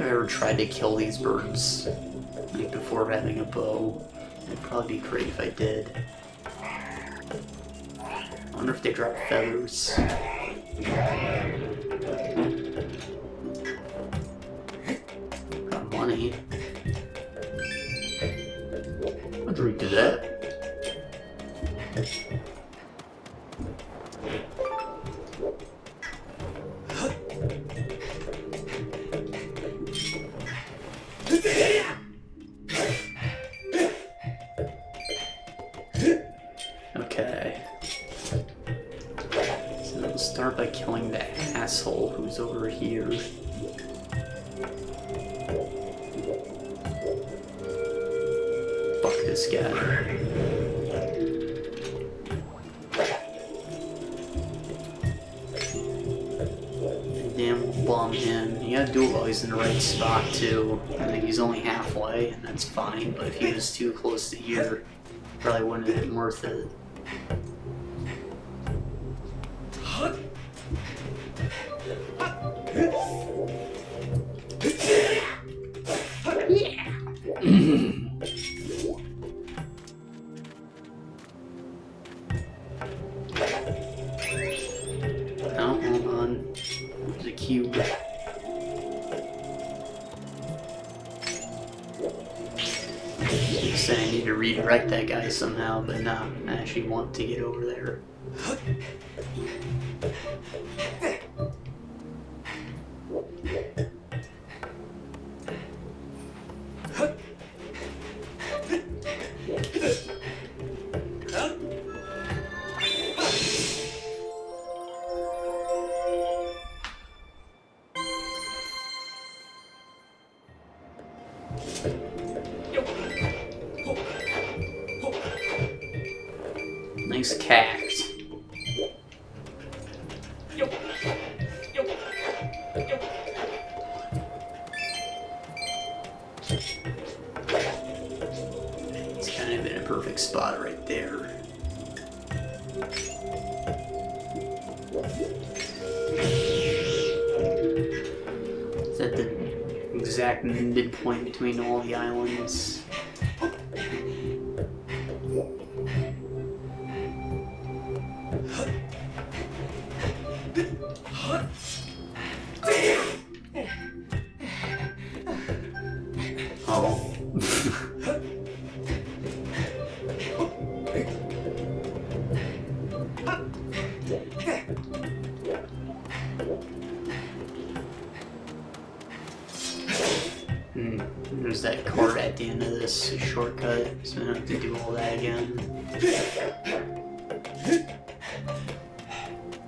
I've ever tried to kill these birds like before having a bow. It'd probably be great if I did. wonder if they drop feathers. Got money. I'll drink to that. Okay. So we'll start by killing that asshole who's over here. Fuck this guy. Damn, we'll bomb him. You gotta do it while he's in the right spot too. I think he's only halfway, and that's fine, but if he was too close to here, probably wouldn't have been worth it. Oh, hold on. There's a cube. Saying I need to redirect that guy somehow, but no, I actually want to get over there. Nice cact. It's kind of in a perfect spot right there. Is that the exact midpoint between all the islands? Oh. There's that card at the end of this shortcut, so I don't have to do all that again.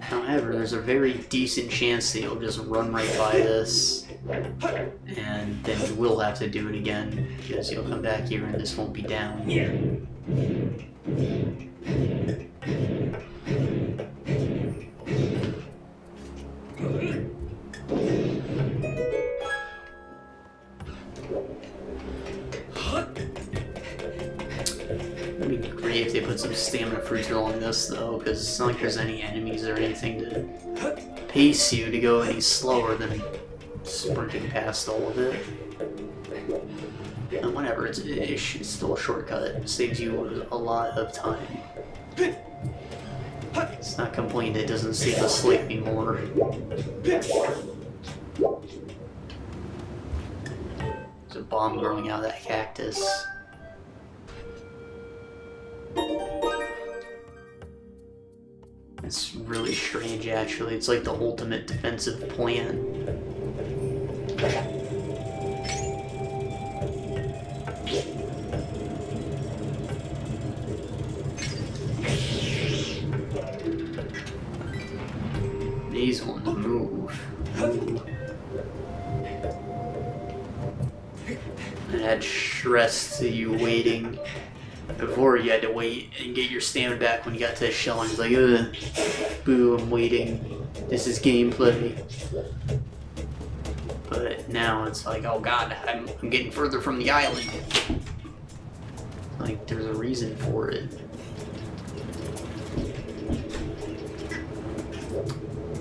However, there's a very decent chance that you'll just run right by this, and then you will have to do it again, because you'll come back here and this won't be down. It'd be great if they put some stamina fruits along this, though, because it's not like there's any enemies or anything to pace you to go any slower than sprinting past all of it. And whatever, it's still a shortcut. It saves you a lot of time. It's not complaining that it doesn't save us sleep anymore. There's a bomb growing out of that cactus. It's really strange, actually. It's like the ultimate defensive plan. These want to move. And add stress to you waiting. Before you had to wait and get your stamina back when you got to the shell and it's like, ugh, boo, I'm waiting. This is gameplay. But now it's like, oh god, I'm getting further from the island. Like, there's a reason for it.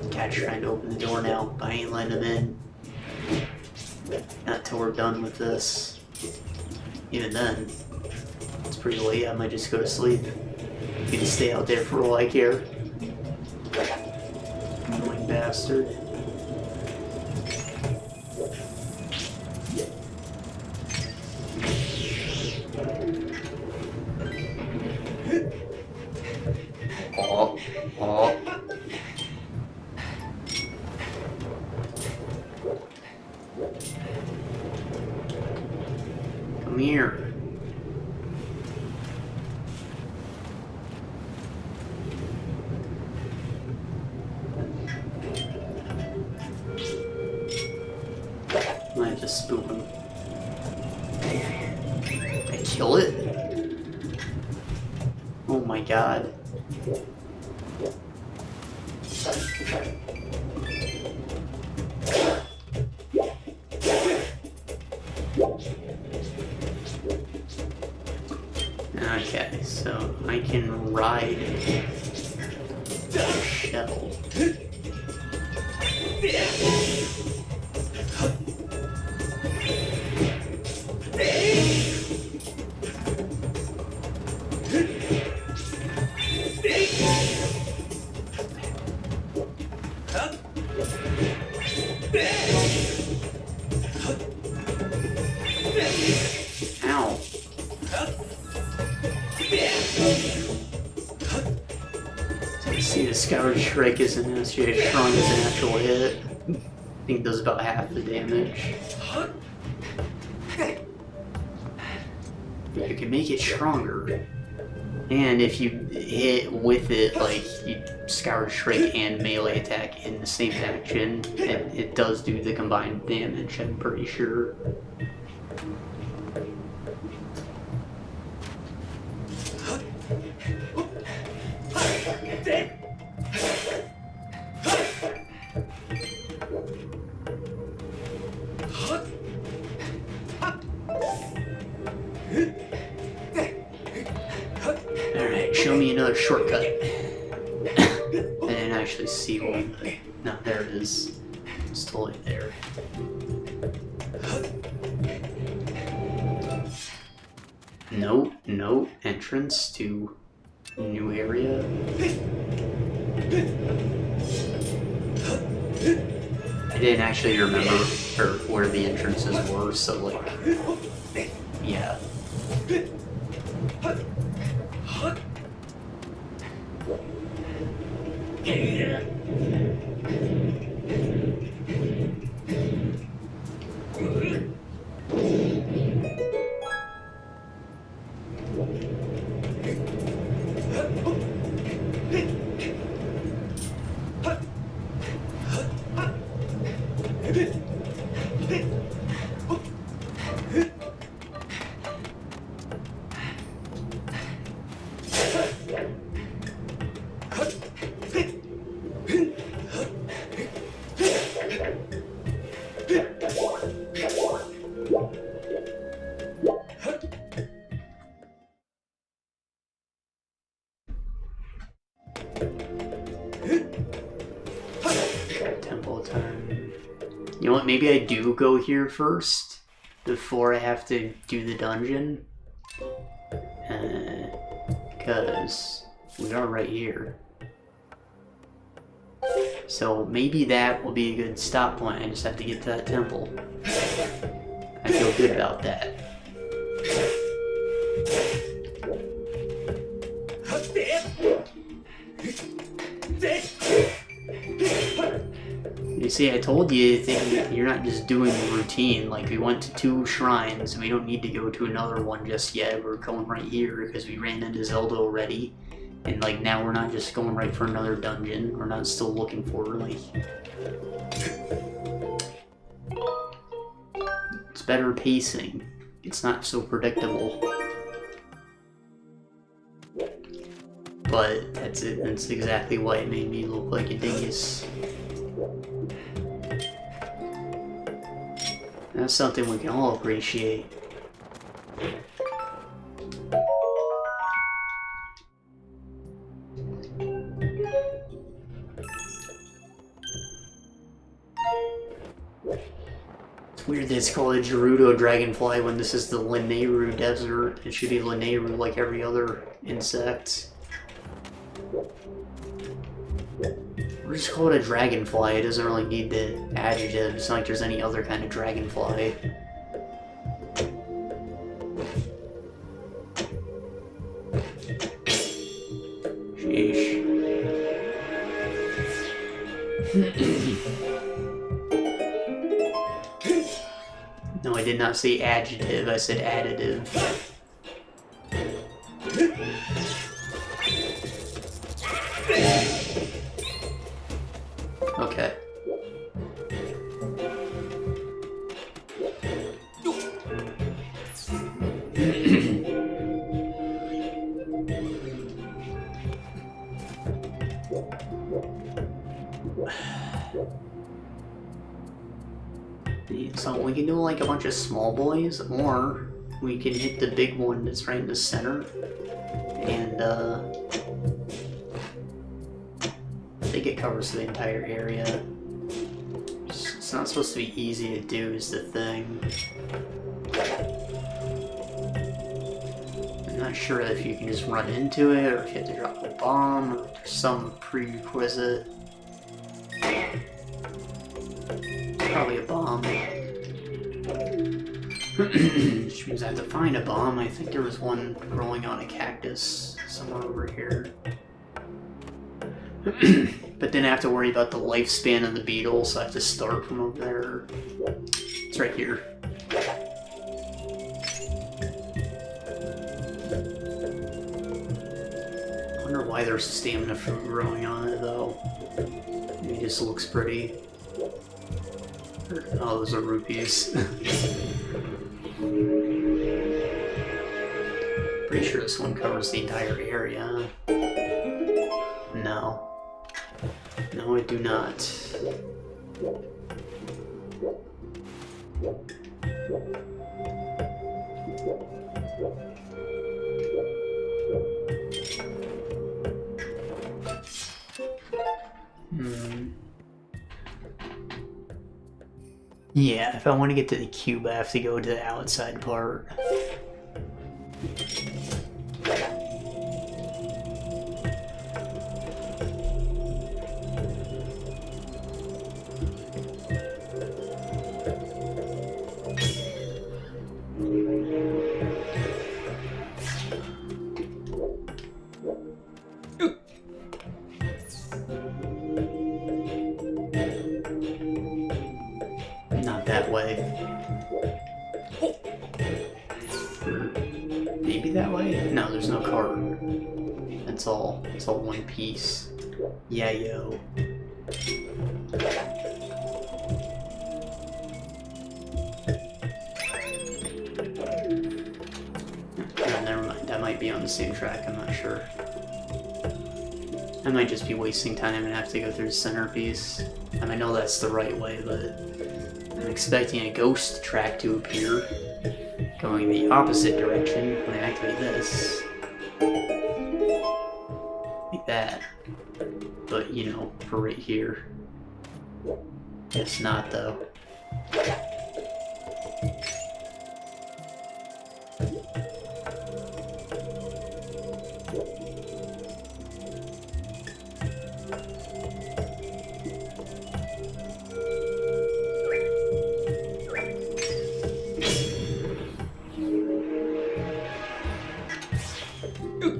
Cat's trying to open the door now, but I ain't letting him in. Not till we're done with this. Even then, it's pretty late, I might just go to sleep. You can stay out there for all I care. bastard. Oh, oh. Come here. Might just spook him. I kill it? Oh my god. Okay, so I can ride the shell. Ow. So you see the Skyward Shrike isn't necessarily as strong as an actual hit. I think it does about half the damage. You can make it stronger. And if you hit with it, like, you Skyward Shrike and melee attack in the same action, it does do the combined damage, I'm pretty sure. Alright, show me another shortcut. I didn't actually see one. No, there it is. It's totally there. No, no entrance to new area. I didn't actually remember where the entrances were, so like, yeah. Temple time. You know what, maybe I do go here first before I have to do the dungeon. Because we are right here. So maybe that will be a good stop point. I just have to get to that temple. I feel good about that. You see, I told you you're not just doing the routine. Like, we went to 2 shrines. We don't need to go to another one just yet. We're going right here because we ran into Zelda already. And, like, now we're not just going right for another dungeon. We're not still looking for her, like... It's better pacing. It's not so predictable. But that's it. That's exactly why it made me look like a dingus. That's something we can all appreciate. It's weird that it's called a Gerudo Dragonfly when this is the Lanayru Desert. It should be Lanayru like every other insect. We'll just call it a dragonfly. It doesn't really need the adjective. It's not like there's any other kind of dragonfly. Sheesh. No, I did not say adjective. I said additive. Okay. So we can do like a bunch of small boys, or we can hit the big one that's right in the center, and I think it covers the entire area. It's not supposed to be easy to do is the thing. I'm not sure if you can just run into it, or if you have to drop a bomb, or some prerequisite. Probably a bomb. Which means I have to find a bomb. I think there was one growing on a cactus somewhere over here. But then I have to worry about the lifespan of the beetle, so I have to start from over there. It's right here. I wonder why there's stamina fruit growing on it, though. Maybe it just looks pretty. Oh, those are rupees. Pretty sure this one covers the entire area. No. No, I do not. Yeah, if I want to get to the cube, I have to go to the outside part. Not that way. Or maybe that way? No, there's no cart. It's all one piece. Yeah, yo. Oh, never mind. That might be on the same track. I'm not sure. I might just be wasting time and have to go through the centerpiece. I know that's the right way, but I'm expecting a ghost track to appear, going the opposite direction when I activate this. Like that. But, you know, for right here. Guess not, though.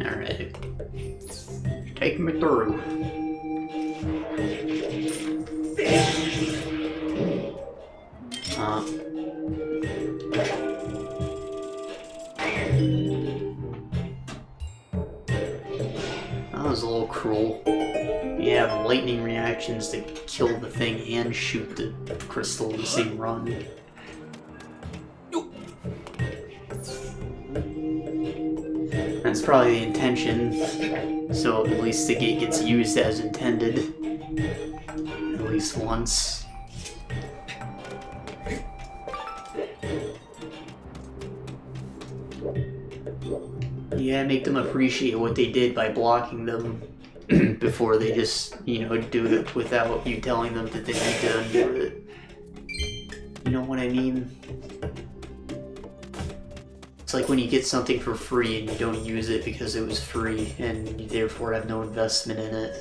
Alright. Take me through. That was a little cruel. You have lightning reactions to kill the thing and shoot the crystal in the same run. That's probably the intention, so at least the gate gets used as intended. At least once. Yeah, make them appreciate what they did by blocking them before they just, you know, do it without you telling them that they need to undo it. You know what I mean? It's like when you get something for free and you don't use it because it was free and you therefore have no investment in it.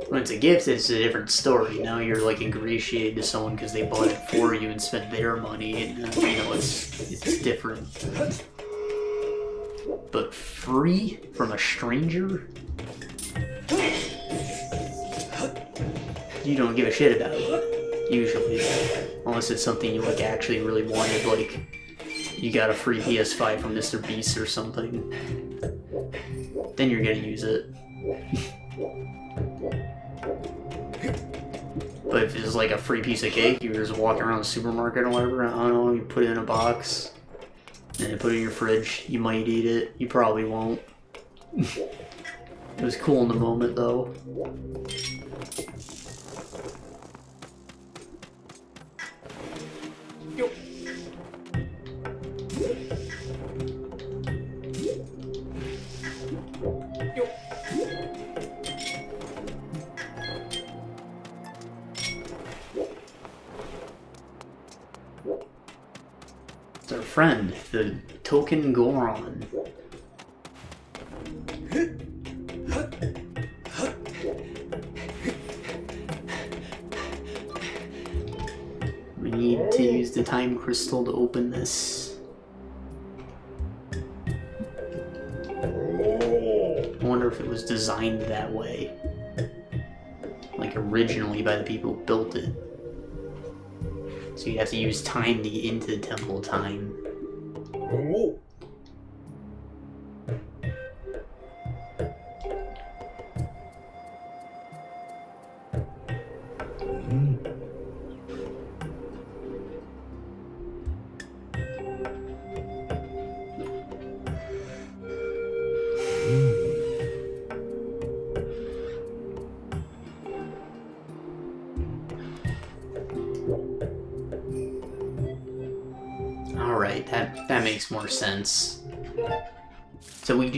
When it's a gift, it's a different story. Now you're like ingratiated to someone because they bought it for you and spent their money, and you know it's different. But free from a stranger? You don't give a shit about it, usually. Unless it's something you like actually really wanted, like you got a free PS5 from Mr. Beast or something. Then you're gonna use it. But if it's like a free piece of cake, you're just walking around the supermarket or whatever, I don't know, you put it in a box, and you put it in your fridge, you might eat it, you probably won't. It was cool in the moment though. It's our friend, the Token Goron. We need to use the time crystal to open this. I wonder if it was designed that way. Like originally by the people who built it. So you have to use time to get into the Temple of Time. Alright, that makes more sense. So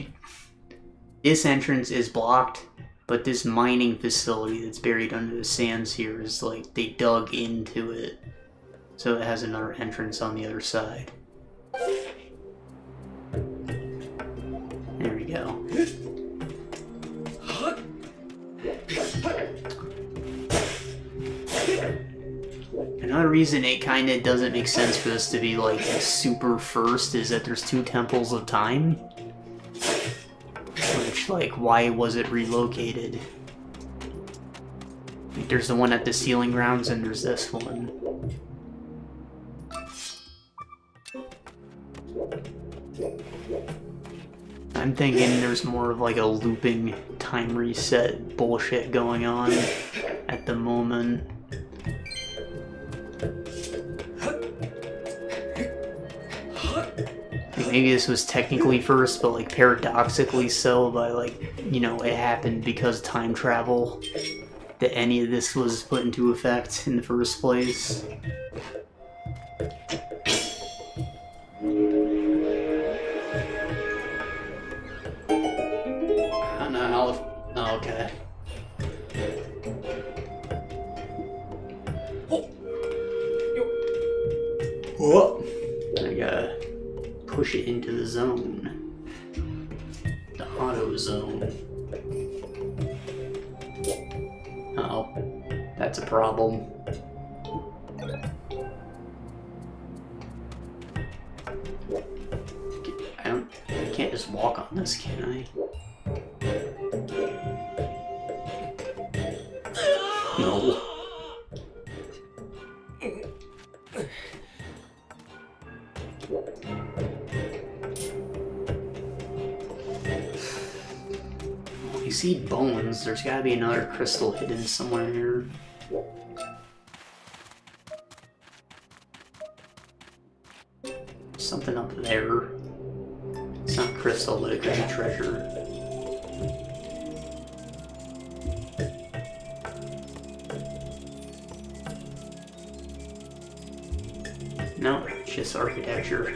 this entrance is blocked, but this mining facility that's buried under the sands here is like, they dug into it. So it has another entrance on the other side. There we go. Another reason it kinda doesn't make sense for this to be like super first is that there's two temples of time. Which, like, why was it relocated? Like, there's the one at the Sealing Grounds and there's this one. I'm thinking there's more of like a looping time reset bullshit going on at the moment. Maybe this was technically first, but like paradoxically so, by like, you know, it happened because time travel that any of this was put into effect in the first place. I don't know how. Oh, okay. Whoa! I gotta push it into the zone. The auto zone. Uh-oh. That's a problem. I can't just walk on this, can I? No. You see bones, there's gotta be another crystal hidden somewhere here. Something up there. It's not crystal, but it could be treasure. No, it's just architecture.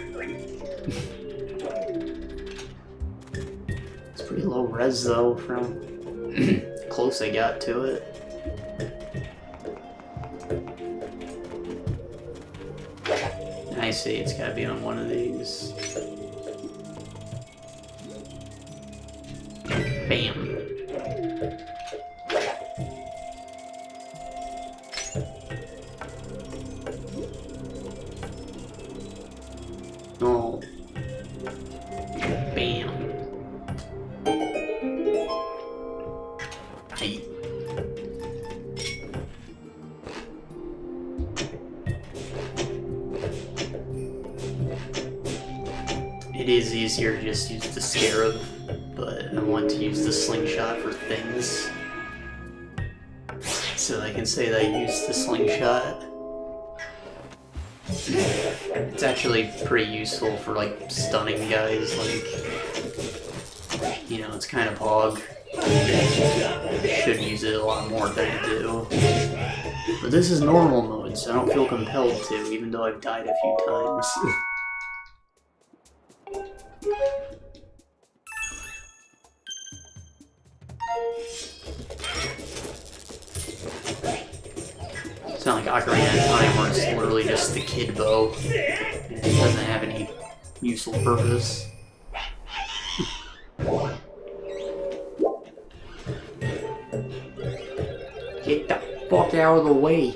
It's pretty low res though from close I got to it. I see, it's gotta be on one of these. Bam. Oh. Bam. Hey. It is easier to just use the scarab, but I want to use the slingshot for things. So I can say that I used the slingshot. It's actually pretty useful for like stunning guys, like, you know, it's kind of hog. I should use it a lot more than I do. But this is normal mode, so I don't feel compelled to, even though I've died a few times. It's not like Ocarina of Time where it's literally just the kid bow. It doesn't have any useful purpose. Get the fuck out of the way!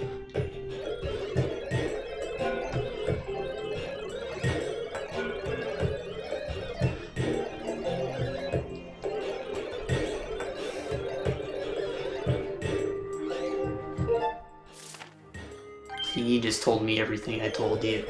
You just told me everything I told you.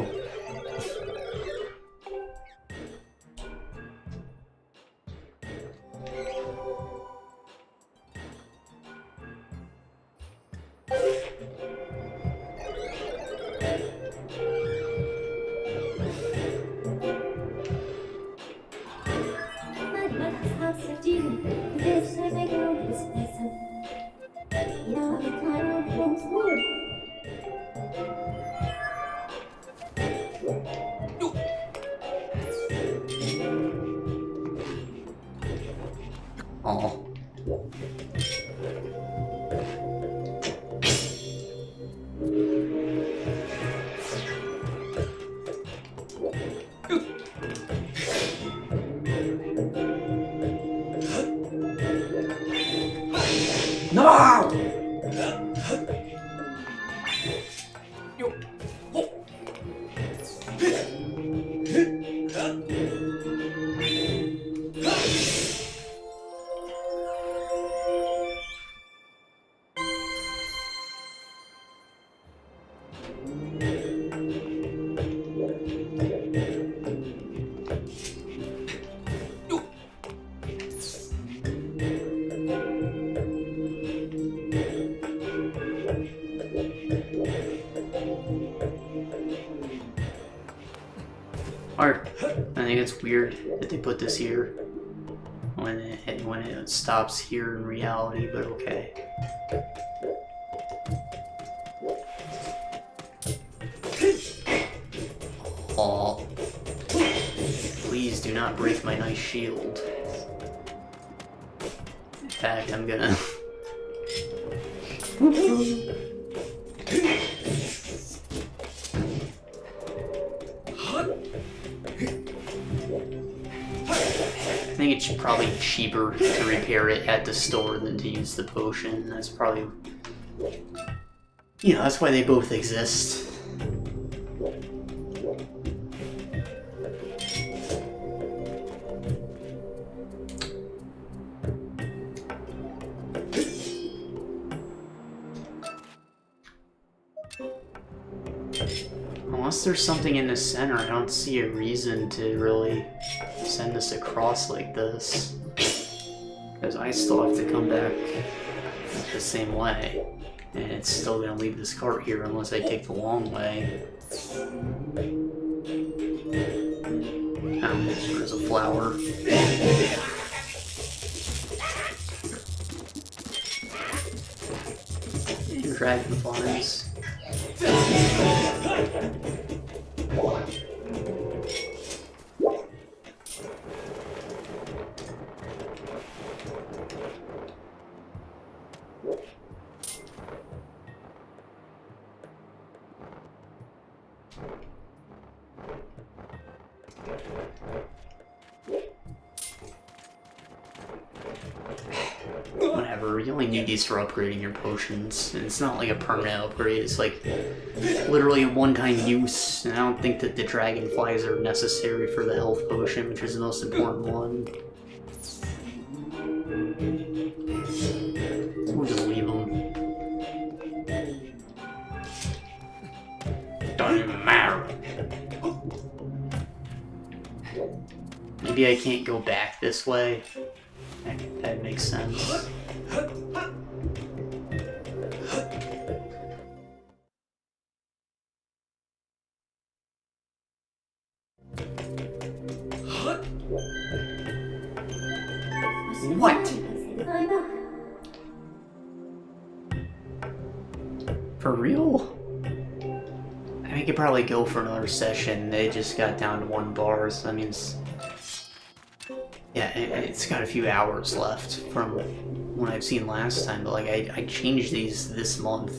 Oh. No! I think it's weird that they put this here when it stops here in reality, but okay. Aw. Please do not break my nice shield. In fact, I'm gonna... I think it's probably cheaper to repair it at the store than to use the potion. That's probably... You know, that's why they both exist. Unless there's something in the center, I don't see a reason to really send us across like this. Because I still have to come back the same way. And it's still going to leave this cart here unless I take the long way. Oh, there's a flower. And dragonflies. you only need these for upgrading your potions, and it's not like a permanent upgrade, it's like literally a one-time use, and I don't think that the dragonflies are necessary for the health potion, which is the most important one. We'll just leave them. Doesn't even matter. Maybe I can't go back this way. That makes sense. What? For real? I could probably go for another session. They just got down to 1 bar, so that means... Yeah, it's got a few hours left from what I've seen last time, but like I changed these this month.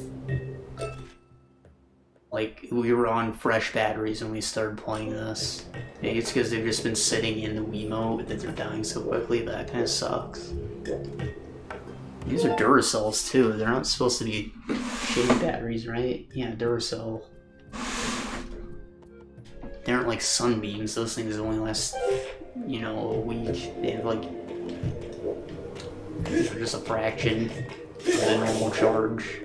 Like, we were on fresh batteries when we started playing this. Maybe it's because they've just been sitting in the Wiimote that they're dying so quickly, but that kind of sucks. These are Duracells too, they're not supposed to be shitty batteries, right? Yeah, Duracell. They aren't like sunbeams, those things only last, you know, a week. They have like, they're just a fraction of the normal charge.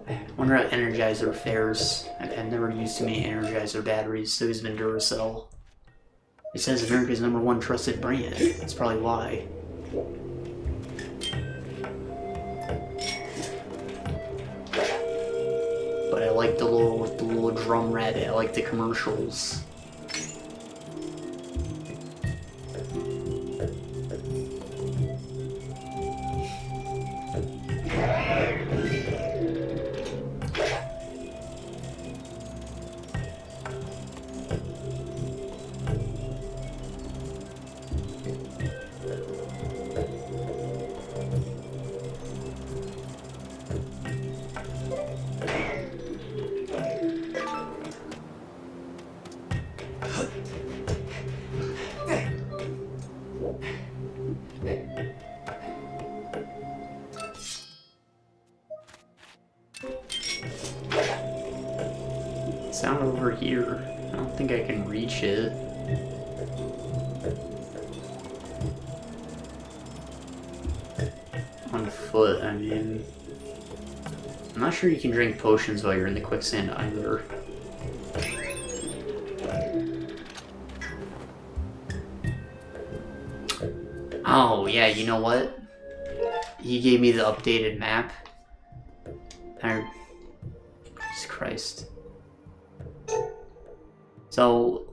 I wonder how Energizer fares. I've never used too many Energizer batteries, so it's been Duracell. It says America's #1 trusted brand. That's probably why. But I like the little drum rabbit. I like the commercials. It's not over here. I don't think I can reach it. On foot, I mean. I'm not sure you can drink potions while you're in the quicksand either. Oh, yeah, you know what? He gave me the updated map. Jesus Christ. So,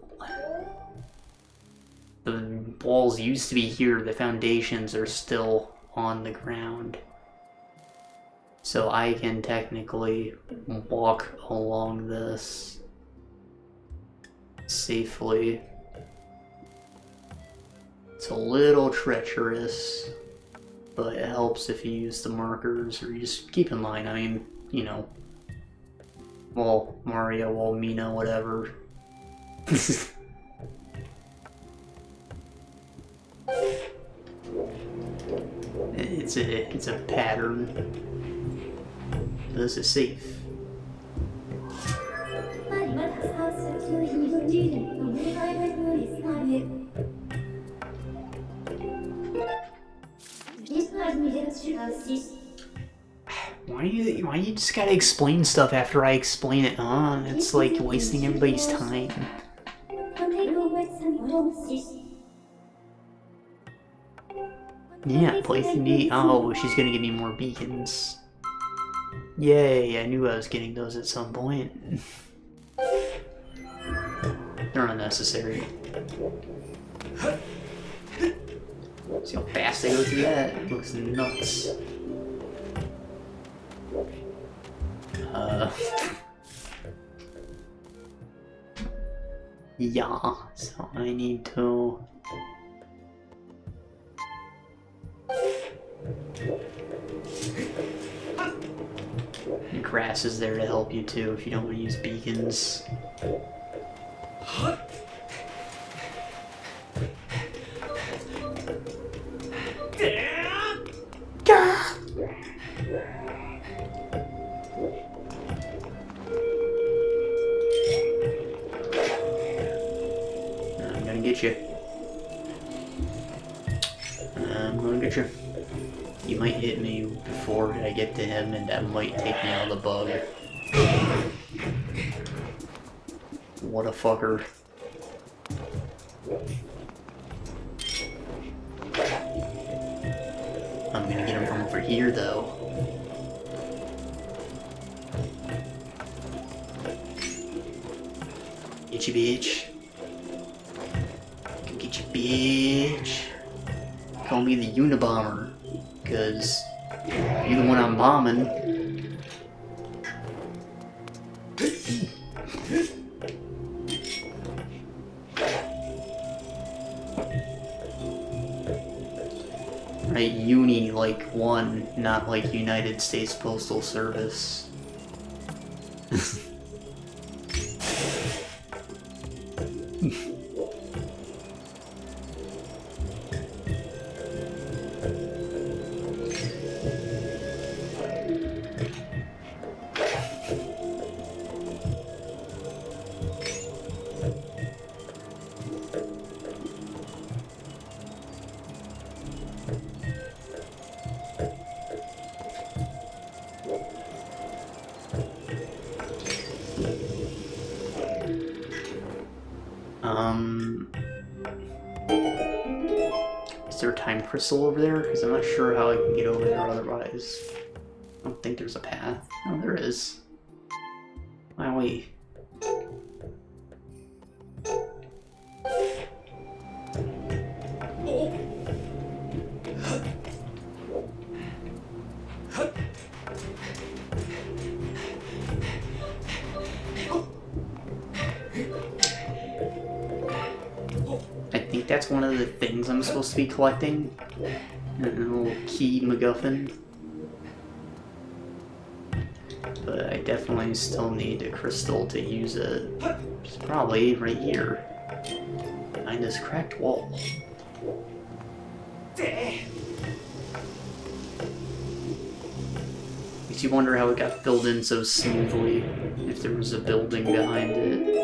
the walls used to be here, the foundations are still on the ground. So I can technically walk along this safely. It's a little treacherous, but it helps if you use the markers, or you just keep in line, I mean, you know, well, Mario, well, Mina, whatever. It's a pattern. This is safe. Why you just gotta explain stuff after I explain it? It's like wasting everybody's time. Yeah, play neat. Oh, she's gonna give me more beacons. Yay, I knew I was getting those at some point. They're unnecessary. See how fast I go through that? It looks nuts. Yeah, so I need to... The grass is there to help you too if you don't want to use beacons. get you. I'm gonna get you. You might hit me before I get to him, and that might take me out of the bug. What a fucker. I'm gonna get him from over here, though. Get you, bitch. Come get you, bitch. Call me the Unabomber, because you're the one I'm bombing. Right, Uni like one, not like United States Postal Service. Is there a time crystal over there? Because I'm not sure how I can get over there otherwise. I don't think there's a path. Oh, there is. Wow, wait. That's one of the things I'm supposed to be collecting. A little key MacGuffin. But I definitely still need a crystal to use it. It's probably right here. Behind this cracked wall. Makes you wonder how it got filled in so smoothly. If there was a building behind it.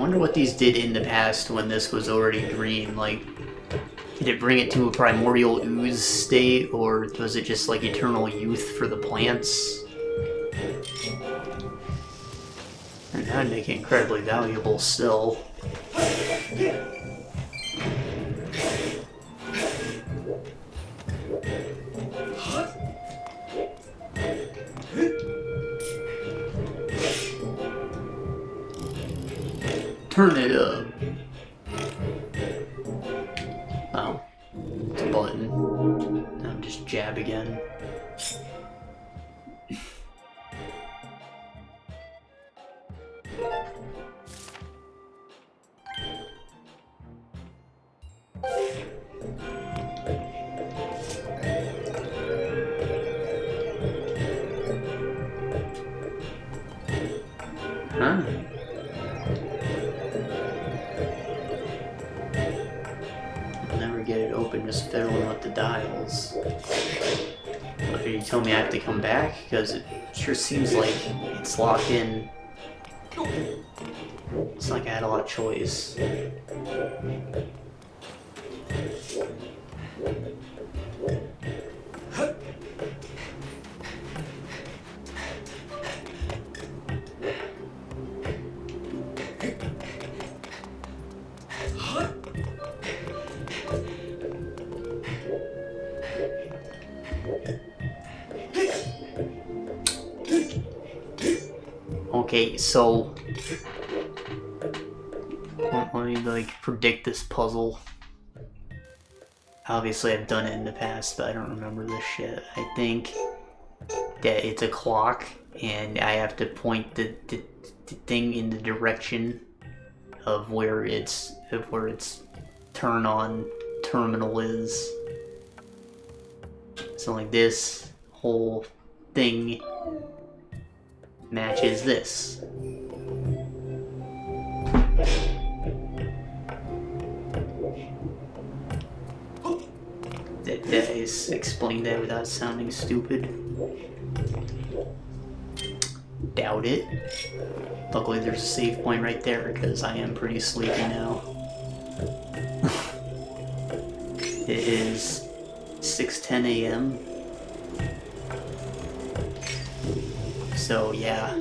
What these did in the past when this was already green, like, did it bring it to a primordial ooze state, or was it just like eternal youth for the plants? And that'd make it incredibly valuable still. Turn it up. Oh. It's a button. Now just jab again. Huh? Get it open just fiddling with the dials. Are you telling me I have to come back? Because it sure seems like it's locked in. It's like I had a lot of choice. Okay, so let me like predict this puzzle. Obviously I've done it in the past, but I don't remember this shit. I think that it's a clock and I have to point the thing in the direction of where its turn on terminal is. So like this whole thing matches this. Did I explain that without sounding stupid? Doubt it. Luckily there's a save point right there because I am pretty sleepy now. It is 6:10 a.m. So yeah.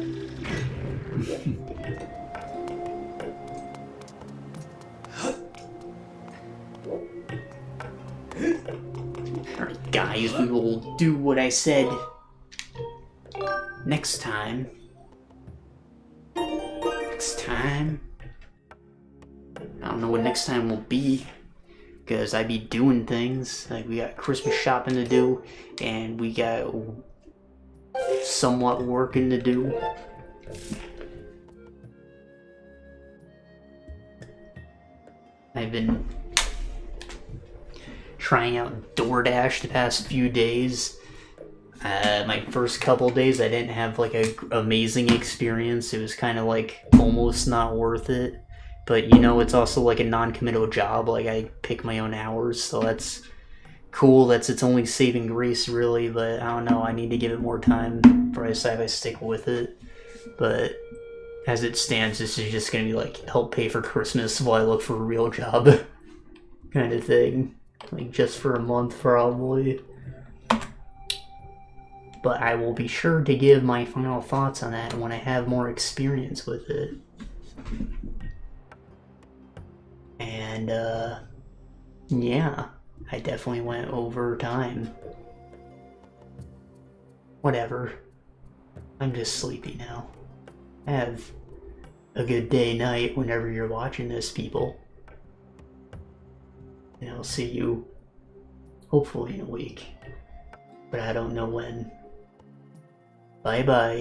Alright guys, we will do what I said next time. Next time? I don't know what next time will be, because I be doing things. Like, we got Christmas shopping to do, and we got somewhat working to do. I've been trying out DoorDash the past few days. My first couple days I didn't have like a amazing experience. It was kind of like almost not worth it. But you know, it's also like a non-committal job. Like, I pick my own hours, so that's cool. That's its only saving grace, really. But I don't know, I need to give it more time before I decide if I stick with it. But as it stands, this is just gonna be like help pay for Christmas while I look for a real job kind of thing. Like, just for a month, probably. But I will be sure to give my final thoughts on that when I have more experience with it. And, yeah, I definitely went over time. Whatever. I'm just sleepy now. Have a good day, night, whenever you're watching this, people. And I'll see you, hopefully, in a week. But I don't know when. Bye-bye.